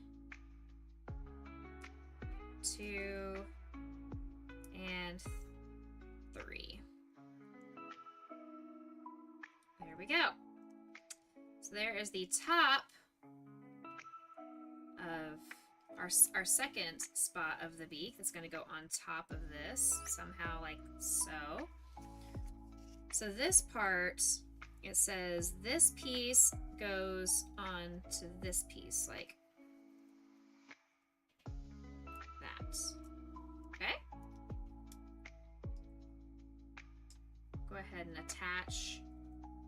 2, and 3. There we go. So there is the top of our second spot of the beak that's going to go on top of this somehow, like so. So this part, it says this piece goes on to this piece, like that. Okay? Go ahead and attach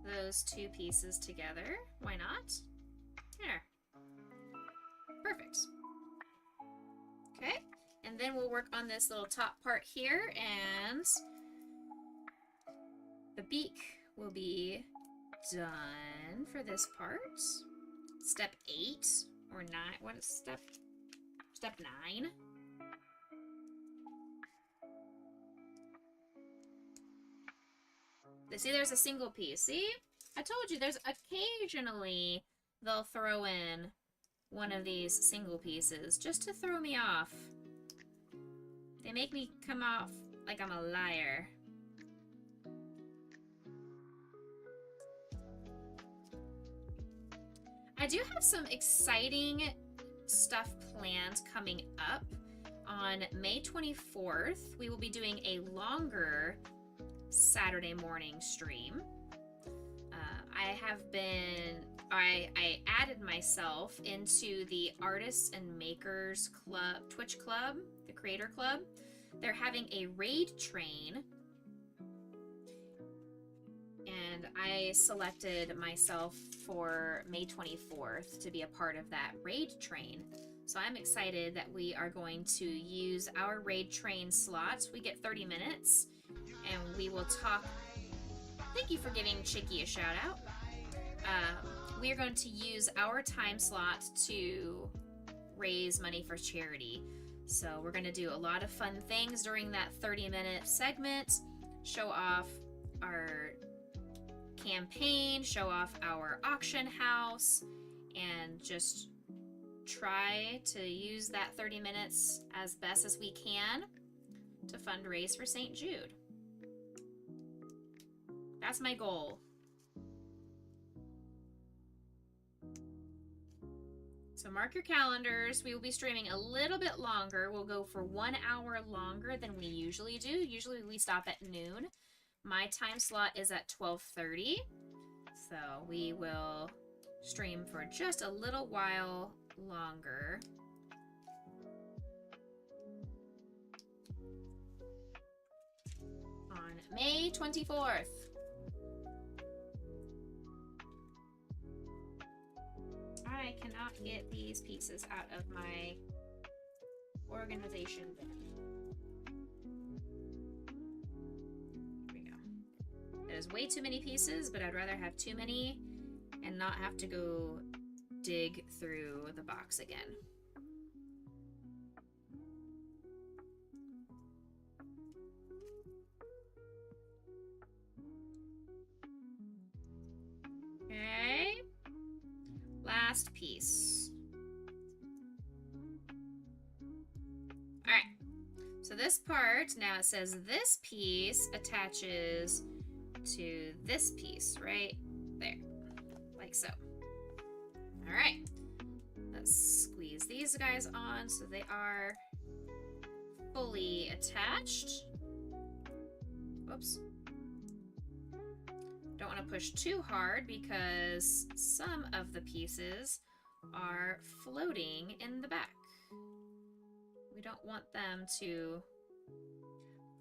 those two pieces together. Why not? There. Perfect. Okay, and then we'll work on this little top part here, and the beak will be done for this part. Step 8 or 9. What is step 9? See, there's a single piece. See? I told you, there's occasionally they'll throw in one of these single pieces just to throw me off. They make me come off like I'm a liar. I do have some exciting stuff planned coming up. On May 24th, we will be doing a longer Saturday morning stream. I added myself into the Artists and Makers Club, Twitch Club, the Creator Club. They're having a raid train, and I selected myself for May 24th to be a part of that raid train. So I'm excited that we are going to use our raid train slot. We get 30 minutes, and we will talk. Thank you for giving Chicky a shout out. We are going to use our time slot to raise money for charity. So we're going to do a lot of fun things during that 30-minute segment, show off our campaign, show off our auction house, and just try to use that 30 minutes as best as we can to fundraise for St. Jude. That's my goal. So mark your calendars. We will be streaming a little bit longer. We'll go for 1 hour longer than we usually do. Usually we stop at noon. My time slot is at 12:30. So we will stream for just a little while longer. On May 24th. I cannot get these pieces out of my organization bin. Here we go. There's way too many pieces, but I'd rather have too many and not have to go dig through the box again. Okay. Last piece. All right. So this part, now it says this piece attaches to this piece right there, like so. All right. Let's squeeze these guys on so they are fully attached. Whoops. Don't want to push too hard because some of the pieces are floating in the back. We don't want them to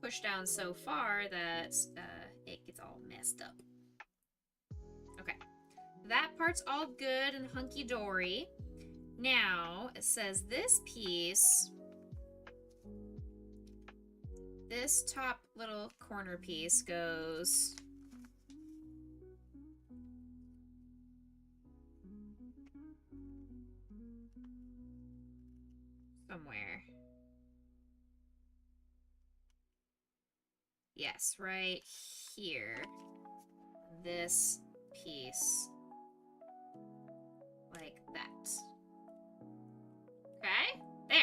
push down so far that it gets all messed up. Okay, that part's all good and hunky-dory. Now it says this piece, this top little corner piece goes somewhere. Yes, right here. This piece. Like that. Okay? There.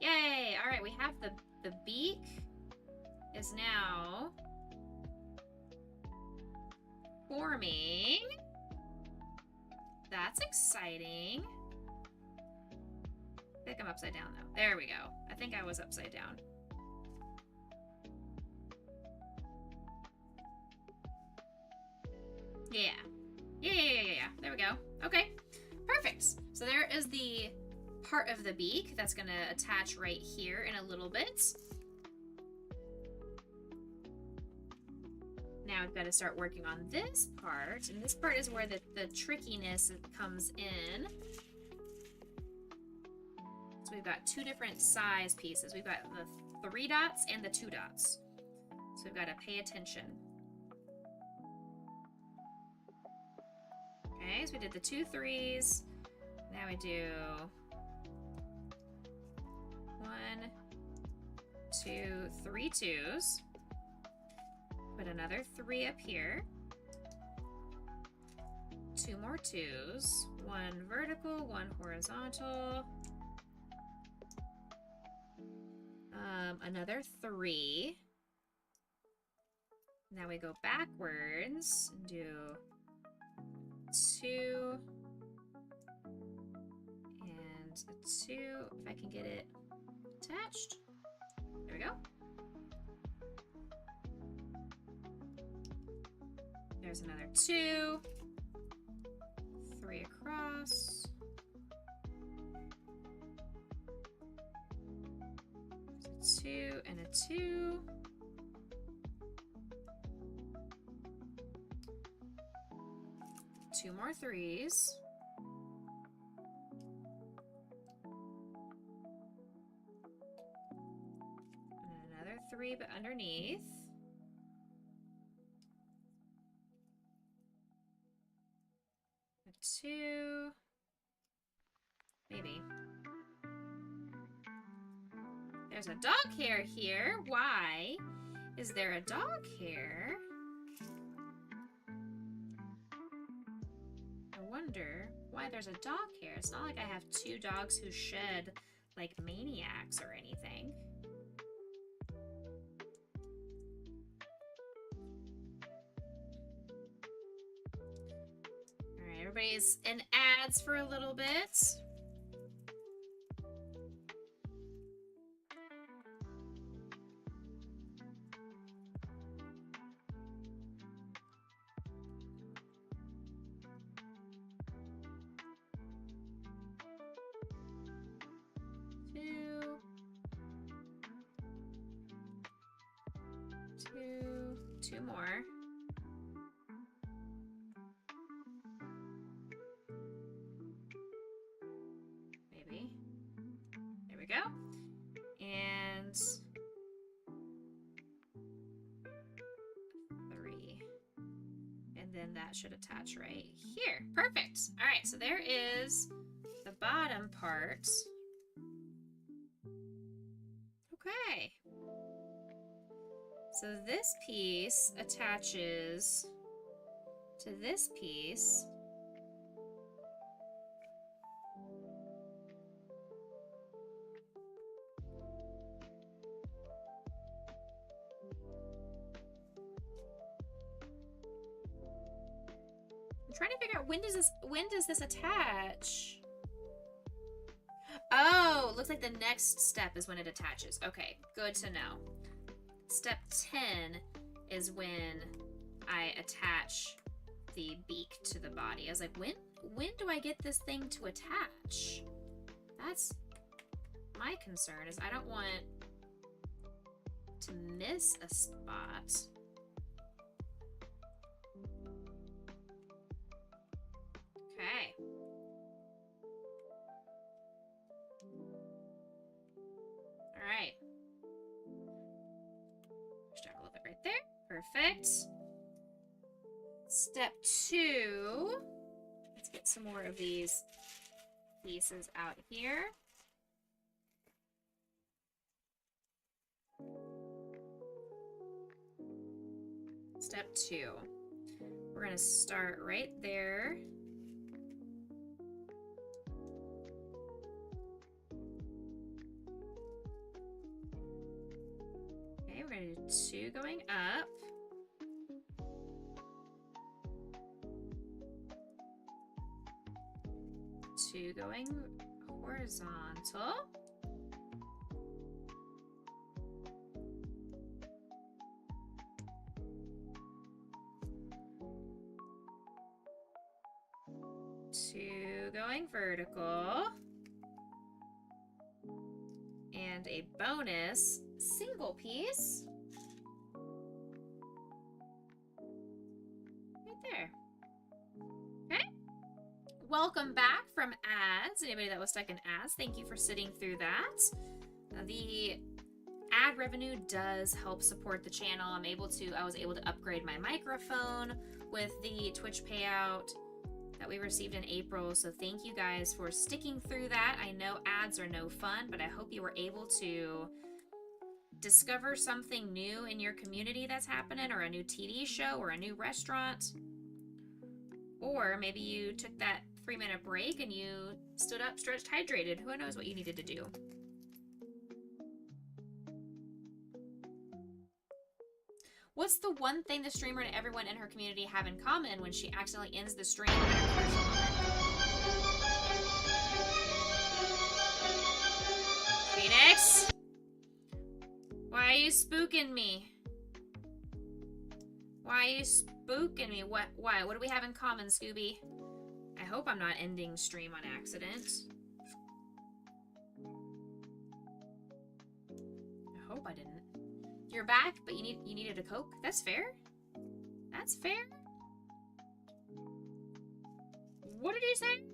Yay! Alright, we have the beak is now forming. That's exciting. I think I'm upside down though. There we go. I think I was upside down. Yeah. Yeah. There we go. Okay. Perfect. So there is the part of the beak that's going to attach right here in a little bit. Now I've got to start working on this part, and this part is where the trickiness comes in. So we've got two different size pieces. We've got the 3 dots and the 2 dots. So we've got to pay attention. Okay, so we did the 2 3s. Now we do 1, 2, 3 2s. Put another 3 up here. 2 more 2s. 1 vertical, 1 horizontal. Another 3. Now we go backwards and do 2 and a 2. If I can get it attached. There we go. There's another 2, 3 across. There's a 2 and a 2. Two more 3s. And another 3, but underneath. A 2. Maybe. There's a dog hair here. Why is there a dog hair? Wonder why there's a dog hair. It's not like I have 2 dogs who shed like maniacs or anything. All right, everybody's in ads for a little bit. Two more. Maybe. There we go. And 3. And then that should attach right here. Perfect. All right, so there is the bottom part. Okay. So this piece attaches to this piece. I'm trying to figure out when does this attach? Oh, looks like the next step is when it attaches. Okay, good to know. Step 10 is when I attach the beak to the body. I was like, when do I get this thing to attach? That's my concern, is I don't want to miss a spot. Okay. All right. Drag a little bit right there. Perfect. Step 2. Let's get some more of these pieces out here. Step 2. We're going to start right there. Okay, we're going to do 2 going up. Two going horizontal. Two going vertical. And a bonus single piece. Right there. Okay. Welcome back from ads. Anybody that was stuck in ads, thank you for sitting through that. The ad revenue does help support the channel. I was able to upgrade my microphone with the Twitch payout that we received in April, so thank you guys for sticking through that. I know ads are no fun, but I hope you were able to discover something new in your community that's happening, or a new TV show, or a new restaurant. Or maybe you took that 3-minute break and you stood up, stretched, hydrated. Who knows what you needed to do. What's the one thing the streamer and everyone in her community have in common when she accidentally ends the stream at a crucial moment? Phoenix? Why are you spooking me? Why are you spooking me? Why? What do we have in common, Scooby? I hope I'm not ending stream on accident. I hope I didn't. You're back, but you needed a Coke? That's fair. That's fair. What did he say?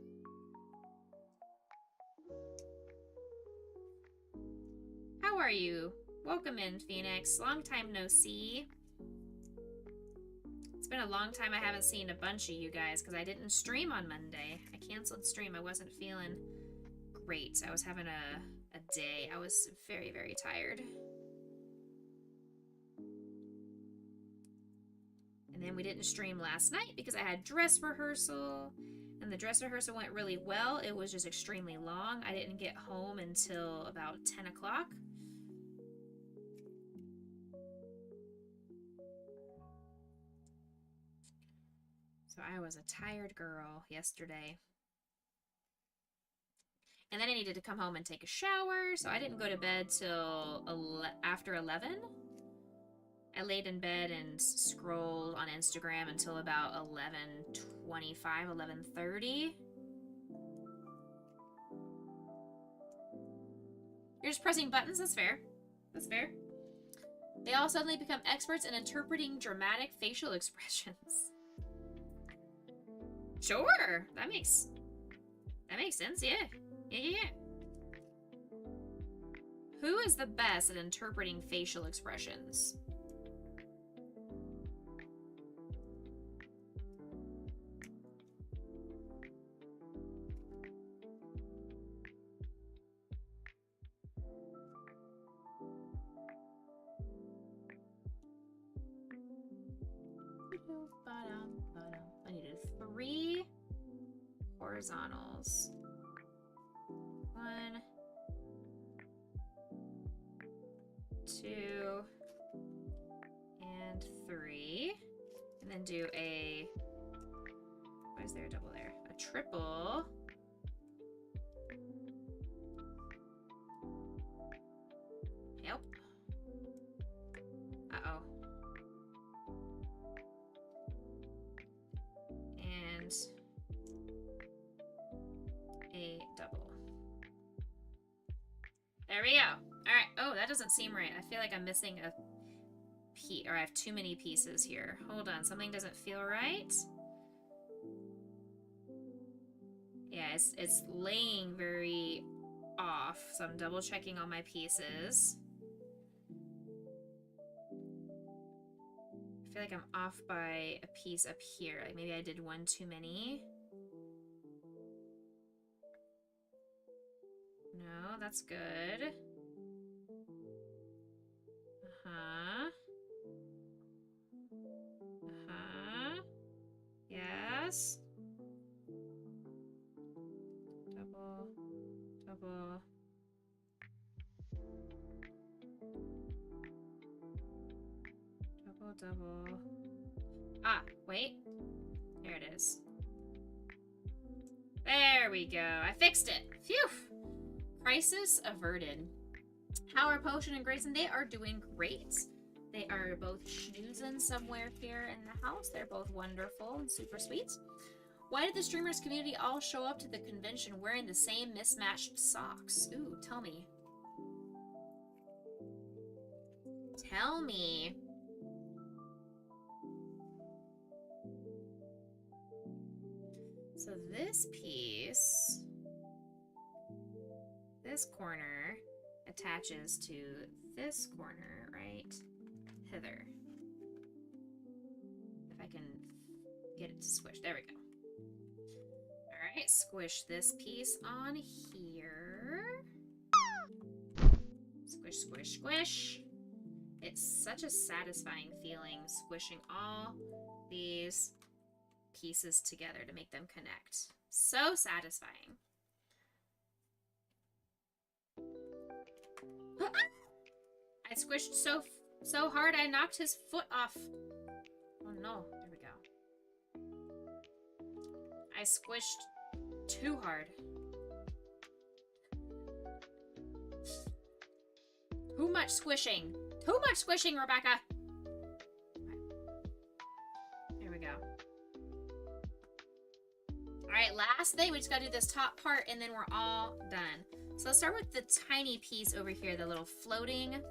How are you? Welcome in, Phoenix. Long time no see. It's been a long time I haven't seen a bunch of you guys because I didn't stream on Monday. I canceled stream. I wasn't feeling great. I was having a day. I was very, very tired. And then we didn't stream last night because I had dress rehearsal, and the dress rehearsal went really well. It was just extremely long. I didn't get home until about 10 o'clock. So I was a tired girl yesterday. And then I needed to come home and take a shower, so I didn't go to bed till after 11. I laid in bed and scrolled on Instagram until about 11:25, 11:30. You're just pressing buttons? That's fair. That's fair. They all suddenly become experts in interpreting dramatic facial expressions. Sure, that makes sense. Yeah. Who is the best at interpreting facial expressions? I needed 3 horizontals. 1, 2, and 3. And then do a, why is there a double there? A triple. Yep. Uh-oh. And a double. There we go. All right. Oh, that doesn't seem right. I feel like I'm missing a piece, or I have too many pieces here. Hold on. Something doesn't feel right. Yeah, it's laying very off, so I'm double checking all my pieces. I feel like I'm off by a piece up here. Like maybe I did one too many. No, that's good. Uh-huh. Uh-huh. Yes. Double. Double. Double, double. Ah, wait. There it is. There we go. I fixed it. Phew. Crisis averted. How are Potion and Grayson? They are doing great. They are both schnoozing somewhere here in the house. They're both wonderful and super sweet. Why did the streamers community all show up to the convention wearing the same mismatched socks? Ooh, tell me. Tell me. So this piece, this corner attaches to this corner, right? Hither. If I can get it to squish. There we go. Alright, squish this piece on here. Squish, squish, squish. It's such a satisfying feeling squishing all these pieces together to make them connect. So satisfying. I squished so hard I knocked his foot off. Oh no, there we go. I squished too hard. Too much squishing. Too much squishing, Rebecca. There we go. Alright, last thing. We just gotta do this top part and then we're all done. So let's start with the tiny piece over here, the little floating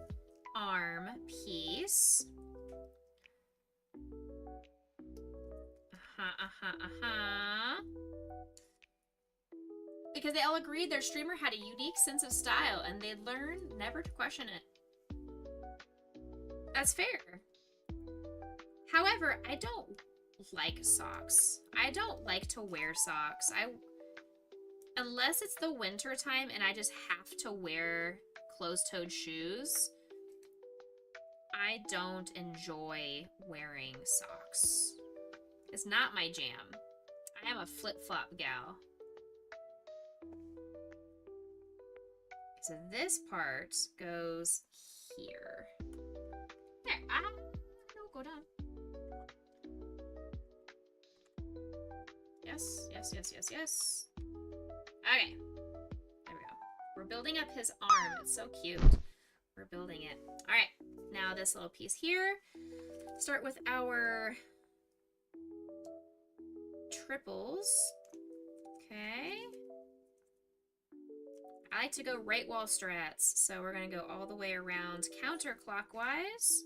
arm piece. Because they all agreed their streamer had a unique sense of style and they learned never to question it. That's fair. However, I don't like socks. I don't like to wear socks. Unless it's the winter time and I just have to wear closed-toed shoes, I don't enjoy wearing socks. It's not my jam. I am a flip-flop gal. So this part goes here. There. No, go down. Yes, yes, yes, yes, yes. Okay. There we go. We're building up his arm. It's so cute. We're building it. All right. Now this little piece here. Start with our triples. Okay. I like to go right wall strats, so we're going to go all the way around counterclockwise.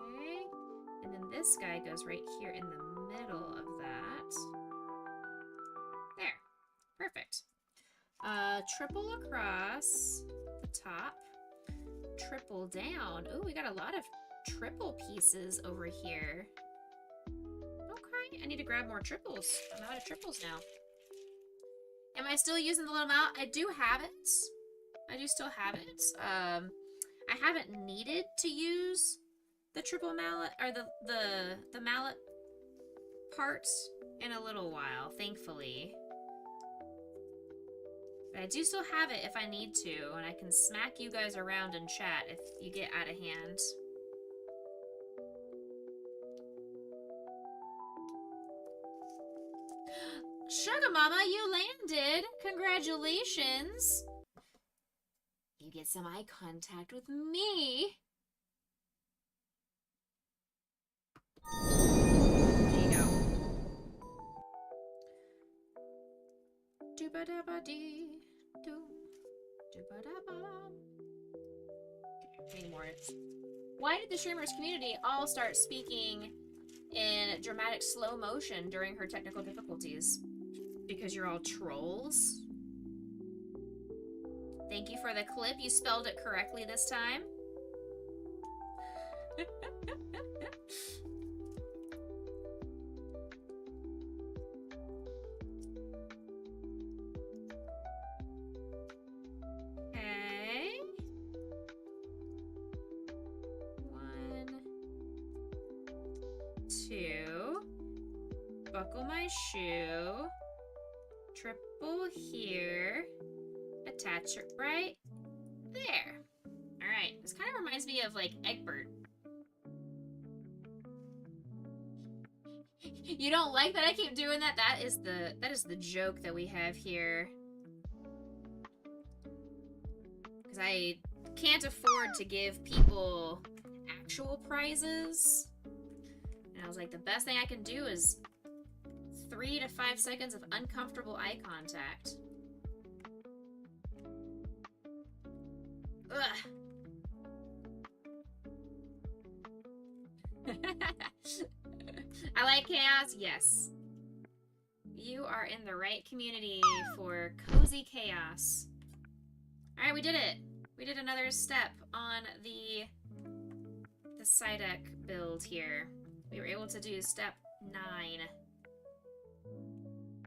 Okay, and then this guy goes right here in the middle of that. There, perfect. Triple across the top, triple down. Oh, we got a lot of triple pieces over here. Okay, I need to grab more triples. I'm out of triples now. Am I still using the little mallet? I do have it. I do still have it. I haven't needed to use the triple mallet, or the mallet part in a little while, thankfully. But I do still have it if I need to, and I can smack you guys around in chat if you get out of hand. Sugar Mama, you landed! Congratulations! You get some eye contact with me. There you go. Do-ba-da-ba-dee. Okay, more. Why did the streamers community all start speaking in dramatic slow motion during her technical difficulties? Because you're all trolls? Thank you for the clip. You spelled it correctly this time. Okay. 1, 2. Buckle my shoe. Triple here. attach it right there. All right, this kind of reminds me of like Egbert. You don't like that I keep doing that? That is the joke that we have here. Because I can't afford to give people actual prizes. And I was like, the best thing I can do is 3 to 5 seconds of uncomfortable eye contact. Ugh. I like chaos, yes. You are in the right community for cozy chaos. Alright, we did it. We did another step on the Psyduck build here. We were able to do step 9.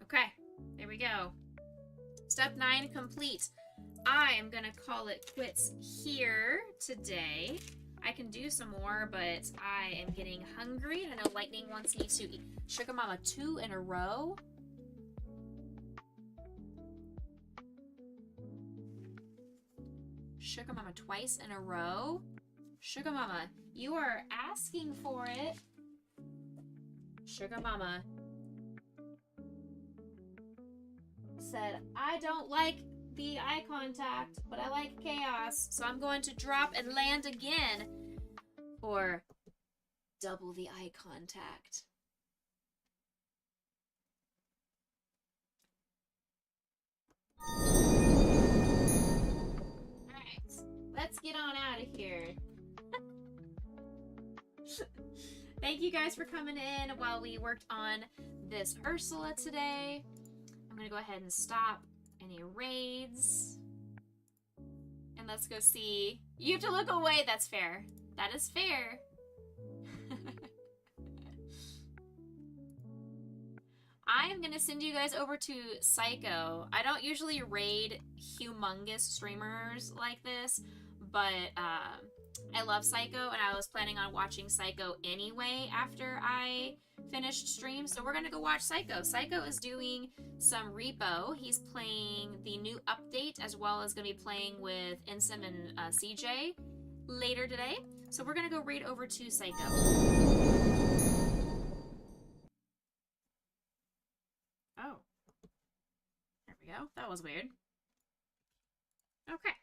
Okay, there we go. Step 9 complete. I am gonna call it quits here today. I can do some more, but I am getting hungry. I know Lightning wants me to eat Sugar Mama 2 in a row. Sugar Mama twice in a row. Sugar Mama, you are asking for it. Sugar Mama said, I don't like the eye contact, but I like chaos, so I'm going to drop and land again for double the eye contact. Alright, let's get on out of here. Thank you guys for coming in while we worked on this Ursula today. I'm gonna go ahead and stop any raids. And let's go see. You have to look away, that's fair. That is fair. I am gonna send you guys over to Psycho. I don't usually raid humongous streamers like this, but I love Psycho, and I was planning on watching Psycho anyway after I finished stream, so we're gonna go watch Psycho. Psycho is doing some repo. He's playing the new update, as well as gonna be playing with Ensim and CJ later today. So we're gonna go raid over to Psycho. Oh. There we go. That was weird. Okay.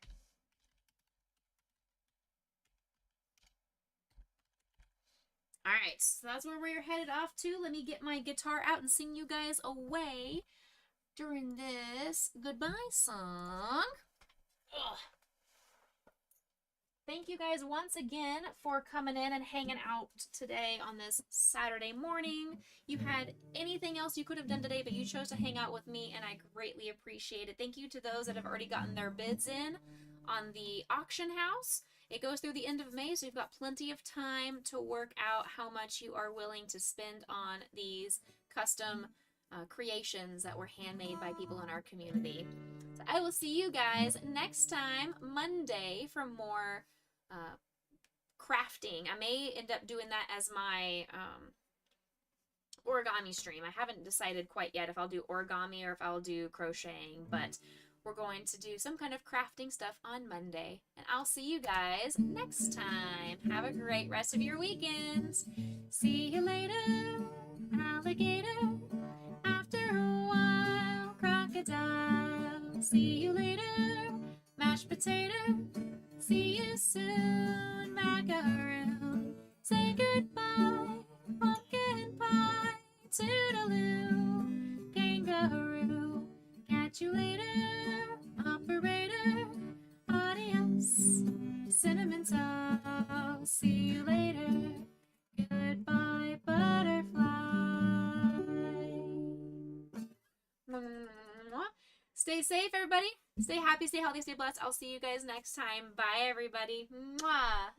Alright, so that's where we're headed off to. Let me get my guitar out and sing you guys away during this goodbye song. Ugh. Thank you guys once again for coming in and hanging out today on this Saturday morning. You had anything else you could have done today, but you chose to hang out with me, and I greatly appreciate it. Thank you to those that have already gotten their bids in on the auction house. It goes through the end of May, so you've got plenty of time to work out how much you are willing to spend on these custom creations that were handmade by people in our community. So I will see you guys next time, Monday, for more crafting. I may end up doing that as my origami stream. I haven't decided quite yet if I'll do origami or if I'll do crocheting, but we're going to do some kind of crafting stuff on Monday. And I'll see you guys next time. Have a great rest of your weekends. See you later, alligator. After a while, crocodile. See you later, mashed potato. See you soon, macaroon. Say goodbye, pumpkin pie. Toodaloo, kangaroo. Catch you later, operator. Adios, cinnamon toast. See you later. Goodbye, butterfly. Stay safe, everybody. Stay happy, stay healthy, stay blessed. I'll see you guys next time. Bye, everybody. Mwah.